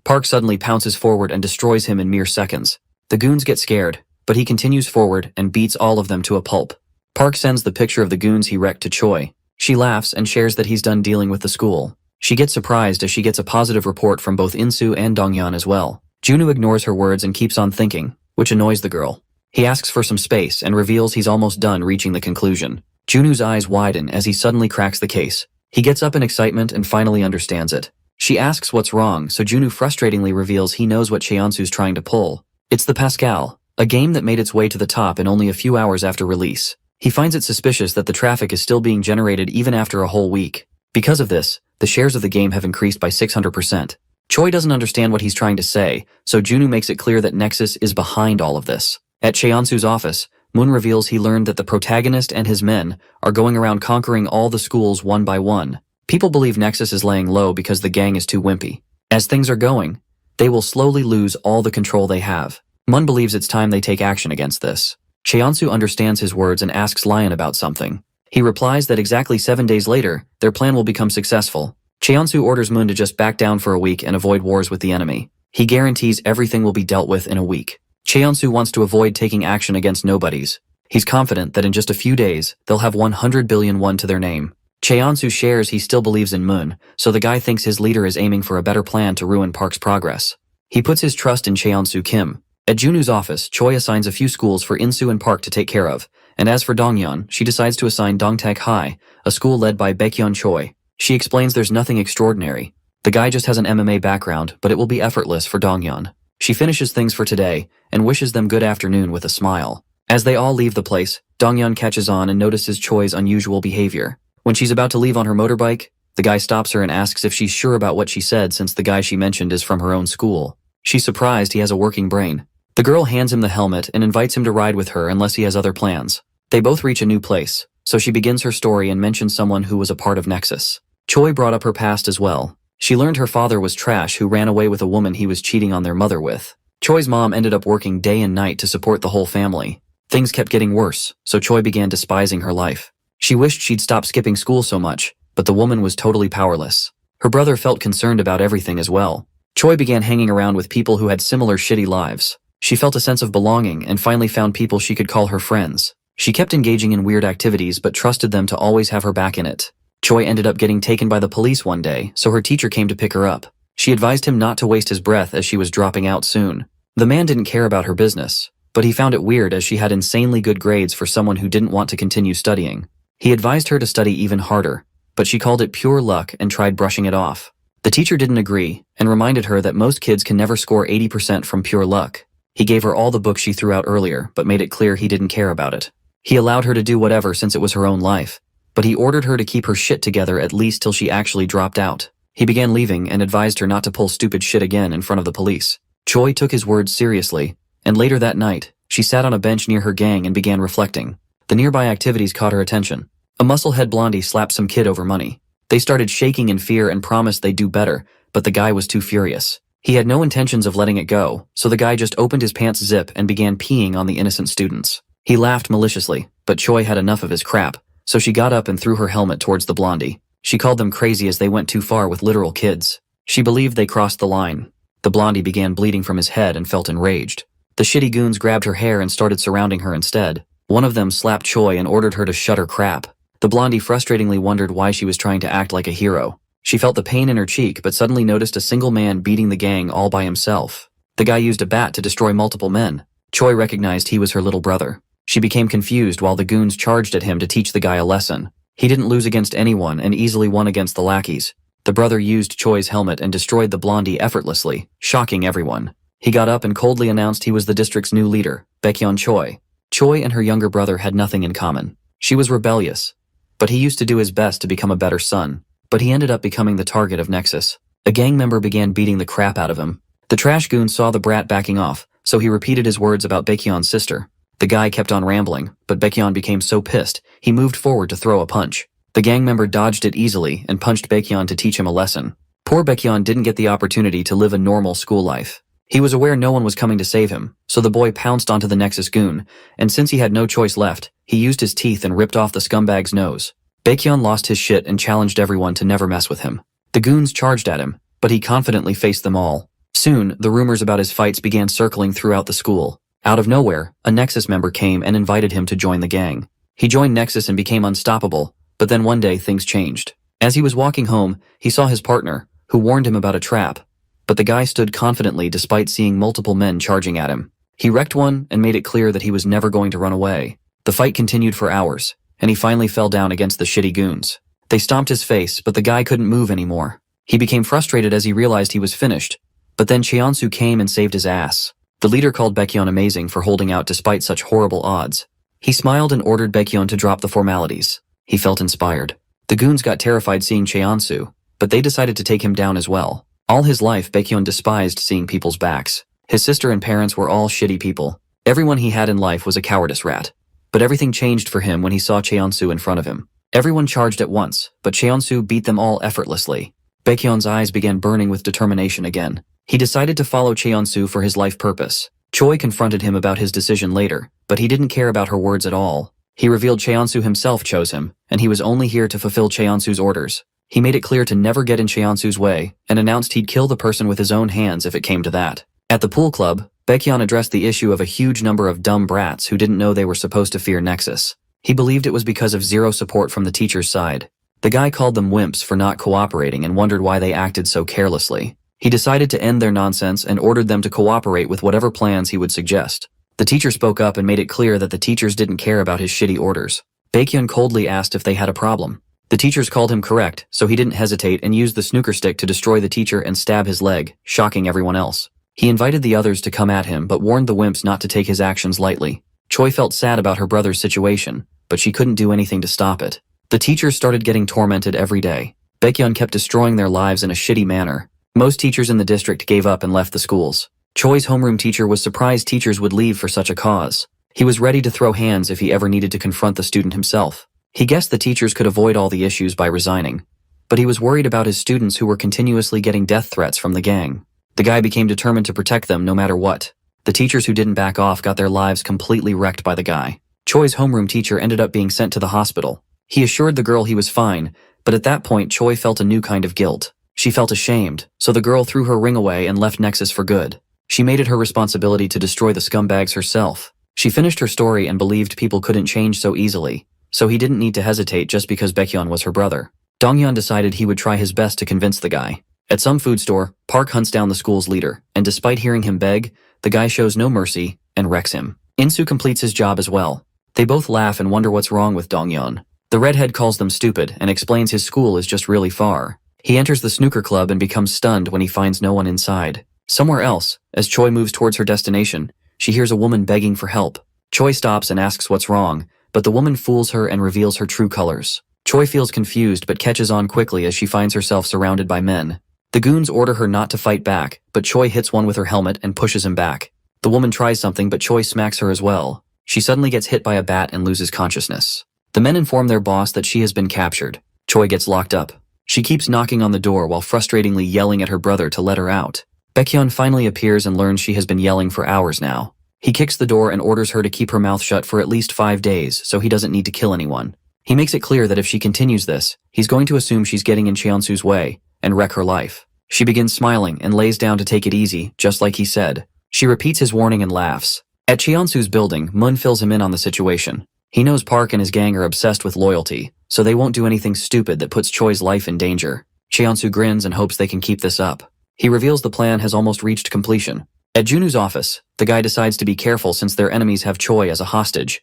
Park suddenly pounces forward and destroys him in mere seconds. The goons get scared, but he continues forward and beats all of them to a pulp. Park sends the picture of the goons he wrecked to Choi. She laughs and shares that he's done dealing with the school. She gets surprised as she gets a positive report from both Insu and Dong-yeon as well. Junwoo ignores her words and keeps on thinking, which annoys the girl. He asks for some space and reveals he's almost done reaching the conclusion. Junwoo's eyes widen as he suddenly cracks the case. He gets up in excitement and finally understands it. She asks what's wrong, so Junwoo frustratingly reveals he knows what Cheonsu's trying to pull. It's the Pascal, a game that made its way to the top in only a few hours after release. He finds it suspicious that the traffic is still being generated even after a whole week. Because of this, the shares of the game have increased by 600%. Choi doesn't understand what he's trying to say, so Junwoo makes it clear that Nexus is behind all of this. At Cheonsu's office, Moon reveals he learned that the protagonist and his men are going around conquering all the schools one by one. People believe Nexus is laying low because the gang is too wimpy. As things are going, they will slowly lose all the control they have. Moon believes it's time they take action against this. Cheonsu understands his words and asks Lion about something. He replies that exactly 7 days later, their plan will become successful. Cheonsu orders Moon to just back down for a week and avoid wars with the enemy. He guarantees everything will be dealt with in a week. Cheonsu wants to avoid taking action against nobodies. He's confident that in just a few days, they'll have 100 billion won to their name. Cheonsu shares he still believes in Moon, so the guy thinks his leader is aiming for a better plan to ruin Park's progress. He puts his trust in Cheonsu Kim. At Junu's office, Choi assigns a few schools for Insu and Park to take care of, and as for Dongyeon, she decides to assign Dongtaek High, a school led by Baekhyun Choi. She explains there's nothing extraordinary. The guy just has an MMA background, but it will be effortless for Dongyeon. She finishes things for today, and wishes them good afternoon with a smile. As they all leave the place, Dongyeon catches on and notices Choi's unusual behavior. When she's about to leave on her motorbike, the guy stops her and asks if she's sure about what she said since the guy she mentioned is from her own school. She's surprised he has a working brain. The girl hands him the helmet and invites him to ride with her unless he has other plans. They both reach a new place, so she begins her story and mentions someone who was a part of Nexus. Choi brought up her past as well. She learned her father was trash who ran away with a woman he was cheating on their mother with. Choi's mom ended up working day and night to support the whole family. Things kept getting worse, so Choi began despising her life. She wished she'd stop skipping school so much, but the woman was totally powerless. Her brother felt concerned about everything as well. Choi began hanging around with people who had similar shitty lives. She felt a sense of belonging and finally found people she could call her friends. She kept engaging in weird activities but trusted them to always have her back in it. Choi ended up getting taken by the police one day, so her teacher came to pick her up. She advised him not to waste his breath as she was dropping out soon. The man didn't care about her business, but he found it weird as she had insanely good grades for someone who didn't want to continue studying. He advised her to study even harder, but she called it pure luck and tried brushing it off. The teacher didn't agree and reminded her that most kids can never score 80% from pure luck. He gave her all the books she threw out earlier, but made it clear he didn't care about it. He allowed her to do whatever since it was her own life, but he ordered her to keep her shit together at least till she actually dropped out. He began leaving and advised her not to pull stupid shit again in front of the police. Choi took his words seriously, and later that night, she sat on a bench near her gang and began reflecting. The nearby activities caught her attention. A musclehead blondie slapped some kid over money. They started shaking in fear and promised they'd do better, but the guy was too furious. He had no intentions of letting it go, so the guy just opened his pants zip and began peeing on the innocent students. He laughed maliciously, but Choi had enough of his crap, so she got up and threw her helmet towards the blondie. She called them crazy as they went too far with literal kids. She believed they crossed the line. The blondie began bleeding from his head and felt enraged. The shitty goons grabbed her hair and started surrounding her instead. One of them slapped Choi and ordered her to shut her crap. The blondie frustratingly wondered why she was trying to act like a hero. She felt the pain in her cheek but suddenly noticed a single man beating the gang all by himself. The guy used a bat to destroy multiple men. Choi recognized he was her little brother. She became confused while the goons charged at him to teach the guy a lesson. He didn't lose against anyone and easily won against the lackeys. The brother used Choi's helmet and destroyed the blondie effortlessly, shocking everyone. He got up and coldly announced he was the district's new leader, Baekhyun Choi. Choi and her younger brother had nothing in common. She was rebellious, but he used to do his best to become a better son. But he ended up becoming the target of Nexus. A gang member began beating the crap out of him. The trash goon saw the brat backing off, so he repeated his words about Baekhyun's sister. The guy kept on rambling, but Baekhyun became so pissed, he moved forward to throw a punch. The gang member dodged it easily and punched Baekhyun to teach him a lesson. Poor Baekhyun didn't get the opportunity to live a normal school life. He was aware no one was coming to save him, so the boy pounced onto the Nexus goon, and since he had no choice left, he used his teeth and ripped off the scumbag's nose. Baekhyun lost his shit and challenged everyone to never mess with him. The goons charged at him, but he confidently faced them all. Soon, the rumors about his fights began circling throughout the school. Out of nowhere, a Nexus member came and invited him to join the gang. He joined Nexus and became unstoppable, but then one day things changed. As he was walking home, he saw his partner, who warned him about a trap. But the guy stood confidently despite seeing multiple men charging at him. He wrecked one and made it clear that he was never going to run away. The fight continued for hours, and he finally fell down against the shitty goons. They stomped his face, but the guy couldn't move anymore. He became frustrated as he realized he was finished, but then Cheonsu came and saved his ass. The leader called Baekhyun amazing for holding out despite such horrible odds. He smiled and ordered Baekhyun to drop the formalities. He felt inspired. The goons got terrified seeing Cheonsu, but they decided to take him down as well. All his life, Baekhyun despised seeing people's backs. His sister and parents were all shitty people. Everyone he had in life was a cowardice rat. But everything changed for him when he saw Cheonsu in front of him. Everyone charged at once, but Cheonsu beat them all effortlessly. Baekhyun's eyes began burning with determination again. He decided to follow Cheonsu for his life purpose. Choi confronted him about his decision later, but he didn't care about her words at all. He revealed Cheonsu himself chose him, and he was only here to fulfill Cheonsu's orders. He made it clear to never get in Cheonsu's way, and announced he'd kill the person with his own hands if it came to that. At the pool club, Baekhyun addressed the issue of a huge number of dumb brats who didn't know they were supposed to fear Nexus. He believed it was because of zero support from the teacher's side. The guy called them wimps for not cooperating and wondered why they acted so carelessly. He decided to end their nonsense and ordered them to cooperate with whatever plans he would suggest. The teacher spoke up and made it clear that the teachers didn't care about his shitty orders. Baekhyun coldly asked if they had a problem. The teachers called him correct, so he didn't hesitate and used the snooker stick to destroy the teacher and stab his leg, shocking everyone else. He invited the others to come at him but warned the wimps not to take his actions lightly. Choi felt sad about her brother's situation, but she couldn't do anything to stop it. The teachers started getting tormented every day. Baekhyun kept destroying their lives in a shitty manner. Most teachers in the district gave up and left the schools. Choi's homeroom teacher was surprised teachers would leave for such a cause. He was ready to throw hands if he ever needed to confront the student himself. He guessed the teachers could avoid all the issues by resigning, but he was worried about his students who were continuously getting death threats from the gang. The guy became determined to protect them no matter what. The teachers who didn't back off got their lives completely wrecked by the guy. Choi's homeroom teacher ended up being sent to the hospital. He assured the girl he was fine, but at that point Choi felt a new kind of guilt. She felt ashamed, so the girl threw her ring away and left Nexus for good. She made it her responsibility to destroy the scumbags herself. She finished her story and believed people couldn't change so easily, so he didn't need to hesitate just because Baekhyun was her brother. Donghyun decided he would try his best to convince the guy. At some food store, Park hunts down the school's leader, and despite hearing him beg, the guy shows no mercy and wrecks him. Insu completes his job as well. They both laugh and wonder what's wrong with Donghyun. The redhead calls them stupid and explains his school is just really far. He enters the snooker club and becomes stunned when he finds no one inside. Somewhere else, as Choi moves towards her destination, she hears a woman begging for help. Choi stops and asks what's wrong, but the woman fools her and reveals her true colors. Choi feels confused but catches on quickly as she finds herself surrounded by men. The goons order her not to fight back, but Choi hits one with her helmet and pushes him back. The woman tries something but Choi smacks her as well. She suddenly gets hit by a bat and loses consciousness. The men inform their boss that she has been captured. Choi gets locked up. She keeps knocking on the door while frustratingly yelling at her brother to let her out. Baekhyun finally appears and learns she has been yelling for hours now. He kicks the door and orders her to keep her mouth shut for at least 5 days so he doesn't need to kill anyone. He makes it clear that if she continues this, he's going to assume she's getting in Cheonsu's way and wreck her life. She begins smiling and lays down to take it easy, just like he said. She repeats his warning and laughs. At Cheonsu's building, Moon fills him in on the situation. He knows Park and his gang are obsessed with loyalty, so they won't do anything stupid that puts Choi's life in danger. Cheonsu grins and hopes they can keep this up. He reveals the plan has almost reached completion. At Junu's office, the guy decides to be careful since their enemies have Choi as a hostage.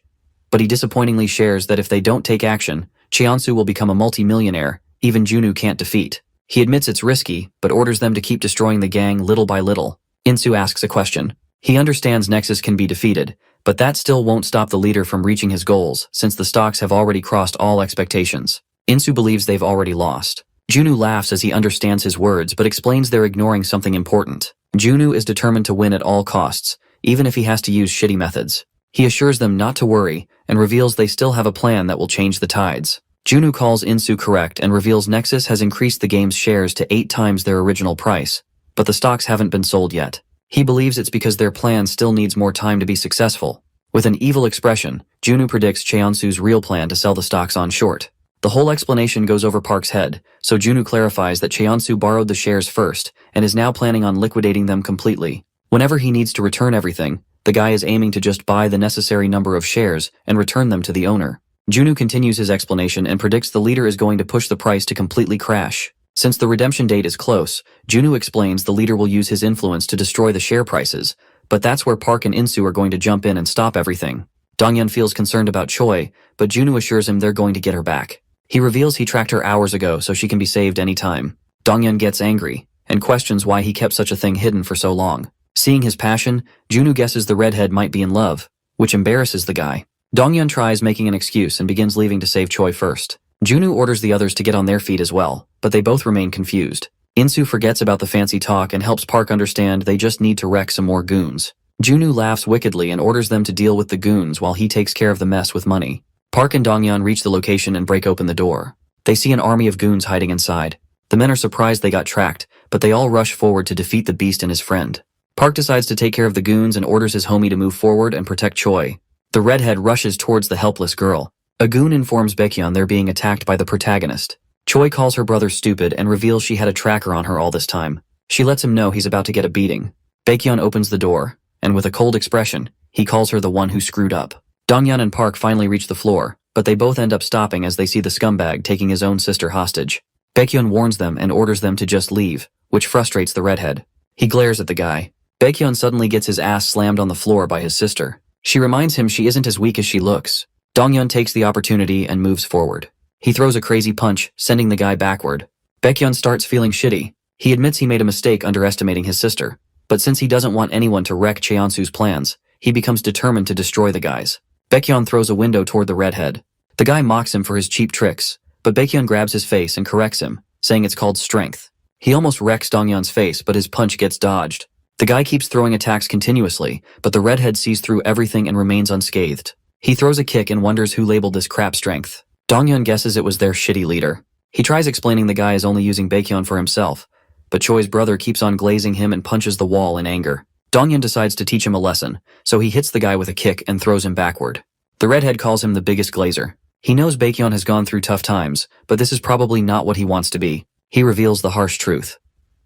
But he disappointingly shares that if they don't take action, Cheonsu will become a multi-millionaire even Junu can't defeat. He admits it's risky, but orders them to keep destroying the gang little by little. Insu asks a question. He understands Nexus can be defeated, but that still won't stop the leader from reaching his goals since the stocks have already crossed all expectations. Insu believes they've already lost. Junu laughs as he understands his words but explains they're ignoring something important. Junu is determined to win at all costs, even if he has to use shitty methods. He assures them not to worry and reveals they still have a plan that will change the tides. Junu calls Insu correct and reveals Nexus has increased the game's shares to 8 times their original price, but the stocks haven't been sold yet. He believes it's because their plan still needs more time to be successful. With an evil expression, Junu predicts Cheonsu's real plan to sell the stocks on short. The whole explanation goes over Park's head, so Junu clarifies that Cheonsu borrowed the shares first and is now planning on liquidating them completely. Whenever he needs to return everything, the guy is aiming to just buy the necessary number of shares and return them to the owner. Junu continues his explanation and predicts the leader is going to push the price to completely crash. Since the redemption date is close, Junu explains the leader will use his influence to destroy the share prices, but that's where Park and Insu are going to jump in and stop everything. Donghyun feels concerned about Choi, but Junu assures him they're going to get her back. He reveals he tracked her hours ago so she can be saved anytime. Donghyun gets angry and questions why he kept such a thing hidden for so long. Seeing his passion, Junu guesses the redhead might be in love, which embarrasses the guy. Donghyun tries making an excuse and begins leaving to save Choi first. Junu orders the others to get on their feet as well, but they both remain confused. Insu forgets about the fancy talk and helps Park understand they just need to wreck some more goons. Junu laughs wickedly and orders them to deal with the goons while he takes care of the mess with money. Park and Donghyun reach the location and break open the door. They see an army of goons hiding inside. The men are surprised they got tracked, but they all rush forward to defeat the beast and his friend. Park decides to take care of the goons and orders his homie to move forward and protect Choi. The redhead rushes towards the helpless girl. A goon informs Baekhyun they're being attacked by the protagonist. Choi calls her brother stupid and reveals she had a tracker on her all this time. She lets him know he's about to get a beating. Baekhyun opens the door, and with a cold expression, he calls her the one who screwed up. Donghyun and Park finally reach the floor, but they both end up stopping as they see the scumbag taking his own sister hostage. Baekhyun warns them and orders them to just leave, which frustrates the redhead. He glares at the guy. Baekhyun suddenly gets his ass slammed on the floor by his sister. She reminds him she isn't as weak as she looks. Donghyun takes the opportunity and moves forward. He throws a crazy punch, sending the guy backward. Baekhyun starts feeling shitty. He admits he made a mistake underestimating his sister, but since he doesn't want anyone to wreck Cheonsu's plans, he becomes determined to destroy the guys. Baekhyun throws a window toward the redhead. The guy mocks him for his cheap tricks, but Baekhyun grabs his face and corrects him, saying it's called strength. He almost wrecks Donghyun's face, but his punch gets dodged. The guy keeps throwing attacks continuously, but the redhead sees through everything and remains unscathed. He throws a kick and wonders who labeled this crap strength. Donghyun guesses it was their shitty leader. He tries explaining the guy is only using Baekhyun for himself, but Choi's brother keeps on glazing him and punches the wall in anger. Donghyun decides to teach him a lesson, so he hits the guy with a kick and throws him backward. The redhead calls him the biggest glazer. He knows Baekhyun has gone through tough times, but this is probably not what he wants to be. He reveals the harsh truth.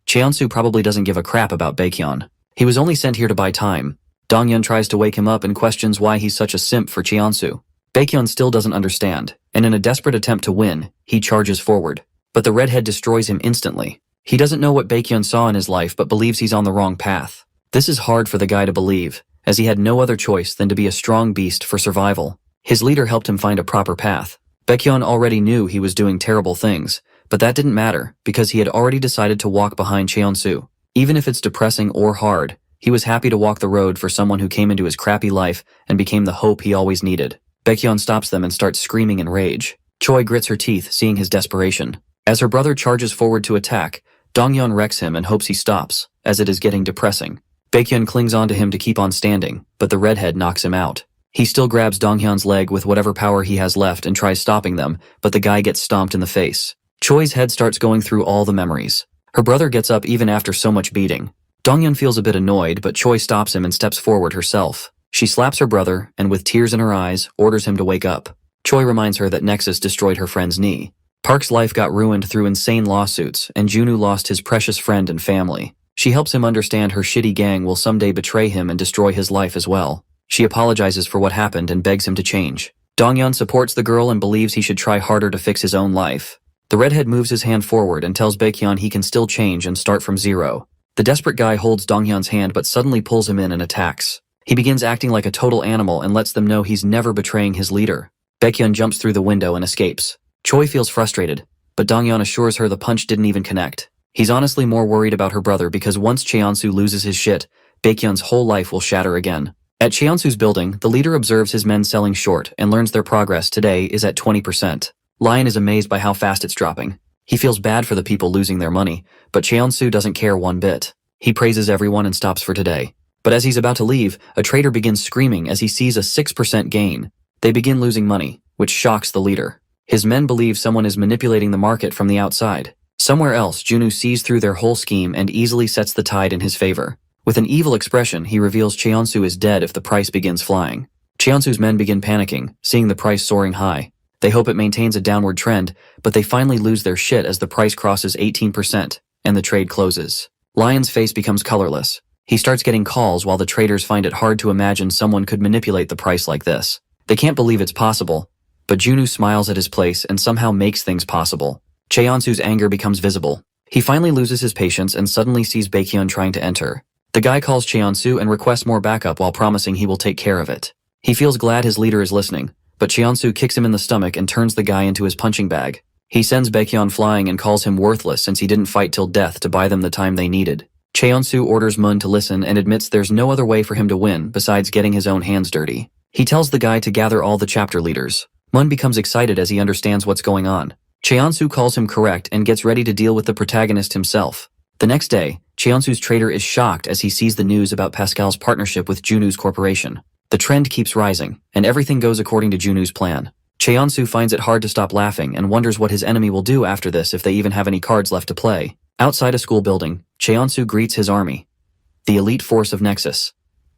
Cheonsu probably doesn't give a crap about Baekhyun. He was only sent here to buy time. Donghyun tries to wake him up and questions why he's such a simp for Cheonsu. Baekhyun still doesn't understand, and in a desperate attempt to win, he charges forward. But the redhead destroys him instantly. He doesn't know what Baekhyun saw in his life but believes he's on the wrong path. This is hard for the guy to believe, as he had no other choice than to be a strong beast for survival. His leader helped him find a proper path. Baekhyun already knew he was doing terrible things, but that didn't matter because he had already decided to walk behind Cheonsu. Even if it's depressing or hard, he was happy to walk the road for someone who came into his crappy life and became the hope he always needed. Baekhyun stops them and starts screaming in rage. Choi grits her teeth, seeing his desperation. As her brother charges forward to attack, Donghyun wrecks him and hopes he stops, as it is getting depressing. Baekhyun clings onto him to keep on standing, but the redhead knocks him out. He still grabs Donghyun's leg with whatever power he has left and tries stopping them, but the guy gets stomped in the face. Choi's head starts going through all the memories. Her brother gets up even after so much beating. Donghyun feels a bit annoyed, but Choi stops him and steps forward herself. She slaps her brother, and with tears in her eyes, orders him to wake up. Choi reminds her that Nexus destroyed her friend's knee. Park's life got ruined through insane lawsuits, and Junwoo lost his precious friend and family. She helps him understand her shitty gang will someday betray him and destroy his life as well. She apologizes for what happened and begs him to change. Donghyun supports the girl and believes he should try harder to fix his own life. The redhead moves his hand forward and tells Baekhyun he can still change and start from zero. The desperate guy holds Donghyun's hand but suddenly pulls him in and attacks. He begins acting like a total animal and lets them know he's never betraying his leader. Baekhyun jumps through the window and escapes. Choi feels frustrated, but Donghyun assures her the punch didn't even connect. He's honestly more worried about her brother because once Cheonsu loses his shit, Baekhyun's whole life will shatter again. At Cheonsu's building, the leader observes his men selling short and learns their progress today is at 20%. Lion is amazed by how fast it's dropping. He feels bad for the people losing their money, but Cheonsu doesn't care one bit. He praises everyone and stops for today. But as he's about to leave, a trader begins screaming as he sees a 6% gain. They begin losing money, which shocks the leader. His men believe someone is manipulating the market from the outside. Somewhere else, Junwoo sees through their whole scheme and easily sets the tide in his favor. With an evil expression, he reveals Cheonsu is dead if the price begins flying. Cheonsu's men begin panicking, seeing the price soaring high. They hope it maintains a downward trend, but they finally lose their shit as the price crosses 18%, and the trade closes. Lion's face becomes colorless. He starts getting calls while the traders find it hard to imagine someone could manipulate the price like this. They can't believe it's possible, but Junwoo smiles at his place and somehow makes things possible. Cheonsu's anger becomes visible. He finally loses his patience and suddenly sees Baekhyun trying to enter. The guy calls Cheonsu and requests more backup while promising he will take care of it. He feels glad his leader is listening, but Cheonsu kicks him in the stomach and turns the guy into his punching bag. He sends Baekhyun flying and calls him worthless since he didn't fight till death to buy them the time they needed. Cheonsu orders Mun to listen and admits there's no other way for him to win besides getting his own hands dirty. He tells the guy to gather all the chapter leaders. Mun becomes excited as he understands what's going on. Cheonsu calls him correct and gets ready to deal with the protagonist himself. The next day, Cheonsu's trader is shocked as he sees the news about Pascal's partnership with Junwoo's corporation. The trend keeps rising, and everything goes according to Junwoo's plan. Cheonsu finds it hard to stop laughing and wonders what his enemy will do after this if they even have any cards left to play. Outside a school building, Cheonsu greets his army, the elite force of Nexus.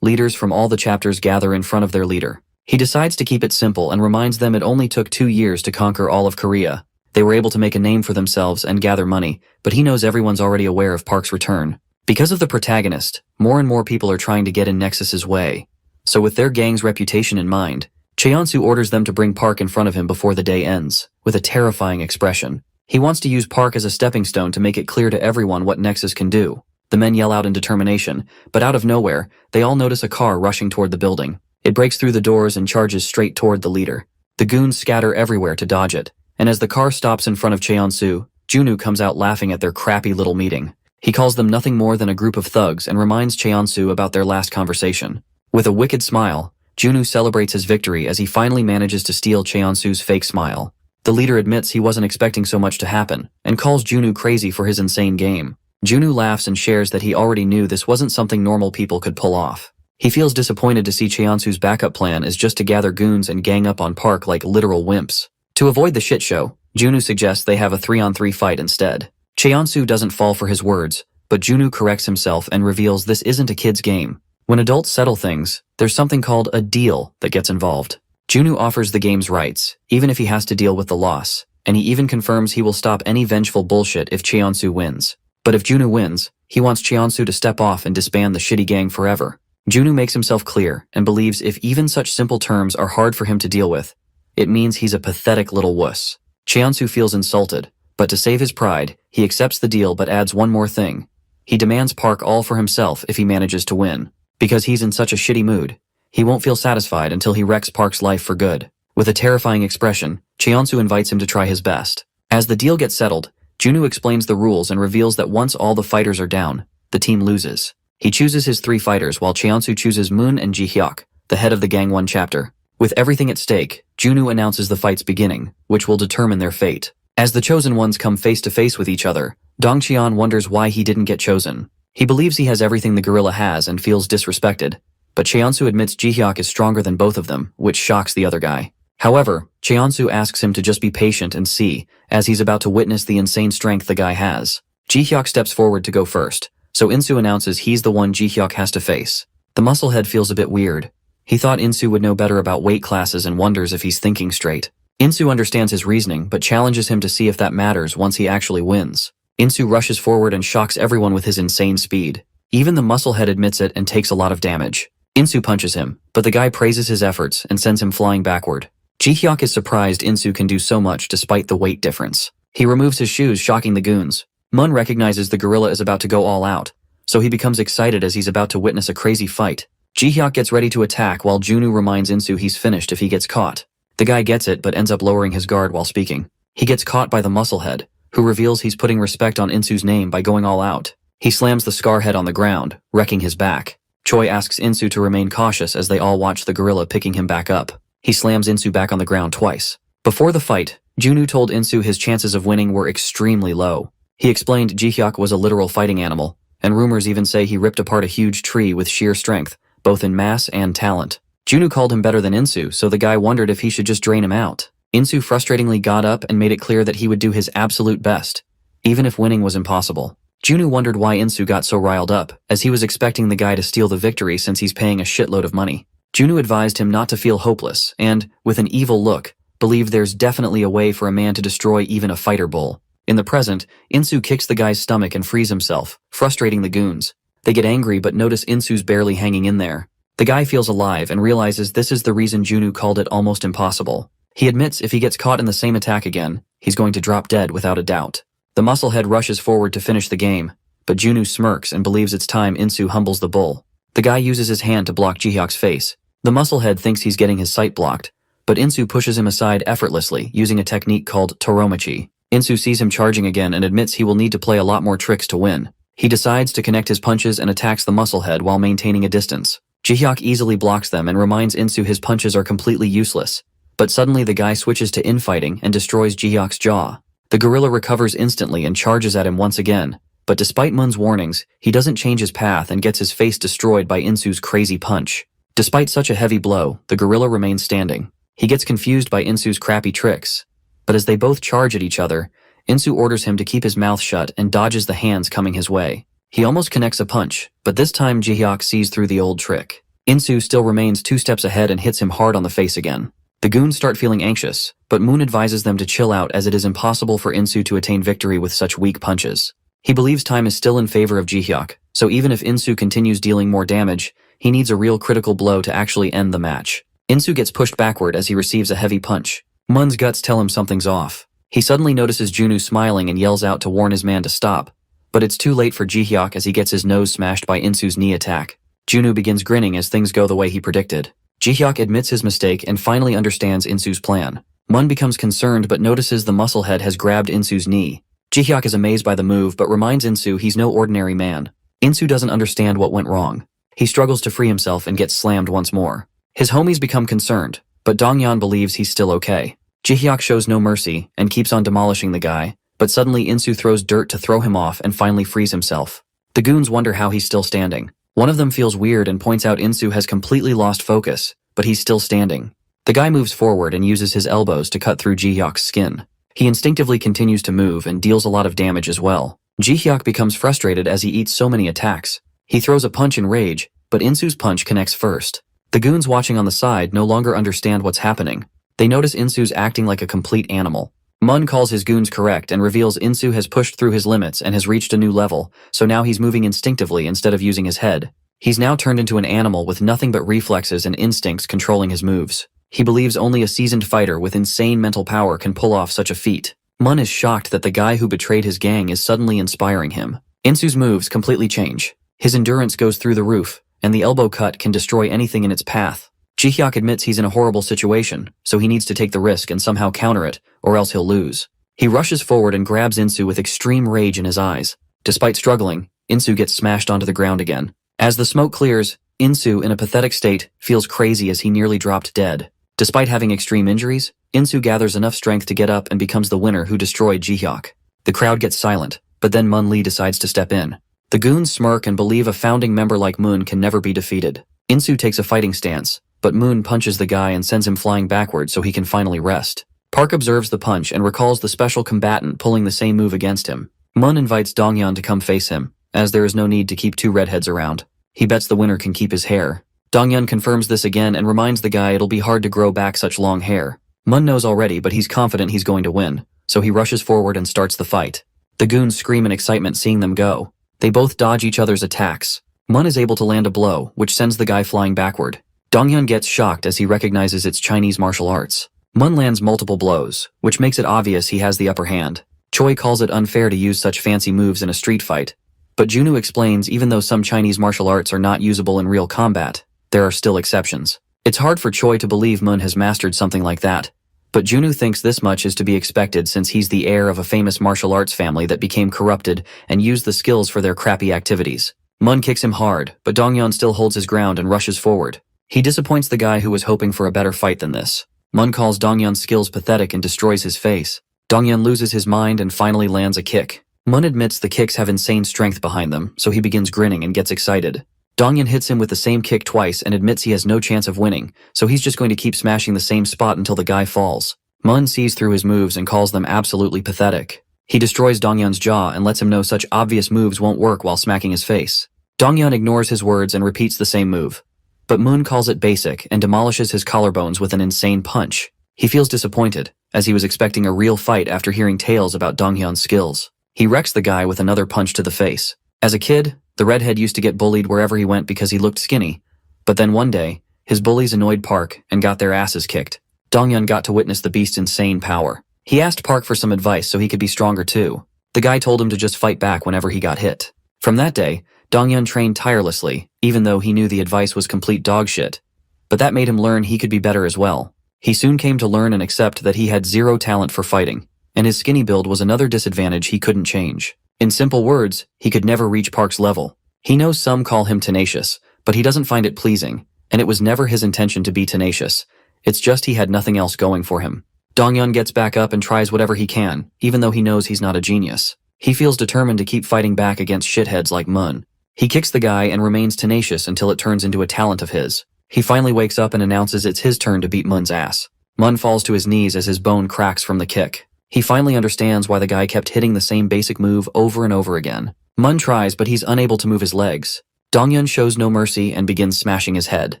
Leaders from all the chapters gather in front of their leader. He decides to keep it simple and reminds them it only took 2 years to conquer all of Korea. They were able to make a name for themselves and gather money, but he knows everyone's already aware of Park's return. Because of the protagonist, more and more people are trying to get in Nexus's way. So with their gang's reputation in mind, Cheonsu orders them to bring Park in front of him before the day ends, with a terrifying expression. He wants to use Park as a stepping stone to make it clear to everyone what Nexus can do. The men yell out in determination, but out of nowhere, they all notice a car rushing toward the building. It breaks through the doors and charges straight toward the leader. The goons scatter everywhere to dodge it, and as the car stops in front of Cheonsu, Junwoo comes out laughing at their crappy little meeting. He calls them nothing more than a group of thugs and reminds Cheonsu about their last conversation. With a wicked smile, Junwoo celebrates his victory as he finally manages to steal Cheonsu's fake smile. The leader admits he wasn't expecting so much to happen, and calls Junwoo crazy for his insane game. Junwoo laughs and shares that he already knew this wasn't something normal people could pull off. He feels disappointed to see Cheonsu's backup plan is just to gather goons and gang up on Park like literal wimps. To avoid the shit show, Junwoo suggests they have a 3-on-3 fight instead. Cheonsu doesn't fall for his words, but Junwoo corrects himself and reveals this isn't a kid's game. When adults settle things, there's something called a deal that gets involved. Junwoo offers the game's rights, even if he has to deal with the loss, and he even confirms he will stop any vengeful bullshit if Cheonsu wins. But if Junwoo wins, he wants Cheonsu to step off and disband the shitty gang forever. Junwoo makes himself clear and believes if even such simple terms are hard for him to deal with, it means he's a pathetic little wuss. Cheonsu feels insulted, but to save his pride, he accepts the deal but adds one more thing. He demands Park all for himself if he manages to win. Because he's in such a shitty mood, he won't feel satisfied until he wrecks Park's life for good. With a terrifying expression, Cheonsu invites him to try his best. As the deal gets settled, Junwoo explains the rules and reveals that once all the fighters are down, the team loses. He chooses his 3 fighters while Cheonsu chooses Moon and Ji-hyuk, the head of the Gang 1 chapter. With everything at stake, Junwoo announces the fight's beginning, which will determine their fate. As the chosen ones come face to face with each other, Dongcheon wonders why he didn't get chosen. He believes he has everything the gorilla has and feels disrespected, but Cheonsu admits Ji-hyuk is stronger than both of them, which shocks the other guy. However, Cheonsu asks him to just be patient and see, as he's about to witness the insane strength the guy has. Ji-hyuk steps forward to go first, so Insu announces he's the one Ji-hyuk has to face. The musclehead feels a bit weird. He thought Insu would know better about weight classes and wonders if he's thinking straight. Insu understands his reasoning but challenges him to see if that matters once he actually wins. Insu rushes forward and shocks everyone with his insane speed. Even the musclehead admits it and takes a lot of damage. Insu punches him, but the guy praises his efforts and sends him flying backward. Ji-hyuk is surprised Insu can do so much despite the weight difference. He removes his shoes, shocking the goons. Mun recognizes the gorilla is about to go all out, so he becomes excited as he's about to witness a crazy fight. Ji-hyuk gets ready to attack while Junwoo reminds Insu he's finished if he gets caught. The guy gets it but ends up lowering his guard while speaking. He gets caught by the musclehead, who reveals he's putting respect on Insu's name by going all out. He slams the Scarhead on the ground, wrecking his back. Choi asks Insu to remain cautious as they all watch the gorilla picking him back up. He slams Insu back on the ground twice. Before the fight, Junwoo told Insu his chances of winning were extremely low. He explained Ji-hyuk was a literal fighting animal, and rumors even say he ripped apart a huge tree with sheer strength, both in mass and talent. Junwoo called him better than Insu, so the guy wondered if he should just drain him out. Insu frustratingly got up and made it clear that he would do his absolute best, even if winning was impossible. Junwoo wondered why Insu got so riled up, as he was expecting the guy to steal the victory since he's paying a shitload of money. Junwoo advised him not to feel hopeless and, with an evil look, believed there's definitely a way for a man to destroy even a fighter bull. In the present, Insu kicks the guy's stomach and frees himself, frustrating the goons. They get angry but notice Insu's barely hanging in there. The guy feels alive and realizes this is the reason Junwoo called it almost impossible. He admits if he gets caught in the same attack again, he's going to drop dead without a doubt. The musclehead rushes forward to finish the game, but Junwoo smirks and believes it's time Insu humbles the bull. The guy uses his hand to block Ji-hyuk's face. The musclehead thinks he's getting his sight blocked, but Insu pushes him aside effortlessly using a technique called Toromachi. Insu sees him charging again and admits he will need to play a lot more tricks to win. He decides to connect his punches and attacks the musclehead while maintaining a distance. Ji-hyuk easily blocks them and reminds Insu his punches are completely useless. But suddenly the guy switches to infighting and destroys Ji-hyuk's jaw. The gorilla recovers instantly and charges at him once again, but despite Mun's warnings, he doesn't change his path and gets his face destroyed by Insu's crazy punch. Despite such a heavy blow, the gorilla remains standing. He gets confused by Insu's crappy tricks, but as they both charge at each other, Insu orders him to keep his mouth shut and dodges the hands coming his way. He almost connects a punch, but this time Ji-hyuk sees through the old trick. Insu still remains 2 steps ahead and hits him hard on the face again. The goons start feeling anxious, but Moon advises them to chill out as it is impossible for Insu to attain victory with such weak punches. He believes time is still in favor of Ji-hyuk, so even if Insu continues dealing more damage, he needs a real critical blow to actually end the match. Insu gets pushed backward as he receives a heavy punch. Mun's guts tell him something's off. He suddenly notices Junwoo smiling and yells out to warn his man to stop. But it's too late for Jihyuk as he gets his nose smashed by Insu's knee attack. Junwoo begins grinning as things go the way he predicted. Jihyuk admits his mistake and finally understands Insu's plan. Mun becomes concerned but notices the musclehead has grabbed Insu's knee. Jihyuk is amazed by the move but reminds Insu he's no ordinary man. Insu doesn't understand what went wrong. He struggles to free himself and gets slammed once more. His homies become concerned, but Donghyun believes he's still okay. Jihyuk shows no mercy and keeps on demolishing the guy, but suddenly Insu throws dirt to throw him off and finally frees himself. The goons wonder how he's still standing. One of them feels weird and points out Insu has completely lost focus, but he's still standing. The guy moves forward and uses his elbows to cut through Jihyuk's skin. He instinctively continues to move and deals a lot of damage as well. Jihyuk becomes frustrated as he eats so many attacks. He throws a punch in rage, but Insu's punch connects first. The goons watching on the side no longer understand what's happening. They notice Insu's acting like a complete animal. Mun calls his goons correct and reveals Insu has pushed through his limits and has reached a new level, so now he's moving instinctively instead of using his head. He's now turned into an animal with nothing but reflexes and instincts controlling his moves. He believes only a seasoned fighter with insane mental power can pull off such a feat. Mun is shocked that the guy who betrayed his gang is suddenly inspiring him. Insu's moves completely change. His endurance goes through the roof, and the elbow cut can destroy anything in its path. Jihyuk admits he's in a horrible situation, so he needs to take the risk and somehow counter it, or else he'll lose. He rushes forward and grabs Insu with extreme rage in his eyes. Despite struggling, Insu gets smashed onto the ground again. As the smoke clears, Insu, in a pathetic state, feels crazy as he nearly dropped dead. Despite having extreme injuries, Insu gathers enough strength to get up and becomes the winner who destroyed Jihyuk. The crowd gets silent, but then Mun Lee decides to step in. The goons smirk and believe a founding member like Moon can never be defeated. Insu takes a fighting stance, but Moon punches the guy and sends him flying backwards so he can finally rest. Park observes the punch and recalls the special combatant pulling the same move against him. Mun invites Donghyun to come face him, as there is no need to keep two redheads around. He bets the winner can keep his hair. Donghyun confirms this again and reminds the guy it'll be hard to grow back such long hair. Mun knows already, but he's confident he's going to win, so he rushes forward and starts the fight. The goons scream in excitement seeing them go. They both dodge each other's attacks. Mun is able to land a blow, which sends the guy flying backward. Donghyun gets shocked as he recognizes it's Chinese martial arts. Mun lands multiple blows, which makes it obvious he has the upper hand. Choi calls it unfair to use such fancy moves in a street fight, but Junwoo explains even though some Chinese martial arts are not usable in real combat, there are still exceptions. It's hard for Choi to believe Mun has mastered something like that, but Junwoo thinks this much is to be expected since he's the heir of a famous martial arts family that became corrupted and used the skills for their crappy activities. Mun kicks him hard, but Donghyun still holds his ground and rushes forward. He disappoints the guy who was hoping for a better fight than this. Mun calls Donghyun's skills pathetic and destroys his face. Donghyun loses his mind and finally lands a kick. Mun admits the kicks have insane strength behind them, so he begins grinning and gets excited. Donghyun hits him with the same kick twice and admits he has no chance of winning, so he's just going to keep smashing the same spot until the guy falls. Mun sees through his moves and calls them absolutely pathetic. He destroys Donghyun's jaw and lets him know such obvious moves won't work while smacking his face. Donghyun ignores his words and repeats the same move. But Moon calls it basic and demolishes his collarbones with an insane punch. He feels disappointed, as he was expecting a real fight after hearing tales about Donghyun's skills. He wrecks the guy with another punch to the face. As a kid, the redhead used to get bullied wherever he went because he looked skinny. But then one day, his bullies annoyed Park and got their asses kicked. Donghyun got to witness the beast's insane power. He asked Park for some advice so he could be stronger too. The guy told him to just fight back whenever he got hit. From that day, Donghyun trained tirelessly, even though he knew the advice was complete dog shit. But that made him learn he could be better as well. He soon came to learn and accept that he had zero talent for fighting, and his skinny build was another disadvantage he couldn't change. In simple words, he could never reach Park's level. He knows some call him tenacious, but he doesn't find it pleasing, and it was never his intention to be tenacious. It's just he had nothing else going for him. Donghyun gets back up and tries whatever he can, even though he knows he's not a genius. He feels determined to keep fighting back against shitheads like Mun. He kicks the guy and remains tenacious until it turns into a talent of his. He finally wakes up and announces it's his turn to beat Mun's ass. Mun falls to his knees as his bone cracks from the kick. He finally understands why the guy kept hitting the same basic move over and over again. Mun tries, but he's unable to move his legs. Donghyun shows no mercy and begins smashing his head.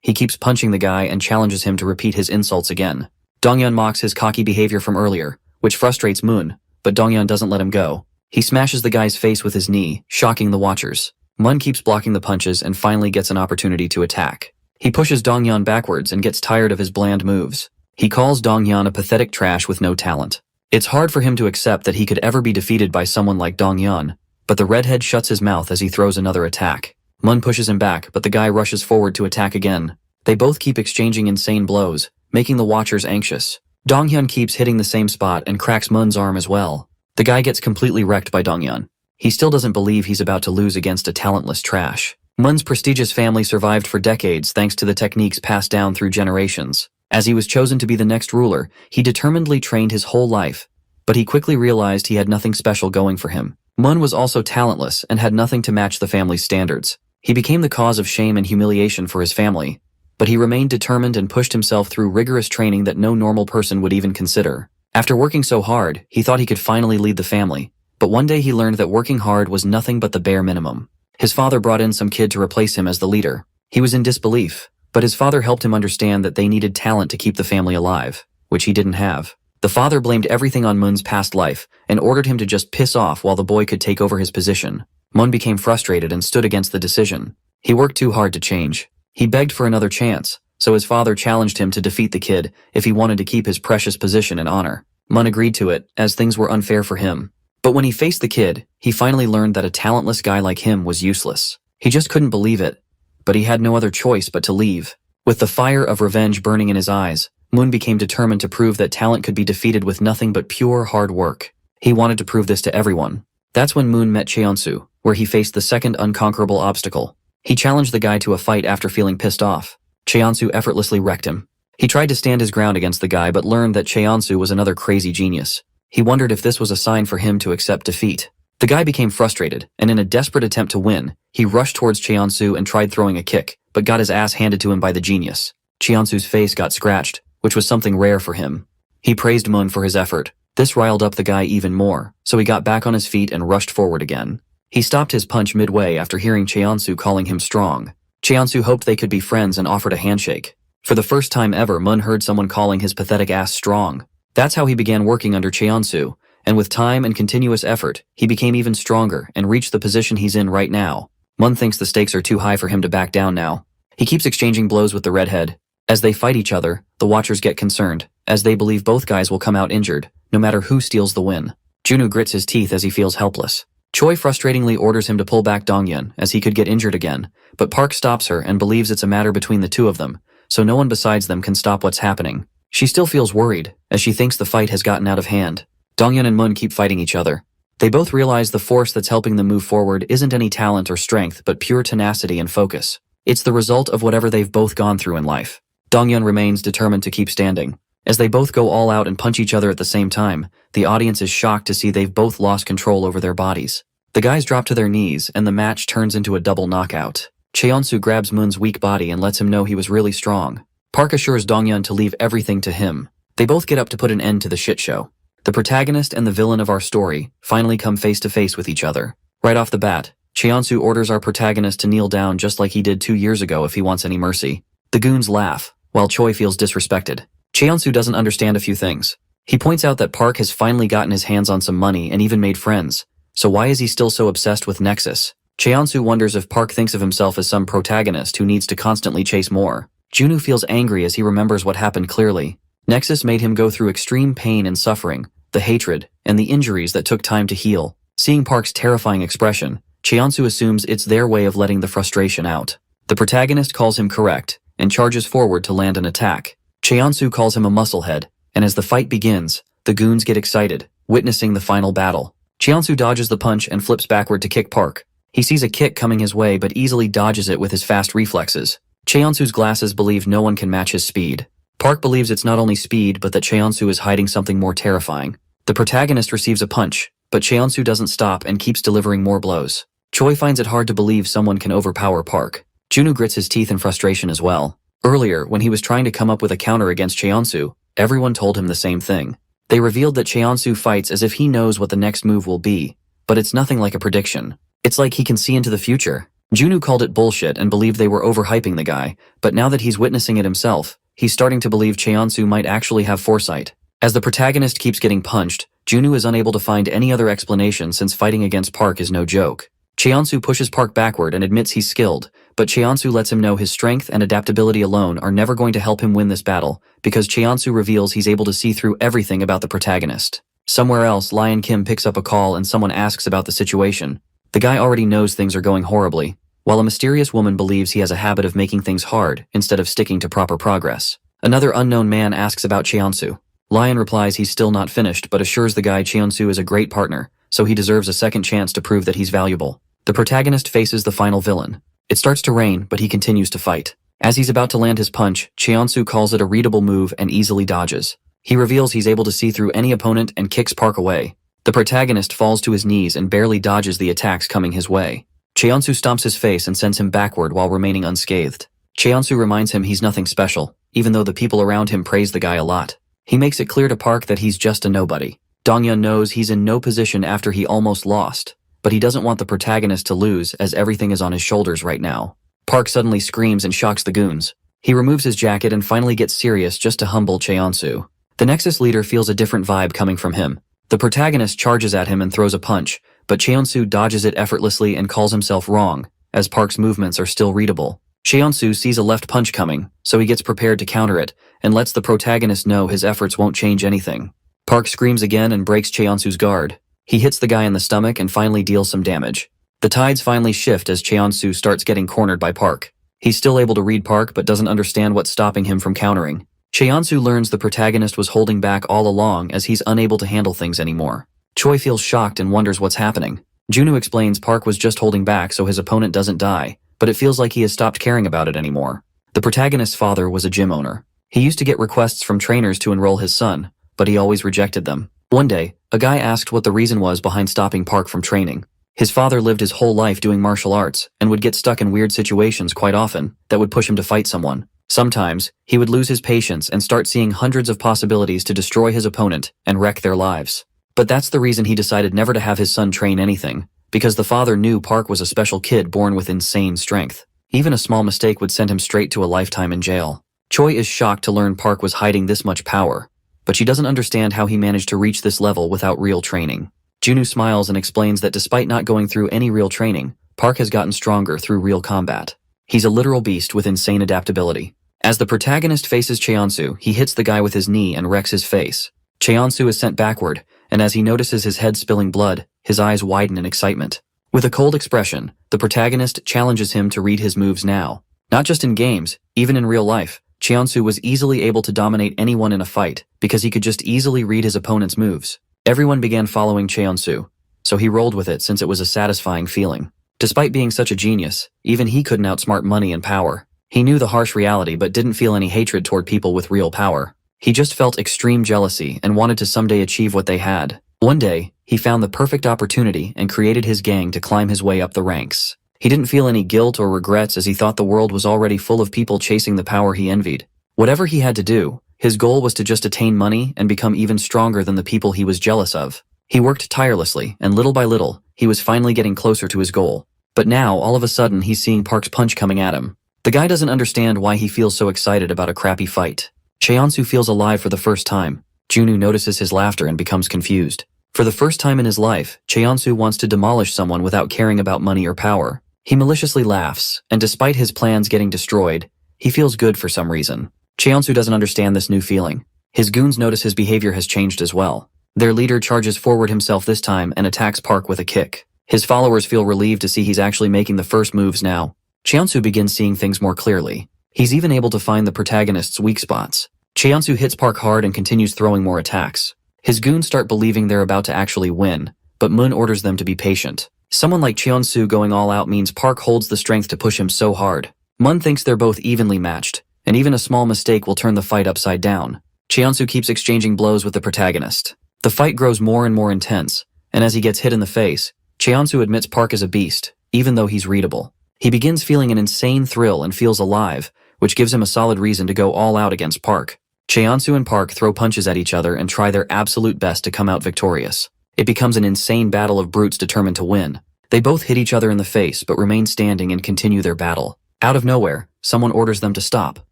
He keeps punching the guy and challenges him to repeat his insults again. Donghyun mocks his cocky behavior from earlier, which frustrates Mun, but Donghyun doesn't let him go. He smashes the guy's face with his knee, shocking the watchers. Mun keeps blocking the punches and finally gets an opportunity to attack. He pushes Donghyun backwards and gets tired of his bland moves. He calls Donghyun a pathetic trash with no talent. It's hard for him to accept that he could ever be defeated by someone like Donghyun, but the redhead shuts his mouth as he throws another attack. Mun pushes him back, but the guy rushes forward to attack again. They both keep exchanging insane blows, making the watchers anxious. Donghyun keeps hitting the same spot and cracks Mun's arm as well. The guy gets completely wrecked by Donghyun. He still doesn't believe he's about to lose against a talentless trash. Mun's prestigious family survived for decades thanks to the techniques passed down through generations. As he was chosen to be the next ruler, he determinedly trained his whole life, but he quickly realized he had nothing special going for him. Mun was also talentless and had nothing to match the family's standards. He became the cause of shame and humiliation for his family, but he remained determined and pushed himself through rigorous training that no normal person would even consider. After working so hard, he thought he could finally lead the family, but one day he learned that working hard was nothing but the bare minimum. His father brought in some kid to replace him as the leader. He was in disbelief, but his father helped him understand that they needed talent to keep the family alive, which he didn't have. The father blamed everything on Mun's past life and ordered him to just piss off while the boy could take over his position. Mun became frustrated and stood against the decision. He worked too hard to change. He begged for another chance, so his father challenged him to defeat the kid if he wanted to keep his precious position and honor. Mun agreed to it, as things were unfair for him. But when he faced the kid, he finally learned that a talentless guy like him was useless. He just couldn't believe it, but he had no other choice but to leave. With the fire of revenge burning in his eyes, Mun became determined to prove that talent could be defeated with nothing but pure hard work. He wanted to prove this to everyone. That's when Mun met Cheonsu, where he faced the second unconquerable obstacle. He challenged the guy to a fight after feeling pissed off. Cheonsu effortlessly wrecked him. He tried to stand his ground against the guy but learned that Cheonsu was another crazy genius. He wondered if this was a sign for him to accept defeat. The guy became frustrated, and in a desperate attempt to win, he rushed towards Cheonsu and tried throwing a kick, but got his ass handed to him by the genius. Cheonsu's face got scratched, which was something rare for him. He praised Mun for his effort. This riled up the guy even more, so he got back on his feet and rushed forward again. He stopped his punch midway after hearing Cheonsu calling him strong. Cheonsu hoped they could be friends and offered a handshake. For the first time ever, Mun heard someone calling his pathetic ass strong. That's how he began working under Cheonsu, and with time and continuous effort, he became even stronger and reached the position he's in right now. Mun thinks the stakes are too high for him to back down now. He keeps exchanging blows with the redhead. As they fight each other, the watchers get concerned, as they believe both guys will come out injured, no matter who steals the win. Junwoo grits his teeth as he feels helpless. Choi frustratingly orders him to pull back Donghyun, as he could get injured again, but Park stops her and believes it's a matter between the two of them, so no one besides them can stop what's happening. She still feels worried, as she thinks the fight has gotten out of hand. Donghyun and Mun keep fighting each other. They both realize the force that's helping them move forward isn't any talent or strength, but pure tenacity and focus. It's the result of whatever they've both gone through in life. Donghyun remains determined to keep standing. As they both go all out and punch each other at the same time, the audience is shocked to see they've both lost control over their bodies. The guys drop to their knees, and the match turns into a double knockout. Cheonsu grabs Mun's weak body and lets him know he was really strong. Park assures Donghyun to leave everything to him. They both get up to put an end to the shit show. The protagonist and the villain of our story finally come face to face with each other. Right off the bat, Cheonsu orders our protagonist to kneel down just like he did 2 years ago if he wants any mercy. The goons laugh, while Choi feels disrespected. Cheonsu doesn't understand a few things. He points out that Park has finally gotten his hands on some money and even made friends. So why is he still so obsessed with Nexus? Cheonsu wonders if Park thinks of himself as some protagonist who needs to constantly chase more. Junwoo feels angry as he remembers what happened clearly. Nexus made him go through extreme pain and suffering, the hatred, and the injuries that took time to heal. Seeing Park's terrifying expression, Cheonsu assumes it's their way of letting the frustration out. The protagonist calls him correct, and charges forward to land an attack. Cheonsu calls him a musclehead, and as the fight begins, the goons get excited, witnessing the final battle. Cheonsu dodges the punch and flips backward to kick Park. He sees a kick coming his way but easily dodges it with his fast reflexes. Cheonsu's glasses believe no one can match his speed. Park believes it's not only speed but that Cheonsu is hiding something more terrifying. The protagonist receives a punch, but Cheonsu doesn't stop and keeps delivering more blows. Choi finds it hard to believe someone can overpower Park. Junwoo grits his teeth in frustration as well. Earlier, when he was trying to come up with a counter against Cheonsu, everyone told him the same thing. They revealed that Cheonsu fights as if he knows what the next move will be, but it's nothing like a prediction. It's like he can see into the future. Junwoo called it bullshit and believed they were overhyping the guy, but now that he's witnessing it himself, he's starting to believe Cheonsu might actually have foresight. As the protagonist keeps getting punched, Junwoo is unable to find any other explanation since fighting against Park is no joke. Cheonsu pushes Park backward and admits he's skilled, but Cheonsu lets him know his strength and adaptability alone are never going to help him win this battle, because Cheonsu reveals he's able to see through everything about the protagonist. Somewhere else, Lion Kim picks up a call and someone asks about the situation. The guy already knows things are going horribly, while a mysterious woman believes he has a habit of making things hard instead of sticking to proper progress. Another unknown man asks about Cheonsu. Lion replies he's still not finished but assures the guy Cheonsu is a great partner, so he deserves a second chance to prove that he's valuable. The protagonist faces the final villain. It starts to rain, but he continues to fight. As he's about to land his punch, Cheonsu calls it a readable move and easily dodges. He reveals he's able to see through any opponent and kicks Park away. The protagonist falls to his knees and barely dodges the attacks coming his way. Cheonsu stomps his face and sends him backward while remaining unscathed. Cheonsu reminds him he's nothing special, even though the people around him praise the guy a lot. He makes it clear to Park that he's just a nobody. Dongyun knows he's in no position after he almost lost, but he doesn't want the protagonist to lose as everything is on his shoulders right now. Park suddenly screams and shocks the goons. He removes his jacket and finally gets serious just to humble Cheonsu. The Nexus leader feels a different vibe coming from him. The protagonist charges at him and throws a punch, but Cheonsu dodges it effortlessly and calls himself wrong, as Park's movements are still readable. Cheonsu sees a left punch coming, so he gets prepared to counter it, and lets the protagonist know his efforts won't change anything. Park screams again and breaks Cheonsu's guard. He hits the guy in the stomach and finally deals some damage. The tides finally shift as Cheonsu starts getting cornered by Park. He's still able to read Park but doesn't understand what's stopping him from countering. Cheonsu learns the protagonist was holding back all along as he's unable to handle things anymore. Choi feels shocked and wonders what's happening. Junwoo explains Park was just holding back so his opponent doesn't die, but it feels like he has stopped caring about it anymore. The protagonist's father was a gym owner. He used to get requests from trainers to enroll his son, but he always rejected them. One day, a guy asked what the reason was behind stopping Park from training. His father lived his whole life doing martial arts and would get stuck in weird situations quite often that would push him to fight someone. Sometimes, he would lose his patience and start seeing hundreds of possibilities to destroy his opponent and wreck their lives. But that's the reason he decided never to have his son train anything, because the father knew Park was a special kid born with insane strength. Even a small mistake would send him straight to a lifetime in jail. Choi is shocked to learn Park was hiding this much power, but she doesn't understand how he managed to reach this level without real training. Junwoo smiles and explains that despite not going through any real training, Park has gotten stronger through real combat. He's a literal beast with insane adaptability. As the protagonist faces Cheonsu, he hits the guy with his knee and wrecks his face. Cheonsu is sent backward, and as he notices his head spilling blood, his eyes widen in excitement. With a cold expression, the protagonist challenges him to read his moves now. Not just in games, even in real life, Cheonsu was easily able to dominate anyone in a fight because he could just easily read his opponent's moves. Everyone began following Cheonsu, so he rolled with it since it was a satisfying feeling. Despite being such a genius, even he couldn't outsmart money and power. He knew the harsh reality but didn't feel any hatred toward people with real power. He just felt extreme jealousy and wanted to someday achieve what they had. One day, he found the perfect opportunity and created his gang to climb his way up the ranks. He didn't feel any guilt or regrets as he thought the world was already full of people chasing the power he envied. Whatever he had to do, his goal was to just attain money and become even stronger than the people he was jealous of. He worked tirelessly, and little by little, he was finally getting closer to his goal. But now, all of a sudden, he's seeing Park's punch coming at him. The guy doesn't understand why he feels so excited about a crappy fight. Cheonsu feels alive for the first time. Junwoo notices his laughter and becomes confused. For the first time in his life, Cheonsu wants to demolish someone without caring about money or power. He maliciously laughs, and despite his plans getting destroyed, he feels good for some reason. Cheonsu doesn't understand this new feeling. His goons notice his behavior has changed as well. Their leader charges forward himself this time and attacks Park with a kick. His followers feel relieved to see he's actually making the first moves now. Cheonsu begins seeing things more clearly. He's even able to find the protagonist's weak spots. Cheonsu hits Park hard and continues throwing more attacks. His goons start believing they're about to actually win, but Moon orders them to be patient. Someone like Cheonsu going all out means Park holds the strength to push him so hard. Moon thinks they're both evenly matched, and even a small mistake will turn the fight upside down. Cheonsu keeps exchanging blows with the protagonist. The fight grows more and more intense, and as he gets hit in the face, Cheonsu admits Park is a beast, even though he's readable. He begins feeling an insane thrill and feels alive, which gives him a solid reason to go all out against Park. Cheonsu and Park throw punches at each other and try their absolute best to come out victorious. It becomes an insane battle of brutes determined to win. They both hit each other in the face but remain standing and continue their battle. Out of nowhere, someone orders them to stop.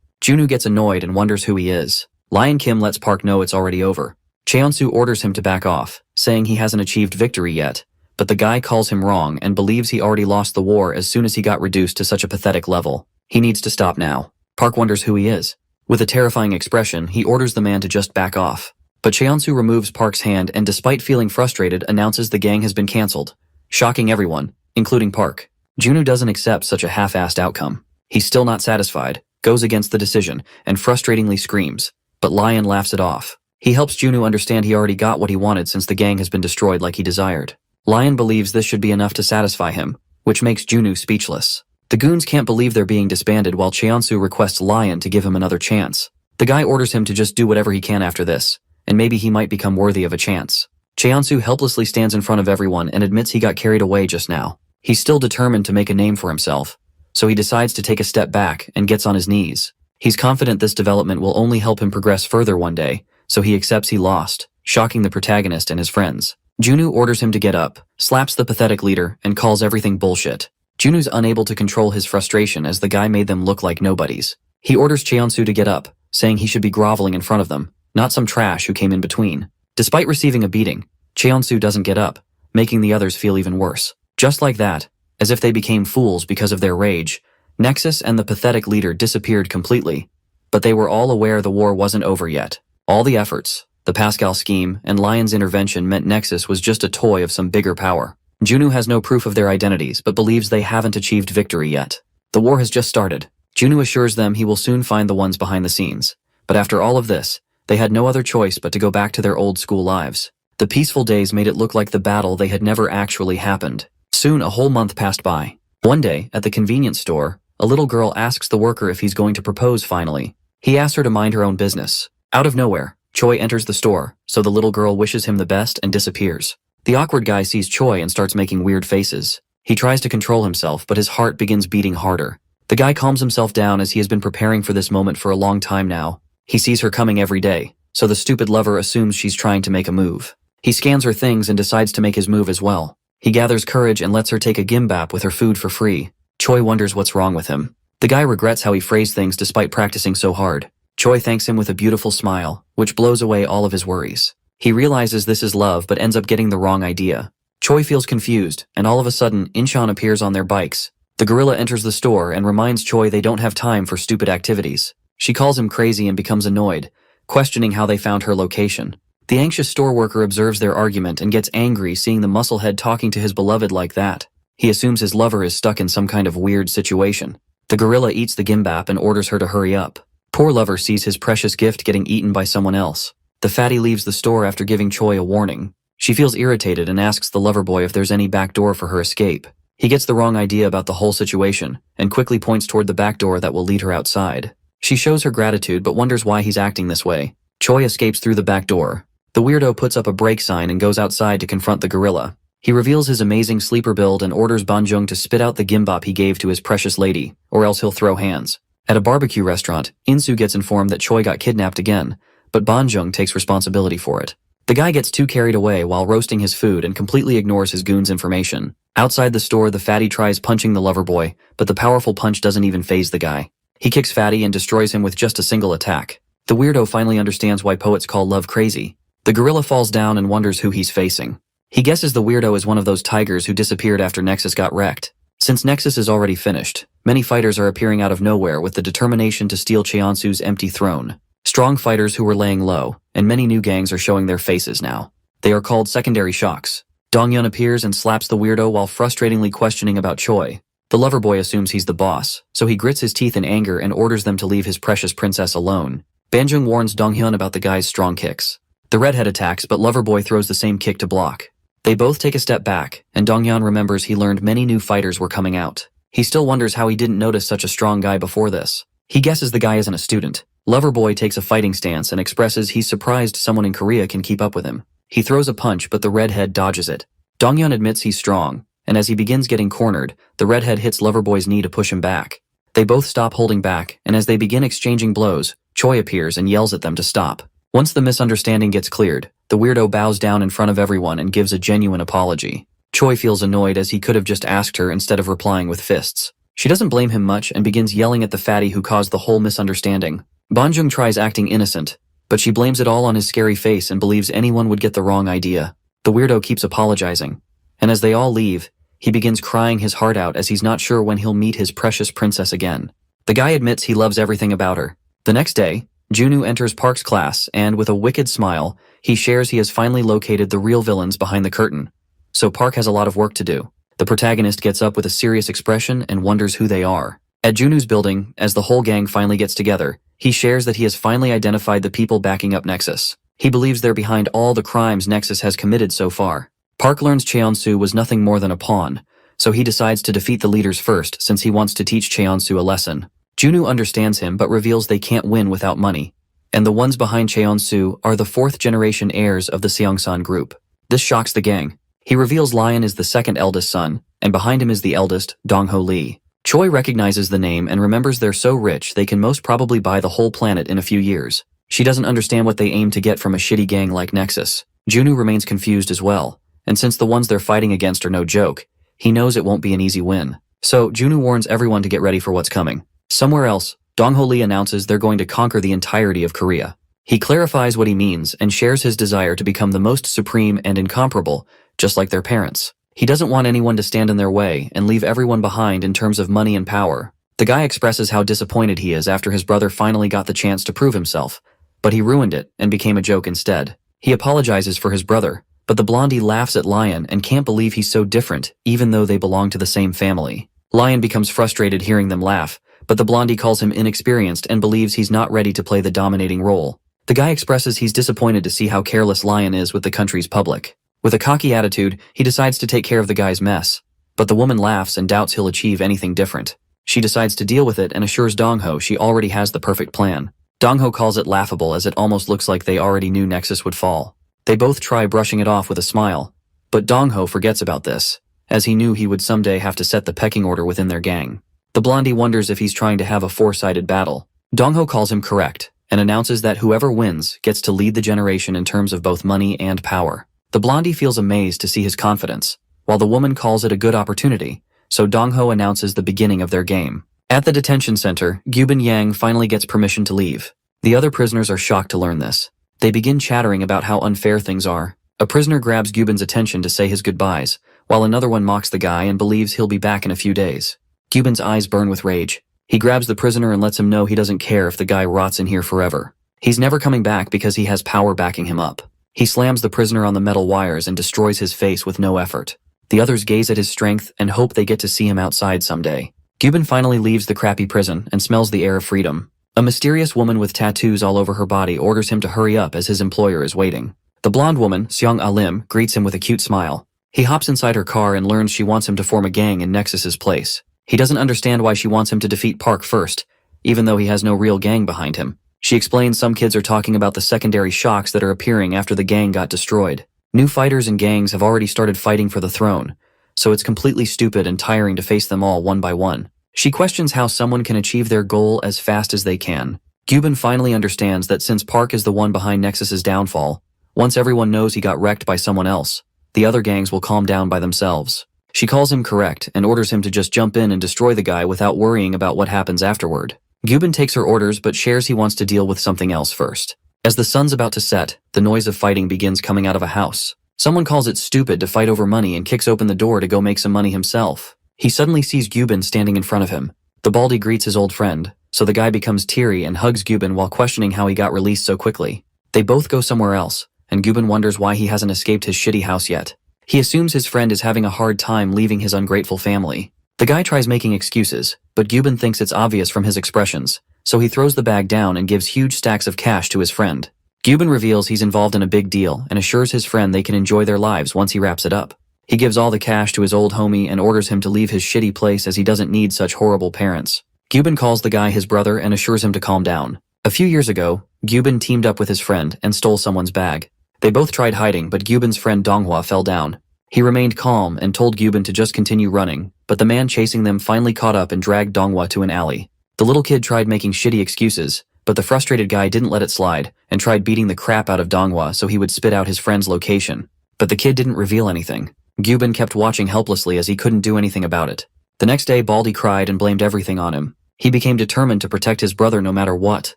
Junwoo gets annoyed and wonders who he is. Lion Kim lets Park know it's already over. Cheonsu orders him to back off, saying he hasn't achieved victory yet, but the guy calls him wrong and believes he already lost the war as soon as he got reduced to such a pathetic level. He needs to stop now. Park wonders who he is. With a terrifying expression, he orders the man to just back off. But Cheonsu removes Park's hand and despite feeling frustrated announces the gang has been cancelled, shocking everyone, including Park. Junwoo doesn't accept such a half-assed outcome. He's still not satisfied, goes against the decision, and frustratingly screams. But Lion laughs it off. He helps Junwoo understand he already got what he wanted since the gang has been destroyed like he desired. Lion believes this should be enough to satisfy him, which makes Junwoo speechless. The goons can't believe they're being disbanded while Cheonsu requests Lion to give him another chance. The guy orders him to just do whatever he can after this, and maybe he might become worthy of a chance. Cheonsu helplessly stands in front of everyone and admits he got carried away just now. He's still determined to make a name for himself, so he decides to take a step back and gets on his knees. He's confident this development will only help him progress further one day, so he accepts he lost, shocking the protagonist and his friends. Junwoo orders him to get up, slaps the pathetic leader, and calls everything bullshit. Junwoo's unable to control his frustration as the guy made them look like nobodies. He orders Cheonsu to get up, saying he should be groveling in front of them, not some trash who came in between. Despite receiving a beating, Cheonsu doesn't get up, making the others feel even worse. Just like that, as if they became fools because of their rage, Nexus and the pathetic leader disappeared completely, but they were all aware the war wasn't over yet. All the efforts, the Pascal scheme, and Lion's intervention meant Nexus was just a toy of some bigger power. Junwoo has no proof of their identities but believes they haven't achieved victory yet. The war has just started. Junwoo assures them he will soon find the ones behind the scenes. But after all of this, they had no other choice but to go back to their old school lives. The peaceful days made it look like the battle they had never actually happened. Soon a whole month passed by. One day, at the convenience store, a little girl asks the worker if he's going to propose finally. He asks her to mind her own business. Out of nowhere, Choi enters the store, so the little girl wishes him the best and disappears. The awkward guy sees Choi and starts making weird faces. He tries to control himself, but his heart begins beating harder. The guy calms himself down as he has been preparing for this moment for a long time now. He sees her coming every day, so the stupid lover assumes she's trying to make a move. He scans her things and decides to make his move as well. He gathers courage and lets her take a gimbap with her food for free. Choi wonders what's wrong with him. The guy regrets how he phrased things despite practicing so hard. Choi thanks him with a beautiful smile, which blows away all of his worries. He realizes this is love but ends up getting the wrong idea. Choi feels confused, and all of a sudden, Incheon appears on their bikes. The gorilla enters the store and reminds Choi they don't have time for stupid activities. She calls him crazy and becomes annoyed, questioning how they found her location. The anxious store worker observes their argument and gets angry seeing the musclehead talking to his beloved like that. He assumes his lover is stuck in some kind of weird situation. The gorilla eats the gimbap and orders her to hurry up. Poor lover sees his precious gift getting eaten by someone else. The fatty leaves the store after giving Choi a warning. She feels irritated and asks the lover boy if there's any back door for her escape. He gets the wrong idea about the whole situation and quickly points toward the back door that will lead her outside. She shows her gratitude but wonders why he's acting this way. Choi escapes through the back door. The weirdo puts up a break sign and goes outside to confront the gorilla. He reveals his amazing sleeper build and orders Banjung to spit out the gimbap he gave to his precious lady, or else he'll throw hands. At a barbecue restaurant, Insu gets informed that Choi got kidnapped again, but Banjung takes responsibility for it. The guy gets too carried away while roasting his food and completely ignores his goon's information. Outside the store, the fatty tries punching the lover boy, but the powerful punch doesn't even faze the guy. He kicks Fatty and destroys him with just a single attack. The weirdo finally understands why poets call love crazy. The gorilla falls down and wonders who he's facing. He guesses the weirdo is one of those tigers who disappeared after Nexus got wrecked. Since Nexus is already finished, many fighters are appearing out of nowhere with the determination to steal Cheonsu's empty throne. Strong fighters who were laying low, and many new gangs are showing their faces now. They are called secondary shocks. Donghyun appears and slaps the weirdo while frustratingly questioning about Choi. The lover boy assumes he's the boss, so he grits his teeth in anger and orders them to leave his precious princess alone. Banjung warns Donghyun about the guy's strong kicks. The redhead attacks, but Loverboy throws the same kick to block. They both take a step back, and Donghyun remembers he learned many new fighters were coming out. He still wonders how he didn't notice such a strong guy before this. He guesses the guy isn't a student. Loverboy takes a fighting stance and expresses he's surprised someone in Korea can keep up with him. He throws a punch, but the redhead dodges it. Donghyun admits he's strong, and as he begins getting cornered, the redhead hits Loverboy's knee to push him back. They both stop holding back, and as they begin exchanging blows, Choi appears and yells at them to stop. Once the misunderstanding gets cleared, the weirdo bows down in front of everyone and gives a genuine apology. Choi feels annoyed as he could have just asked her instead of replying with fists. She doesn't blame him much and begins yelling at the fatty who caused the whole misunderstanding. Banjung tries acting innocent, but she blames it all on his scary face and believes anyone would get the wrong idea. The weirdo keeps apologizing. and as they all leave, he begins crying his heart out as he's not sure when he'll meet his precious princess again. The guy admits he loves everything about her. The next day, Junwoo enters Park's class and, with a wicked smile, he shares he has finally located the real villains behind the curtain. So Park has a lot of work to do. The protagonist gets up with a serious expression and wonders who they are. At Junwoo's building, as the whole gang finally gets together, he shares that he has finally identified the people backing up Nexus. He believes they're behind all the crimes Nexus has committed so far. Park learns Cheon-soo was nothing more than a pawn, so he decides to defeat the leaders first since he wants to teach Cheon-soo a lesson. Junwoo understands him but reveals they can't win without money, and the ones behind Cheon-soo are the fourth-generation heirs of the Seongsan group. This shocks the gang. He reveals Lion is the second eldest son, and behind him is the eldest, Dong-ho Lee. Choi recognizes the name and remembers they're so rich they can most probably buy the whole planet in a few years. She doesn't understand what they aim to get from a shitty gang like Nexus. Junwoo remains confused as well, and since the ones they're fighting against are no joke, he knows it won't be an easy win. So Junwoo warns everyone to get ready for what's coming. Somewhere else, Dong-ho Lee announces they're going to conquer the entirety of Korea. He clarifies what he means and shares his desire to become the most supreme and incomparable, just like their parents. He doesn't want anyone to stand in their way and leave everyone behind in terms of money and power. The guy expresses how disappointed he is after his brother finally got the chance to prove himself, but he ruined it and became a joke instead. He apologizes for his brother, but the blondie laughs at Lion and can't believe he's so different even though they belong to the same family. Lion becomes frustrated hearing them laugh, but the blondie calls him inexperienced and believes he's not ready to play the dominating role. The guy expresses he's disappointed to see how careless Lion is with the country's public. With a cocky attitude, he decides to take care of the guy's mess, but the woman laughs and doubts he'll achieve anything different. She decides to deal with it and assures Dong-ho she already has the perfect plan. Dong-ho calls it laughable as it almost looks like they already knew Nexus would fall. They both try brushing it off with a smile, but Dong-ho forgets about this, as he knew he would someday have to set the pecking order within their gang. The blondie wonders if he's trying to have a four-sided battle. Dong-ho calls him correct, and announces that whoever wins gets to lead the generation in terms of both money and power. The blondie feels amazed to see his confidence, while the woman calls it a good opportunity, so Dong-ho announces the beginning of their game. At the detention center, Gyubin Yang finally gets permission to leave. The other prisoners are shocked to learn this. They begin chattering about how unfair things are. A prisoner grabs Gyubin's attention to say his goodbyes, while another one mocks the guy and believes he'll be back in a few days. Gyubin's eyes burn with rage. He grabs the prisoner and lets him know he doesn't care if the guy rots in here forever. He's never coming back because he has power backing him up. He slams the prisoner on the metal wires and destroys his face with no effort. The others gaze at his strength and hope they get to see him outside someday. Gyubin finally leaves the crappy prison and smells the air of freedom. A mysterious woman with tattoos all over her body orders him to hurry up as his employer is waiting. The blonde woman, Seong Ah-lim, greets him with a cute smile. He hops inside her car and learns she wants him to form a gang in Nexus's place. He doesn't understand why she wants him to defeat Park first, even though he has no real gang behind him. She explains some kids are talking about the secondary shocks that are appearing after the gang got destroyed. New fighters and gangs have already started fighting for the throne, so it's completely stupid and tiring to face them all one by one. She questions how someone can achieve their goal as fast as they can. Gyubin finally understands that since Park is the one behind Nexus's downfall, once everyone knows he got wrecked by someone else, the other gangs will calm down by themselves. She calls him correct and orders him to just jump in and destroy the guy without worrying about what happens afterward. Gyubin takes her orders but shares he wants to deal with something else first. As the sun's about to set, the noise of fighting begins coming out of a house. Someone calls it stupid to fight over money and kicks open the door to go make some money himself. He suddenly sees Gyubin standing in front of him. The baldy greets his old friend, so the guy becomes teary and hugs Gyubin while questioning how he got released so quickly. They both go somewhere else, and Gyubin wonders why he hasn't escaped his shitty house yet. He assumes his friend is having a hard time leaving his ungrateful family. The guy tries making excuses, but Gyubin thinks it's obvious from his expressions, so he throws the bag down and gives huge stacks of cash to his friend. Gyubin reveals he's involved in a big deal and assures his friend they can enjoy their lives once he wraps it up. He gives all the cash to his old homie and orders him to leave his shitty place as he doesn't need such horrible parents. Gyubin calls the guy his brother and assures him to calm down. A few years ago, Gyubin teamed up with his friend and stole someone's bag. They both tried hiding, but Gyubin's friend Donghua fell down. He remained calm and told Gyubin to just continue running, but the man chasing them finally caught up and dragged Donghua to an alley. The little kid tried making shitty excuses, but the frustrated guy didn't let it slide and tried beating the crap out of Donghua so he would spit out his friend's location. But the kid didn't reveal anything. Gyubin kept watching helplessly as he couldn't do anything about it. The next day, Baldy cried and blamed everything on him. He became determined to protect his brother no matter what.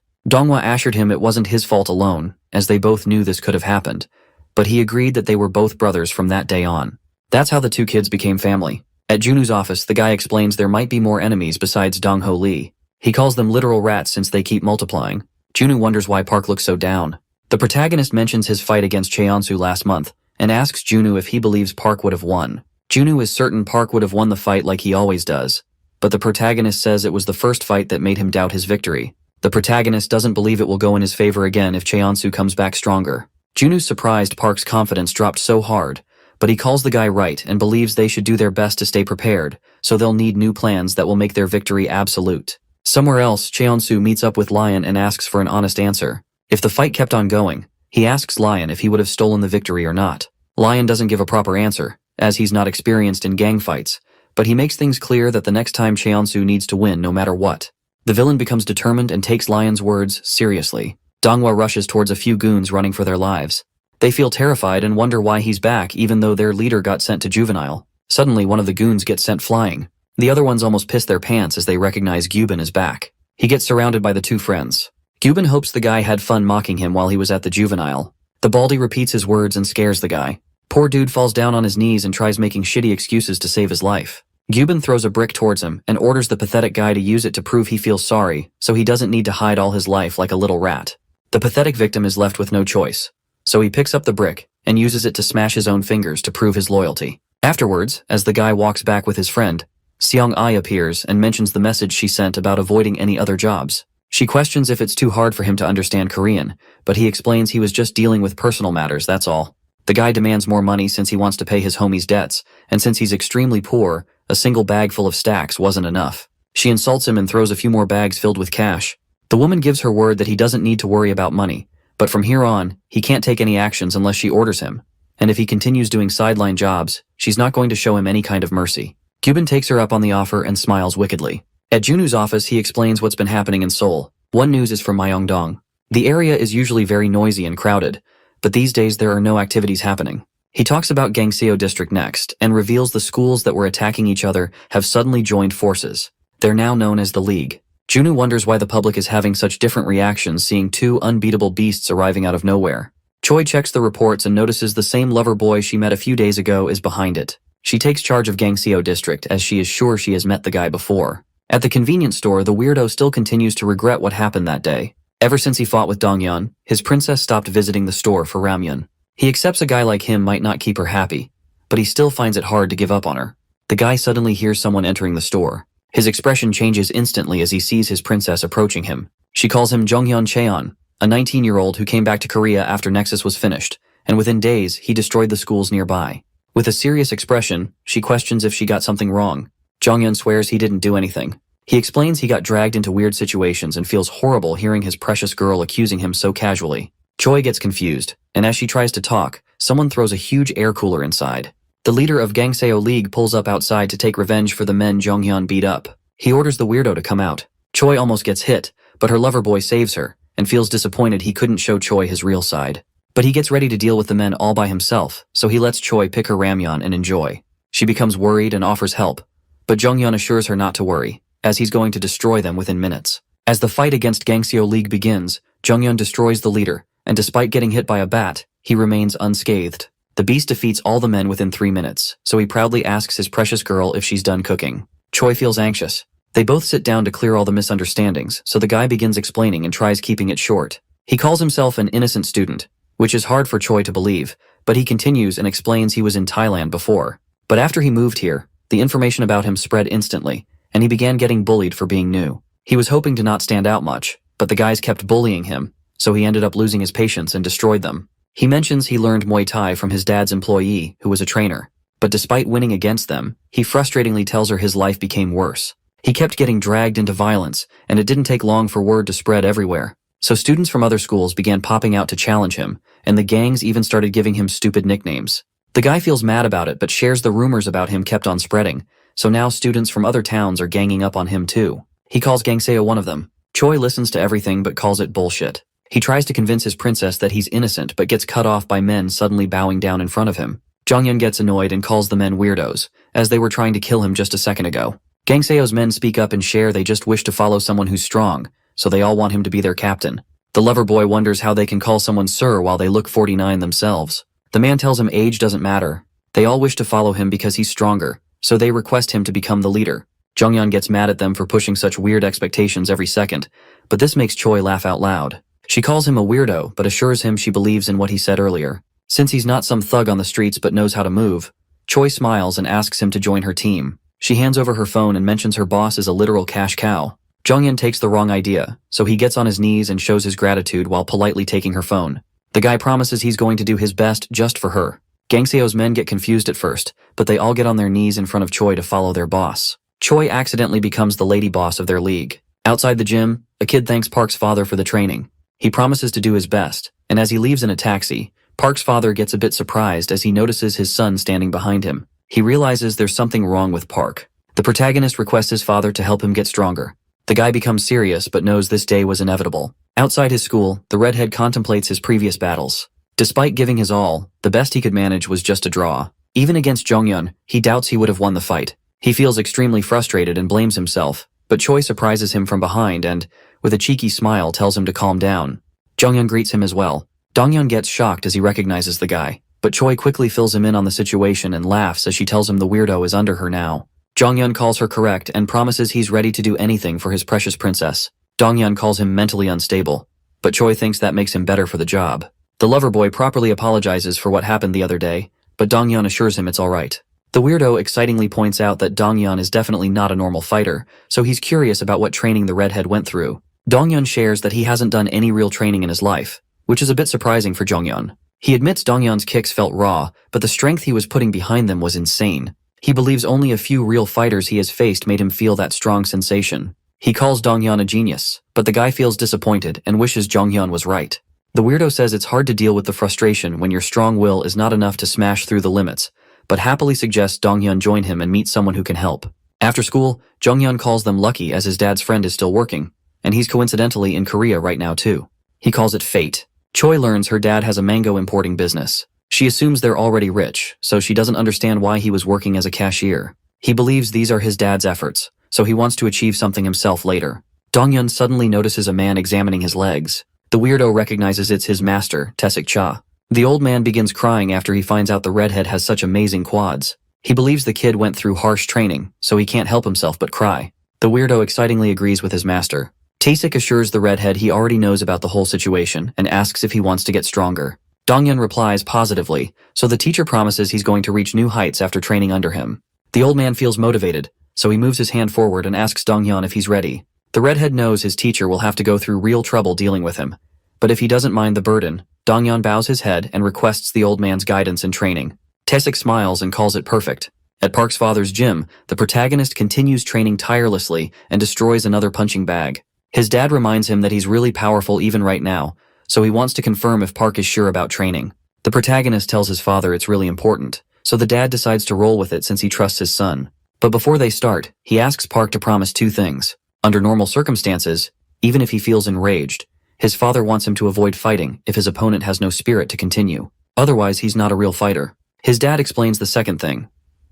Donghua assured him it wasn't his fault alone, as they both knew this could have happened, but he agreed that they were both brothers from that day on. That's how the two kids became family. At Junu's office, the guy explains there might be more enemies besides Dong-ho Lee. He calls them literal rats since they keep multiplying. Junu wonders why Park looks so down. The protagonist mentions his fight against Cheonsu last month and asks Junu if he believes Park would have won. Junu is certain Park would have won the fight like he always does, but the protagonist says it was the first fight that made him doubt his victory. The protagonist doesn't believe it will go in his favor again if Cheonsu comes back stronger. Junu's surprised Park's confidence dropped so hard, but he calls the guy right and believes they should do their best to stay prepared, so they'll need new plans that will make their victory absolute. Somewhere else, Cheonsu meets up with Lion and asks for an honest answer. If the fight kept on going, he asks Lion if he would have stolen the victory or not. Lion doesn't give a proper answer, as he's not experienced in gang fights, but he makes things clear that the next time Cheonsu needs to win no matter what. The villain becomes determined and takes Lion's words seriously. Donghua rushes towards a few goons running for their lives. They feel terrified and wonder why he's back even though their leader got sent to juvenile. Suddenly, one of the goons gets sent flying. The other ones almost piss their pants as they recognize Gyubin is back. He gets surrounded by the two friends. Gyubin hopes the guy had fun mocking him while he was at the juvenile. The baldy repeats his words and scares the guy. Poor dude falls down on his knees and tries making shitty excuses to save his life. Gyubin throws a brick towards him and orders the pathetic guy to use it to prove he feels sorry, so he doesn't need to hide all his life like a little rat. The pathetic victim is left with no choice, so he picks up the brick and uses it to smash his own fingers to prove his loyalty. Afterwards, as the guy walks back with his friend, Seong-ai appears and mentions the message she sent about avoiding any other jobs. She questions if it's too hard for him to understand Korean, but he explains he was just dealing with personal matters, that's all. The guy demands more money since he wants to pay his homie's debts, and since he's extremely poor, a single bag full of stacks wasn't enough. She insults him and throws a few more bags filled with cash. The woman gives her word that he doesn't need to worry about money, but from here on, he can't take any actions unless she orders him. And if he continues doing sideline jobs, she's not going to show him any kind of mercy. Gyubin takes her up on the offer and smiles wickedly. At Junu's office, he explains what's been happening in Seoul. One news is from Myeongdong. The area is usually very noisy and crowded, but these days there are no activities happening. He talks about Gangseo District next and reveals the schools that were attacking each other have suddenly joined forces. They're now known as the League. Junu wonders why the public is having such different reactions seeing two unbeatable beasts arriving out of nowhere. Choi checks the reports and notices the same lover boy she met a few days ago is behind it. She takes charge of Gangseo District as she is sure she has met the guy before. At the convenience store, the weirdo still continues to regret what happened that day. Ever since he fought with Donghyun, his princess stopped visiting the store for ramyun. He accepts a guy like him might not keep her happy, but he still finds it hard to give up on her. The guy suddenly hears someone entering the store. His expression changes instantly as he sees his princess approaching him. She calls him Jonghyun Cheon, a 19-year-old who came back to Korea after Nexus was finished, and within days, he destroyed the schools nearby. With a serious expression, she questions if she got something wrong. Jonghyun swears he didn't do anything. He explains he got dragged into weird situations and feels horrible hearing his precious girl accusing him so casually. Choi gets confused, and as she tries to talk, someone throws a huge air cooler inside. The leader of Gangseo League pulls up outside to take revenge for the men Jonghyun beat up. He orders the weirdo to come out. Choi almost gets hit, but her lover boy saves her, and feels disappointed he couldn't show Choi his real side. But he gets ready to deal with the men all by himself, so he lets Choi pick her ramyun and enjoy. She becomes worried and offers help, but Jonghyun assures her not to worry, as he's going to destroy them within minutes. As the fight against Gangseo League begins, Jonghyun destroys the leader, and despite getting hit by a bat, he remains unscathed. The beast defeats all the men within 3 minutes, so he proudly asks his precious girl if she's done cooking. Choi feels anxious. They both sit down to clear all the misunderstandings, so the guy begins explaining and tries keeping it short. He calls himself an innocent student, which is hard for Choi to believe, but he continues and explains he was in Thailand before. But after he moved here, the information about him spread instantly, and he began getting bullied for being new. He was hoping to not stand out much, but the guys kept bullying him, so he ended up losing his patience and destroyed them. He mentions he learned Muay Thai from his dad's employee, who was a trainer, but despite winning against them, he frustratingly tells her his life became worse. He kept getting dragged into violence, and it didn't take long for word to spread everywhere. So students from other schools began popping out to challenge him, and the gangs even started giving him stupid nicknames. The guy feels mad about it but shares the rumors about him kept on spreading, so now students from other towns are ganging up on him too. He calls Gangseo one of them. Choi listens to everything but calls it bullshit. He tries to convince his princess that he's innocent but gets cut off by men suddenly bowing down in front of him. Jonghyun gets annoyed and calls the men weirdos, as they were trying to kill him just a second ago. Gangseo's men speak up and share they just wish to follow someone who's strong, so they all want him to be their captain. The lover boy wonders how they can call someone sir while they look 49 themselves. The man tells him age doesn't matter, They all wish to follow him because he's stronger, so they request him to become the leader. Jonghyun gets mad at them for pushing such weird expectations every second, but this makes Choi laugh out loud. She calls him a weirdo but assures him she believes in what he said earlier. Since he's not some thug on the streets but knows how to move, Choi smiles and asks him to join her team. She hands over her phone and mentions her boss is a literal cash cow. Jonghyun takes the wrong idea, so he gets on his knees and shows his gratitude while politely taking her phone. The guy promises he's going to do his best just for her. Gangseo's men get confused at first, but they all get on their knees in front of Choi to follow their boss. Choi accidentally becomes the lady boss of their league. Outside the gym, a kid thanks Park's father for the training. He promises to do his best, and as he leaves in a taxi, Park's father gets a bit surprised as he notices his son standing behind him. He realizes there's something wrong with Park. The protagonist requests his father to help him get stronger. The guy becomes serious but knows this day was inevitable. Outside his school, the redhead contemplates his previous battles. Despite giving his all, the best he could manage was just a draw. Even against Jonghyun, he doubts he would have won the fight. He feels extremely frustrated and blames himself, but Choi surprises him from behind and, with a cheeky smile, tells him to calm down. Jonghyun greets him as well. Donghyun gets shocked as he recognizes the guy, but Choi quickly fills him in on the situation and laughs as she tells him the weirdo is under her now. Jonghyun calls her correct and promises he's ready to do anything for his precious princess. Donghyun calls him mentally unstable, but Choi thinks that makes him better for the job. The lover boy properly apologizes for what happened the other day, but Donghyun assures him it's alright. The weirdo excitingly points out that Donghyun is definitely not a normal fighter, so he's curious about what training the redhead went through. Donghyun shares that he hasn't done any real training in his life, which is a bit surprising for Jonghyun. He admits Donghyun's kicks felt raw, but the strength he was putting behind them was insane. He believes only a few real fighters he has faced made him feel that strong sensation. He calls Donghyun a genius, but the guy feels disappointed and wishes Jonghyun was right. The weirdo says it's hard to deal with the frustration when your strong will is not enough to smash through the limits, but happily suggests Donghyun join him and meet someone who can help. After school, Jonghyun calls them lucky as his dad's friend is still working, and he's coincidentally in Korea right now too. He calls it fate. Choi learns her dad has a mango importing business. She assumes they're already rich, so she doesn't understand why he was working as a cashier. He believes these are his dad's efforts, so he wants to achieve something himself later. Donghyun suddenly notices a man examining his legs. The weirdo recognizes it's his master, Taesik Cha. The old man begins crying after he finds out the redhead has such amazing quads. He believes the kid went through harsh training, so he can't help himself but cry. The weirdo excitingly agrees with his master. Taesik assures the redhead he already knows about the whole situation and asks if he wants to get stronger. Donghyun replies positively, so the teacher promises he's going to reach new heights after training under him. The old man feels motivated, so he moves his hand forward and asks Donghyun if he's ready. The redhead knows his teacher will have to go through real trouble dealing with him, but if he doesn't mind the burden, Donghyun bows his head and requests the old man's guidance and training. Taesik smiles and calls it perfect. At Park's father's gym, the protagonist continues training tirelessly and destroys another punching bag. His dad reminds him that he's really powerful even right now, so he wants to confirm if Park is sure about training. The protagonist tells his father it's really important, so the dad decides to roll with it since he trusts his son. But before they start, he asks Park to promise two things. Under normal circumstances, even if he feels enraged, his father wants him to avoid fighting if his opponent has no spirit to continue. Otherwise, he's not a real fighter. His dad explains the second thing.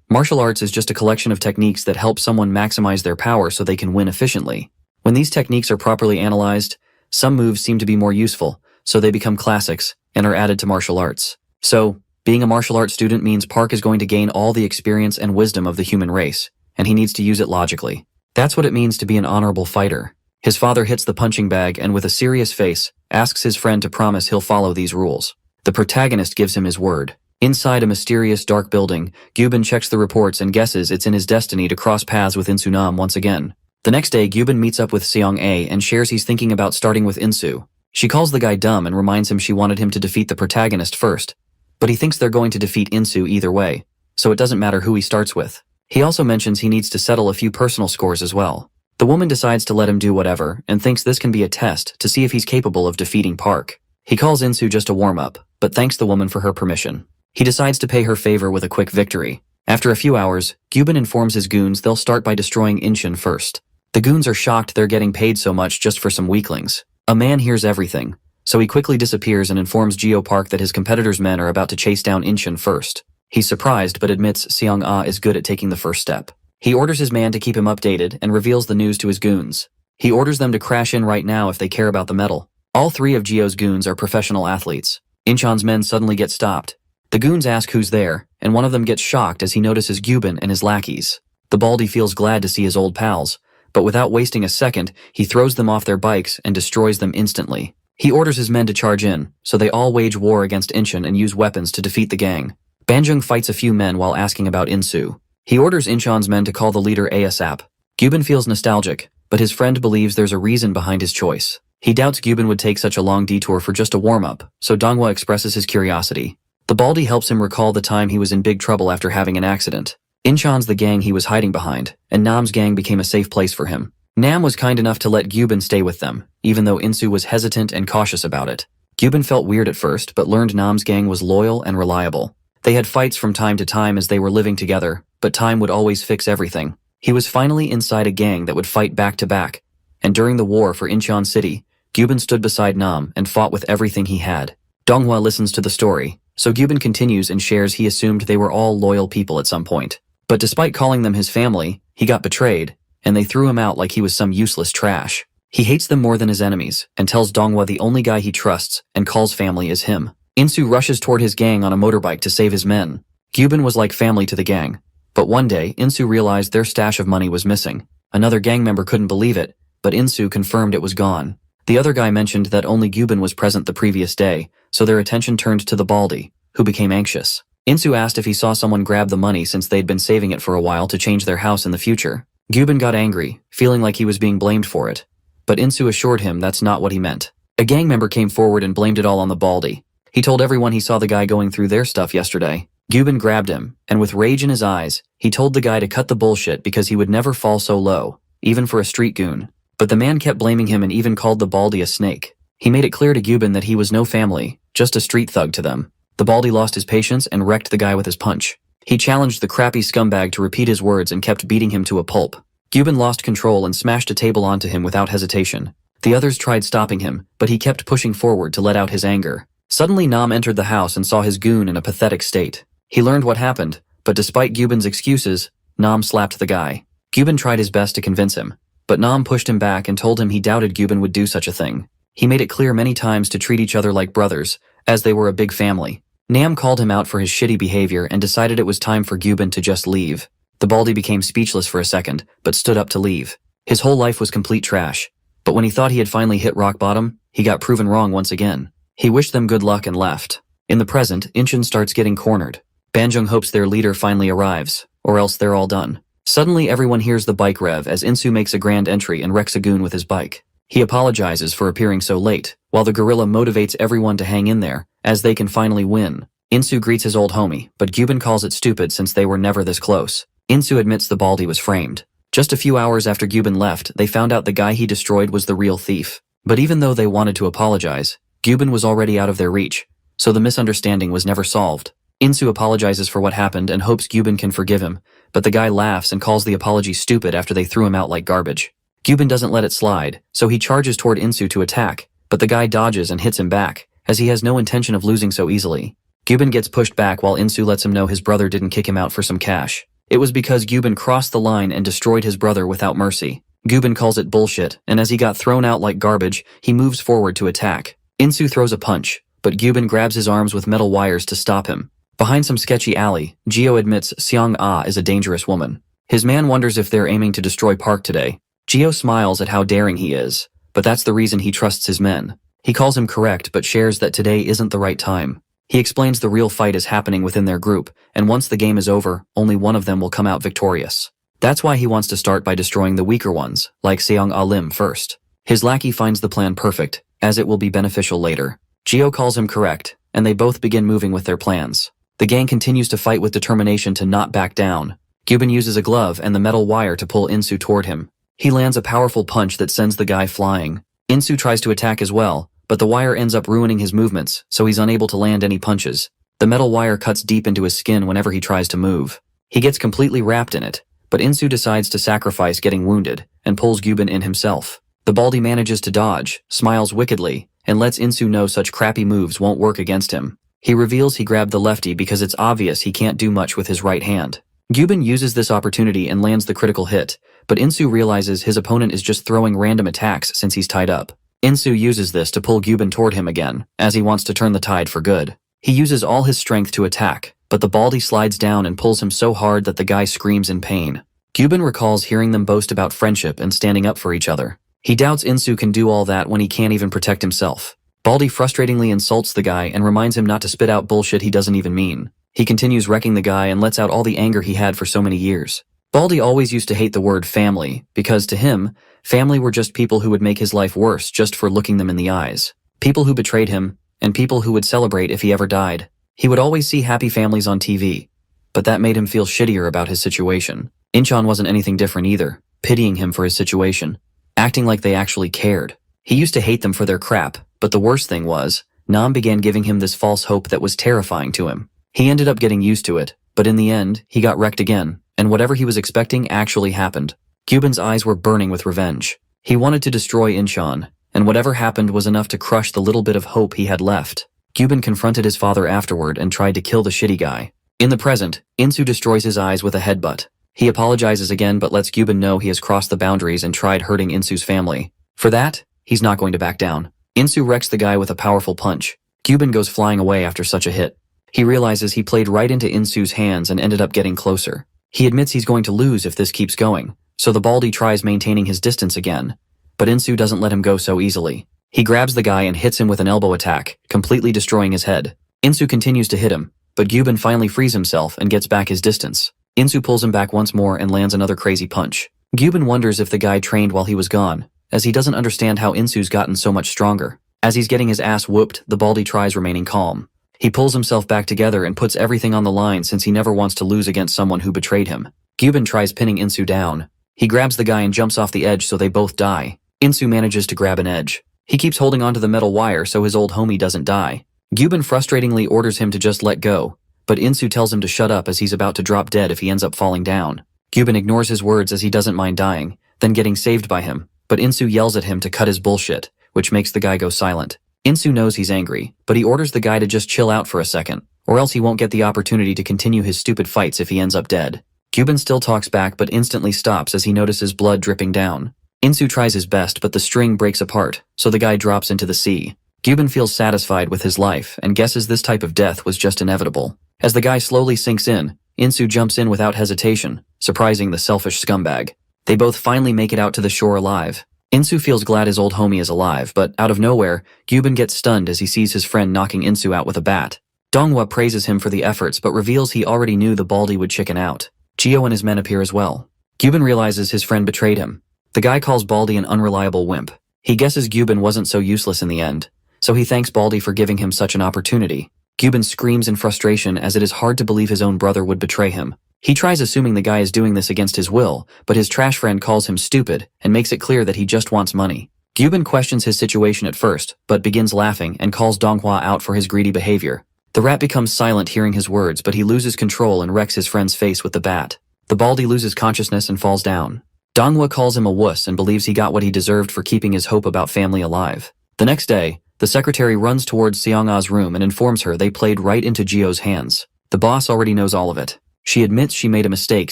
Martial arts is just a collection of techniques that help someone maximize their power so they can win efficiently. When these techniques are properly analyzed, some moves seem to be more useful, so they become classics and are added to martial arts. So, being a martial arts student means Park is going to gain all the experience and wisdom of the human race, and he needs to use it logically. That's what it means to be an honorable fighter. His father hits the punching bag and with a serious face, asks his friend to promise he'll follow these rules. The protagonist gives him his word. Inside a mysterious dark building, Gyubin checks the reports and guesses it's in his destiny to cross paths with Insunam once again. The next day, Gyubin meets up with Seong-ae and shares he's thinking about starting with Insu. She calls the guy dumb and reminds him she wanted him to defeat the protagonist first, but he thinks they're going to defeat Insu either way, so it doesn't matter who he starts with. He also mentions he needs to settle a few personal scores as well. The woman decides to let him do whatever and thinks this can be a test to see if he's capable of defeating Park. He calls Insu just a warm-up, but thanks the woman for her permission. He decides to pay her favor with a quick victory. After a few hours, Gyubin informs his goons they'll start by destroying Incheon first. The goons are shocked they're getting paid so much just for some weaklings. A man hears everything, so he quickly disappears and informs Geo Park that his competitor's men are about to chase down Incheon first. He's surprised but admits Seong-ah is good at taking the first step. He orders his man to keep him updated and reveals the news to his goons. He orders them to crash in right now if they care about the medal. All three of Geo's goons are professional athletes. Incheon's men suddenly get stopped, The goons ask who's there, and one of them gets shocked as he notices Gyubin and his lackeys. The baldy feels glad to see his old pals, but without wasting a second, he throws them off their bikes and destroys them instantly. He orders his men to charge in, so they all wage war against Incheon and use weapons to defeat the gang. Banjung fights a few men while asking about Insu. He orders Incheon's men to call the leader ASAP. Gyubin feels nostalgic, but his friend believes there's a reason behind his choice. He doubts Gyubin would take such a long detour for just a warm-up, so Donghua expresses his curiosity. The baldy helps him recall the time he was in big trouble after having an accident. Incheon's the gang he was hiding behind, and Nam's gang became a safe place for him. Nam was kind enough to let Gyubin stay with them, even though Insu was hesitant and cautious about it. Gyubin felt weird at first, but learned Nam's gang was loyal and reliable. They had fights from time to time as they were living together, but time would always fix everything. He was finally inside a gang that would fight back to back, and during the war for Incheon City, Gyubin stood beside Nam and fought with everything he had. Donghua listens to the story, so Gyubin continues and shares he assumed they were all loyal people at some point. But despite calling them his family, he got betrayed, and they threw him out like he was some useless trash. He hates them more than his enemies, and tells Donghua the only guy he trusts and calls family is him. Insu rushes toward his gang on a motorbike to save his men. Gyubin was like family to the gang. But one day, Insu realized their stash of money was missing. Another gang member couldn't believe it, but Insu confirmed it was gone. The other guy mentioned that only Gyubin was present the previous day, so their attention turned to the baldy, who became anxious. Insu asked if he saw someone grab the money since they'd been saving it for a while to change their house in the future. Gyubin got angry, feeling like he was being blamed for it. But Insu assured him that's not what he meant. A gang member came forward and blamed it all on the baldy. He told everyone he saw the guy going through their stuff yesterday. Gyubin grabbed him, and with rage in his eyes, he told the guy to cut the bullshit because he would never fall so low, even for a street goon. But the man kept blaming him and even called the baldy a snake. He made it clear to Gyubin that he was no family, just a street thug to them. The baldy lost his patience and wrecked the guy with his punch. He challenged the crappy scumbag to repeat his words and kept beating him to a pulp. Gyubin lost control and smashed a table onto him without hesitation. The others tried stopping him, but he kept pushing forward to let out his anger. Suddenly Nam entered the house and saw his goon in a pathetic state. He learned what happened, but despite Gyubin's excuses, Nam slapped the guy. Gyubin tried his best to convince him, but Nam pushed him back and told him he doubted Gyubin would do such a thing. He made it clear many times to treat each other like brothers, as they were a big family. Nam called him out for his shitty behavior and decided it was time for Gyubin to just leave. The baldy became speechless for a second, but stood up to leave. His whole life was complete trash, but when he thought he had finally hit rock bottom, he got proven wrong once again. He wished them good luck and left. In the present, Incheon starts getting cornered. Banjung hopes their leader finally arrives, or else they're all done. Suddenly everyone hears the bike rev as Insu makes a grand entry and wrecks a goon with his bike. He apologizes for appearing so late, while the gorilla motivates everyone to hang in there, as they can finally win. Insu greets his old homie, but Gyubin calls it stupid since they were never this close. Insu admits the baldy was framed. Just a few hours after Gyubin left, they found out the guy he destroyed was the real thief. But even though they wanted to apologize, Gyubin was already out of their reach, so the misunderstanding was never solved. Insu apologizes for what happened and hopes Gyubin can forgive him, but the guy laughs and calls the apology stupid after they threw him out like garbage. Gyubin doesn't let it slide, so he charges toward Insu to attack, but the guy dodges and hits him back, as he has no intention of losing so easily. Gyubin gets pushed back while Insu lets him know his brother didn't kick him out for some cash. It was because Gyubin crossed the line and destroyed his brother without mercy. Gyubin calls it bullshit, and as he got thrown out like garbage, he moves forward to attack. Insu throws a punch, but Gyubin grabs his arms with metal wires to stop him. Behind some sketchy alley, Gio admits Seong-ah is a dangerous woman. His man wonders if they're aiming to destroy Park today. Gio smiles at how daring he is, but that's the reason he trusts his men. He calls him correct but shares that today isn't the right time. He explains the real fight is happening within their group, and once the game is over, only one of them will come out victorious. That's why he wants to start by destroying the weaker ones, like Seong-ah Lim first. His lackey finds the plan perfect, as it will be beneficial later. Gio calls him correct, and they both begin moving with their plans. The gang continues to fight with determination to not back down. Gyubin uses a glove and the metal wire to pull Insu toward him. He lands a powerful punch that sends the guy flying. Insu tries to attack as well, but the wire ends up ruining his movements, so he's unable to land any punches. The metal wire cuts deep into his skin whenever he tries to move. He gets completely wrapped in it, but Insu decides to sacrifice getting wounded, and pulls Gyubin in himself. The baldy manages to dodge, smiles wickedly, and lets Insu know such crappy moves won't work against him. He reveals he grabbed the lefty because it's obvious he can't do much with his right hand. Gyubin uses this opportunity and lands the critical hit, but Insu realizes his opponent is just throwing random attacks since he's tied up. Insu uses this to pull Gyubin toward him again, as he wants to turn the tide for good. He uses all his strength to attack, but the baldy slides down and pulls him so hard that the guy screams in pain. Gyubin recalls hearing them boast about friendship and standing up for each other. He doubts Insu can do all that when he can't even protect himself. Baldy frustratingly insults the guy and reminds him not to spit out bullshit he doesn't even mean. He continues wrecking the guy and lets out all the anger he had for so many years. Baldy always used to hate the word family, because to him, family were just people who would make his life worse just for looking them in the eyes. People who betrayed him, and people who would celebrate if he ever died. He would always see happy families on TV, but that made him feel shittier about his situation. Incheon wasn't anything different either, pitying him for his situation, acting like they actually cared. He used to hate them for their crap, but the worst thing was, Nam began giving him this false hope that was terrifying to him. He ended up getting used to it, but in the end, he got wrecked again, and whatever he was expecting actually happened. Gyubin's eyes were burning with revenge. He wanted to destroy Incheon, and whatever happened was enough to crush the little bit of hope he had left. Gyubin confronted his father afterward and tried to kill the shitty guy. In the present, Insu destroys his eyes with a headbutt. He apologizes again but lets Gyubin know he has crossed the boundaries and tried hurting Insu's family. For that, he's not going to back down. Insu wrecks the guy with a powerful punch. Gyubin goes flying away after such a hit. He realizes he played right into Insu's hands and ended up getting closer. He admits he's going to lose if this keeps going, so the baldy tries maintaining his distance again. But Insu doesn't let him go so easily. He grabs the guy and hits him with an elbow attack, completely destroying his head. Insu continues to hit him, but Gyubin finally frees himself and gets back his distance. Insu pulls him back once more and lands another crazy punch. Gyubin wonders if the guy trained while he was gone, as he doesn't understand how Insu's gotten so much stronger. As he's getting his ass whooped, the baldy tries remaining calm. He pulls himself back together and puts everything on the line since he never wants to lose against someone who betrayed him. Gyubin tries pinning Insu down. He grabs the guy and jumps off the edge so they both die. Insu manages to grab an edge. He keeps holding onto the metal wire so his old homie doesn't die. Gyubin frustratingly orders him to just let go, but Insu tells him to shut up as he's about to drop dead if he ends up falling down. Gyubin ignores his words as he doesn't mind dying, then getting saved by him, but Insu yells at him to cut his bullshit, which makes the guy go silent. Insu knows he's angry, but he orders the guy to just chill out for a second, or else he won't get the opportunity to continue his stupid fights if he ends up dead. Gyubin still talks back but instantly stops as he notices blood dripping down. Insu tries his best but the string breaks apart, so the guy drops into the sea. Gyubin feels satisfied with his life and guesses this type of death was just inevitable. As the guy slowly sinks in, Insu jumps in without hesitation, surprising the selfish scumbag. They both finally make it out to the shore alive. Insu feels glad his old homie is alive, but out of nowhere, Gyubin gets stunned as he sees his friend knocking Insu out with a bat. Donghua praises him for the efforts but reveals he already knew the baldy would chicken out. Gio and his men appear as well. Gyubin realizes his friend betrayed him. The guy calls Baldy an unreliable wimp. He guesses Gyubin wasn't so useless in the end, so he thanks Baldy for giving him such an opportunity. Gyubin screams in frustration as it is hard to believe his own brother would betray him. He tries assuming the guy is doing this against his will, but his trash friend calls him stupid and makes it clear that he just wants money. Gyubin questions his situation at first, but begins laughing and calls Donghua out for his greedy behavior. The rat becomes silent hearing his words, but he loses control and wrecks his friend's face with the bat. The baldy loses consciousness and falls down. Donghua calls him a wuss and believes he got what he deserved for keeping his hope about family alive. The next day, the secretary runs towards Seong-a's room and informs her they played right into Gio's hands. The boss already knows all of it. She admits she made a mistake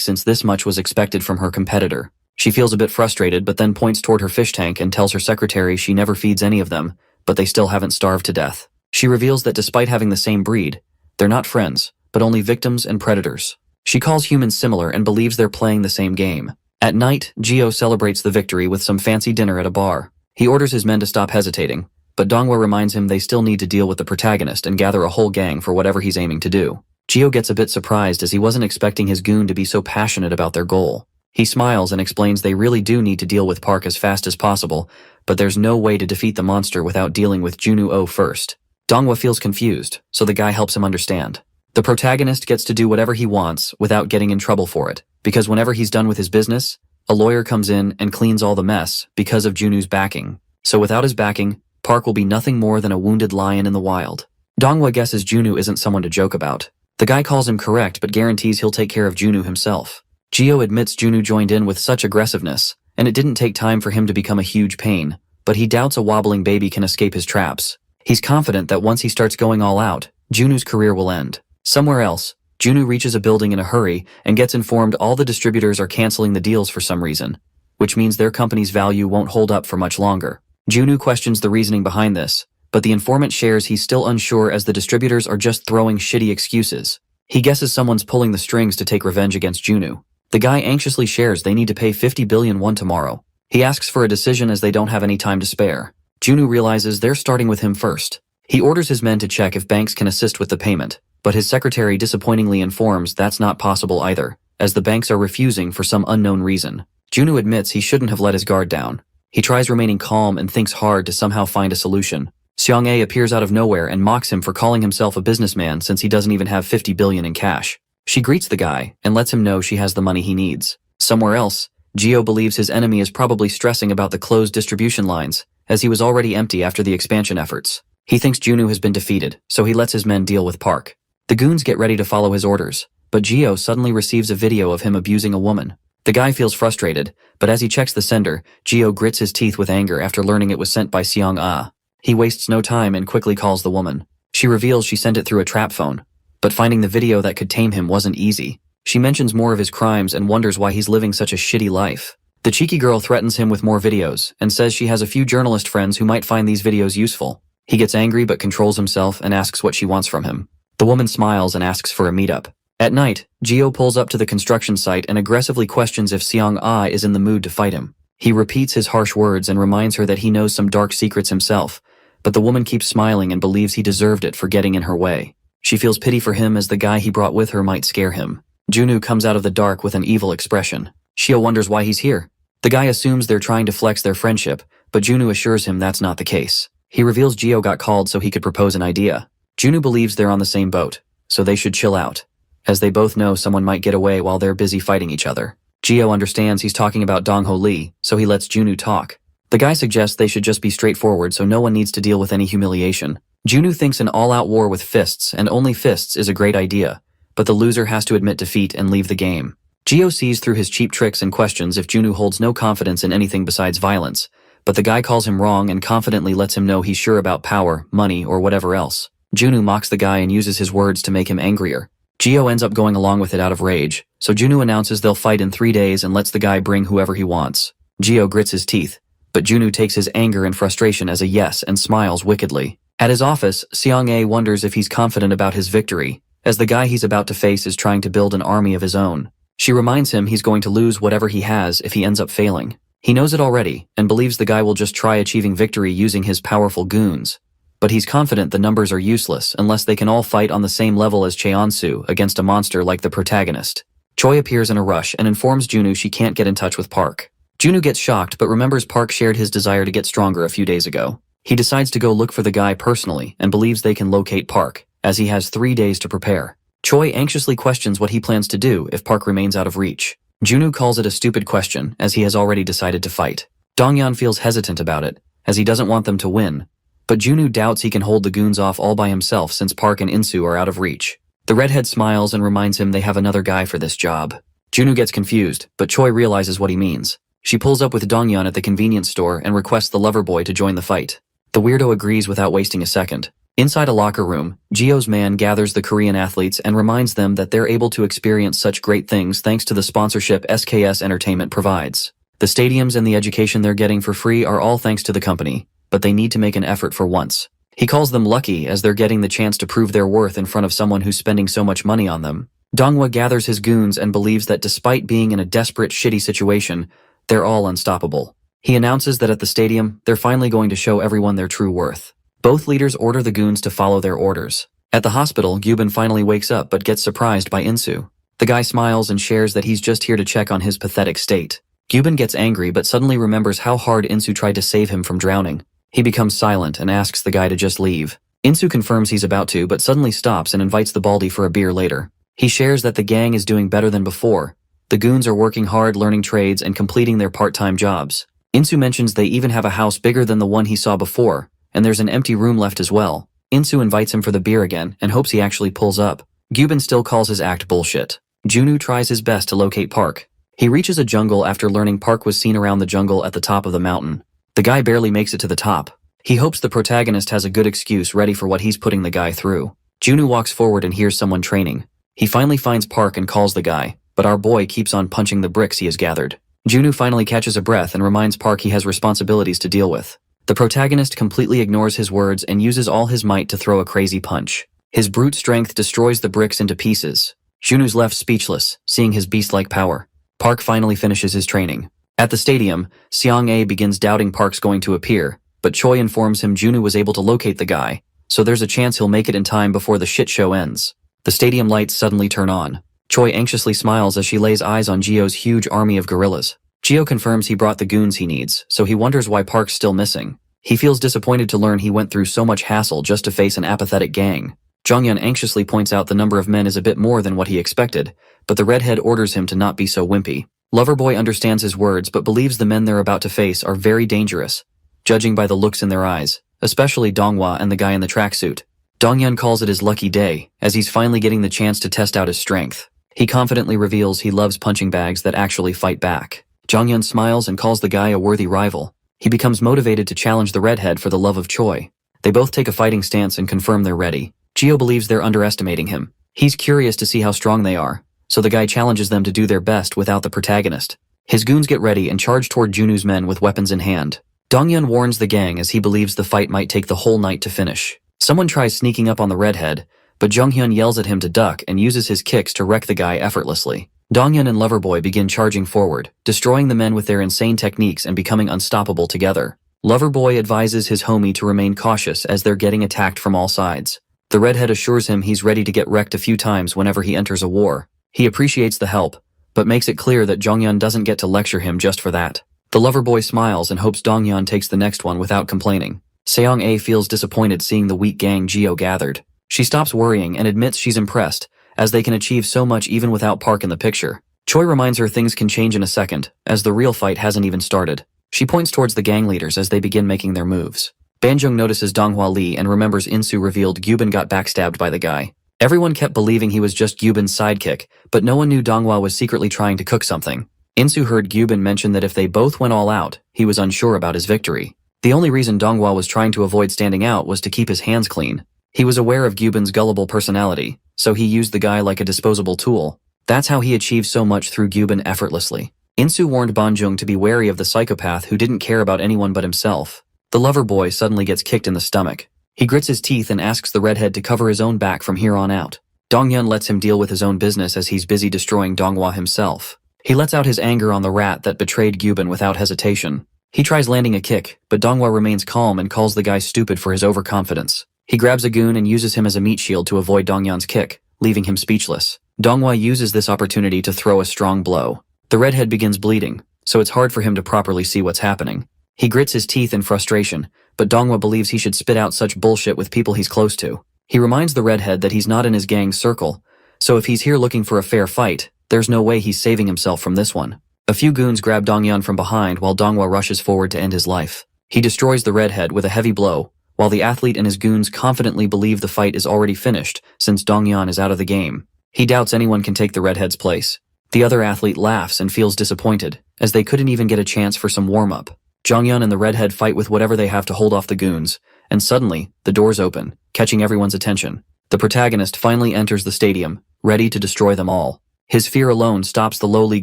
since this much was expected from her competitor. She feels a bit frustrated but then points toward her fish tank and tells her secretary she never feeds any of them, but they still haven't starved to death. She reveals that despite having the same breed, they're not friends, but only victims and predators. She calls humans similar and believes they're playing the same game. At night, Gio celebrates the victory with some fancy dinner at a bar. He orders his men to stop hesitating, but Donghua reminds him they still need to deal with the protagonist and gather a whole gang for whatever he's aiming to do. Gio gets a bit surprised as he wasn't expecting his goon to be so passionate about their goal. He smiles and explains they really do need to deal with Park as fast as possible, but there's no way to defeat the monster without dealing with Junwoo first. Donghua feels confused, so the guy helps him understand. The protagonist gets to do whatever he wants without getting in trouble for it, because whenever he's done with his business, a lawyer comes in and cleans all the mess because of Junwoo's backing. So without his backing, Park will be nothing more than a wounded lion in the wild. Donghua guesses Junwoo isn't someone to joke about. The guy calls him correct but guarantees he'll take care of Junwoo himself. Gio admits Junwoo joined in with such aggressiveness, and it didn't take time for him to become a huge pain, but he doubts a wobbling baby can escape his traps. He's confident that once he starts going all out, Junwoo's career will end. Somewhere else, Junwoo reaches a building in a hurry and gets informed all the distributors are canceling the deals for some reason, which means their company's value won't hold up for much longer. Junwoo questions the reasoning behind this, but the informant shares he's still unsure as the distributors are just throwing shitty excuses. He guesses someone's pulling the strings to take revenge against Junu. The guy anxiously shares they need to pay 50 billion won tomorrow. He asks for a decision as they don't have any time to spare. Junu realizes they're starting with him first. He orders his men to check if banks can assist with the payment, but his secretary disappointingly informs that's not possible either, as the banks are refusing for some unknown reason. Junu admits he shouldn't have let his guard down. He tries remaining calm and thinks hard to somehow find a solution. Seong-ae appears out of nowhere and mocks him for calling himself a businessman since he doesn't even have 50 billion in cash. She greets the guy and lets him know she has the money he needs. Somewhere else, Geo believes his enemy is probably stressing about the closed distribution lines, as he was already empty after the expansion efforts. He thinks Junu has been defeated, so he lets his men deal with Park. The goons get ready to follow his orders, but Geo suddenly receives a video of him abusing a woman. The guy feels frustrated, but as he checks the sender, Geo grits his teeth with anger after learning it was sent by Seong-ah. He wastes no time and quickly calls the woman. She reveals she sent it through a trap phone, but finding the video that could tame him wasn't easy. She mentions more of his crimes and wonders why he's living such a shitty life. The cheeky girl threatens him with more videos and says she has a few journalist friends who might find these videos useful. He gets angry but controls himself and asks what she wants from him. The woman smiles and asks for a meetup. At night, Geo pulls up to the construction site and aggressively questions if Seong-ah is in the mood to fight him. He repeats his harsh words and reminds her that he knows some dark secrets himself, but the woman keeps smiling and believes he deserved it for getting in her way. She feels pity for him as the guy he brought with her might scare him. Junu comes out of the dark with an evil expression. Shio wonders why he's here. The guy assumes they're trying to flex their friendship, but Junu assures him that's not the case. He reveals Geo got called so he could propose an idea. Junu believes they're on the same boat, so they should chill out, as they both know someone might get away while they're busy fighting each other. Geo understands he's talking about Dong-ho Lee, so he lets Junu talk. The guy suggests they should just be straightforward so no one needs to deal with any humiliation. Junu thinks an all-out war with fists and only fists is a great idea, but the loser has to admit defeat and leave the game. Geo sees through his cheap tricks and questions if Junu holds no confidence in anything besides violence, but the guy calls him wrong and confidently lets him know he's sure about power, money, or whatever else. Junu mocks the guy and uses his words to make him angrier. Geo ends up going along with it out of rage, so Junu announces they'll fight in 3 days and lets the guy bring whoever he wants. Geo grits his teeth, but Junu takes his anger and frustration as a yes and smiles wickedly. At his office, Seong-ae wonders if he's confident about his victory, as the guy he's about to face is trying to build an army of his own. She reminds him he's going to lose whatever he has if he ends up failing. He knows it already, and believes the guy will just try achieving victory using his powerful goons. But he's confident the numbers are useless unless they can all fight on the same level as Cheonsu against a monster like the protagonist. Choi appears in a rush and informs Junu she can't get in touch with Park. Junu gets shocked but remembers Park shared his desire to get stronger a few days ago. He decides to go look for the guy personally and believes they can locate Park, as he has 3 days to prepare. Choi anxiously questions what he plans to do if Park remains out of reach. Junu calls it a stupid question, as he has already decided to fight. Donghyun feels hesitant about it, as he doesn't want them to win, but Junu doubts he can hold the goons off all by himself since Park and Insu are out of reach. The redhead smiles and reminds him they have another guy for this job. Junu gets confused, but Choi realizes what he means. She pulls up with Donghyun at the convenience store and requests the lover boy to join the fight. The weirdo agrees without wasting a second. Inside a locker room, Geo's man gathers the Korean athletes and reminds them that they're able to experience such great things thanks to the sponsorship SKS Entertainment provides. The stadiums and the education they're getting for free are all thanks to the company, but they need to make an effort for once. He calls them lucky as they're getting the chance to prove their worth in front of someone who's spending so much money on them. Donghwa gathers his goons and believes that despite being in a desperate, shitty situation, they're all unstoppable. He announces that at the stadium, they're finally going to show everyone their true worth. Both leaders order the goons to follow their orders. At the hospital, Gyubin finally wakes up but gets surprised by Insu. The guy smiles and shares that he's just here to check on his pathetic state. Gyubin gets angry but suddenly remembers how hard Insu tried to save him from drowning. He becomes silent and asks the guy to just leave. Insu confirms he's about to but suddenly stops and invites the baldy for a beer later. He shares that the gang is doing better than before. The goons are working hard learning trades and completing their part-time jobs. Insu mentions they even have a house bigger than the one he saw before, and there's an empty room left as well. Insu invites him for the beer again and hopes he actually pulls up. Gyubin still calls his act bullshit. Junu tries his best to locate Park. He reaches a jungle after learning Park was seen around the jungle at the top of the mountain. The guy barely makes it to the top. He hopes the protagonist has a good excuse ready for what he's putting the guy through. Junu walks forward and hears someone training. He finally finds Park and calls the guy, but our boy keeps on punching the bricks he has gathered. Junu finally catches a breath and reminds Park he has responsibilities to deal with. The protagonist completely ignores his words and uses all his might to throw a crazy punch. His brute strength destroys the bricks into pieces. Junu's left speechless, seeing his beast-like power. Park finally finishes his training. At the stadium, Seong-ae begins doubting Park's going to appear, but Choi informs him Junu was able to locate the guy, so there's a chance he'll make it in time before the shit show ends. The stadium lights suddenly turn on. Choi anxiously smiles as she lays eyes on Gio's huge army of gorillas. Gio confirms he brought the goons he needs, so he wonders why Park's still missing. He feels disappointed to learn he went through so much hassle just to face an apathetic gang. Jonghyun anxiously points out the number of men is a bit more than what he expected, but the redhead orders him to not be so wimpy. Loverboy understands his words but believes the men they're about to face are very dangerous, judging by the looks in their eyes, especially Donghwa and the guy in the tracksuit. Donghyun calls it his lucky day, as he's finally getting the chance to test out his strength. He confidently reveals he loves punching bags that actually fight back. Jonghyun smiles and calls the guy a worthy rival. He becomes motivated to challenge the redhead for the love of Choi. They both take a fighting stance and confirm they're ready. Gio believes they're underestimating him. He's curious to see how strong they are, so the guy challenges them to do their best without the protagonist. His goons get ready and charge toward Junu's men with weapons in hand. Donghyun warns the gang as he believes the fight might take the whole night to finish. Someone tries sneaking up on the redhead, but Jonghyun yells at him to duck and uses his kicks to wreck the guy effortlessly. Donghyun and Loverboy begin charging forward, destroying the men with their insane techniques and becoming unstoppable together. Loverboy advises his homie to remain cautious as they're getting attacked from all sides. The redhead assures him he's ready to get wrecked a few times whenever he enters a war. He appreciates the help, but makes it clear that Jonghyun doesn't get to lecture him just for that. The Loverboy smiles and hopes Donghyun takes the next one without complaining. Seong-ae feels disappointed seeing the weak gang Gio gathered. She stops worrying and admits she's impressed, as they can achieve so much even without Park in the picture. Choi reminds her things can change in a second, as the real fight hasn't even started. She points towards the gang leaders as they begin making their moves. Banjung notices Donghwa Lee and remembers Insu revealed Gyubin got backstabbed by the guy. Everyone kept believing he was just Gyubin's sidekick, but no one knew Donghwa was secretly trying to cook something. Insu heard Gyubin mention that if they both went all out, he was unsure about his victory. The only reason Donghwa was trying to avoid standing out was to keep his hands clean. He was aware of Gyubin's gullible personality, so he used the guy like a disposable tool. That's how he achieved so much through Gyubin effortlessly. Insu warned Banjung to be wary of the psychopath who didn't care about anyone but himself. The lover boy suddenly gets kicked in the stomach. He grits his teeth and asks the redhead to cover his own back from here on out. Donghyun lets him deal with his own business as he's busy destroying Donghwa himself. He lets out his anger on the rat that betrayed Gyubin without hesitation. He tries landing a kick, but Donghwa remains calm and calls the guy stupid for his overconfidence. He grabs a goon and uses him as a meat shield to avoid Donghyun's kick, leaving him speechless. Donghwa uses this opportunity to throw a strong blow. The redhead begins bleeding, so it's hard for him to properly see what's happening. He grits his teeth in frustration, but Donghwa believes he should spit out such bullshit with people he's close to. He reminds the redhead that he's not in his gang's circle, so if he's here looking for a fair fight, there's no way he's saving himself from this one. A few goons grab Donghyun from behind while Donghwa rushes forward to end his life. He destroys the redhead with a heavy blow, while the athlete and his goons confidently believe the fight is already finished since Donghyun is out of the game. He doubts anyone can take the redhead's place. The other athlete laughs and feels disappointed, as they couldn't even get a chance for some warm-up. Jonghyun and the redhead fight with whatever they have to hold off the goons, and suddenly, the doors open, catching everyone's attention. The protagonist finally enters the stadium, ready to destroy them all. His fear alone stops the lowly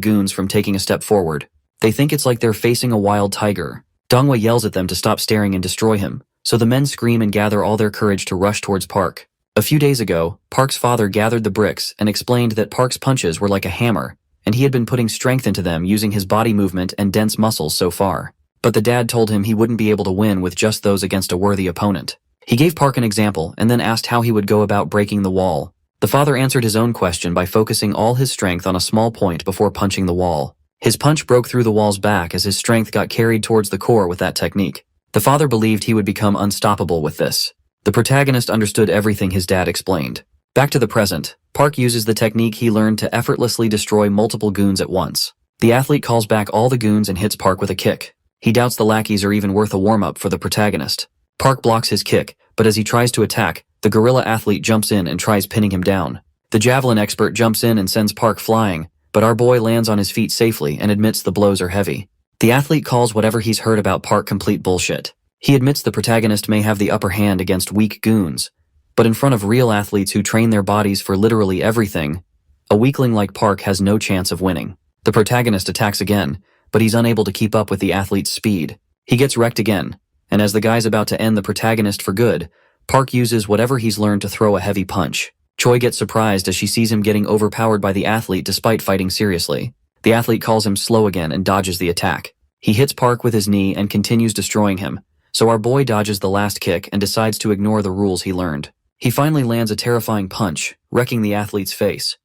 goons from taking a step forward. They think it's like they're facing a wild tiger. Donghwa yells at them to stop staring and destroy him, so the men scream and gather all their courage to rush towards Park. A few days ago, Park's father gathered the bricks and explained that Park's punches were like a hammer, and he had been putting strength into them using his body movement and dense muscles so far. But the dad told him he wouldn't be able to win with just those against a worthy opponent. He gave Park an example and then asked how he would go about breaking the wall. The father answered his own question by focusing all his strength on a small point before punching the wall. His punch broke through the wall's back as his strength got carried towards the core with that technique. The father believed he would become unstoppable with this. The protagonist understood everything his dad explained. Back to the present, Park uses the technique he learned to effortlessly destroy multiple goons at once. The athlete calls back all the goons and hits Park with a kick. He doubts the lackeys are even worth a warm-up for the protagonist. Park blocks his kick, but as he tries to attack, the gorilla athlete jumps in and tries pinning him down. The javelin expert jumps in and sends Park flying, but our boy lands on his feet safely and admits the blows are heavy. The athlete calls whatever he's heard about Park complete bullshit. He admits the protagonist may have the upper hand against weak goons, but in front of real athletes who train their bodies for literally everything, a weakling like Park has no chance of winning. The protagonist attacks again, but he's unable to keep up with the athlete's speed. He gets wrecked again, and as the guy's about to end the protagonist for good, Park uses whatever he's learned to throw a heavy punch. Choi gets surprised as she sees him getting overpowered by the athlete despite fighting seriously. The athlete calls him slow again and dodges the attack. He hits Park with his knee and continues destroying him, so our boy dodges the last kick and decides to ignore the rules he learned. He finally lands a terrifying punch, wrecking the athlete's face.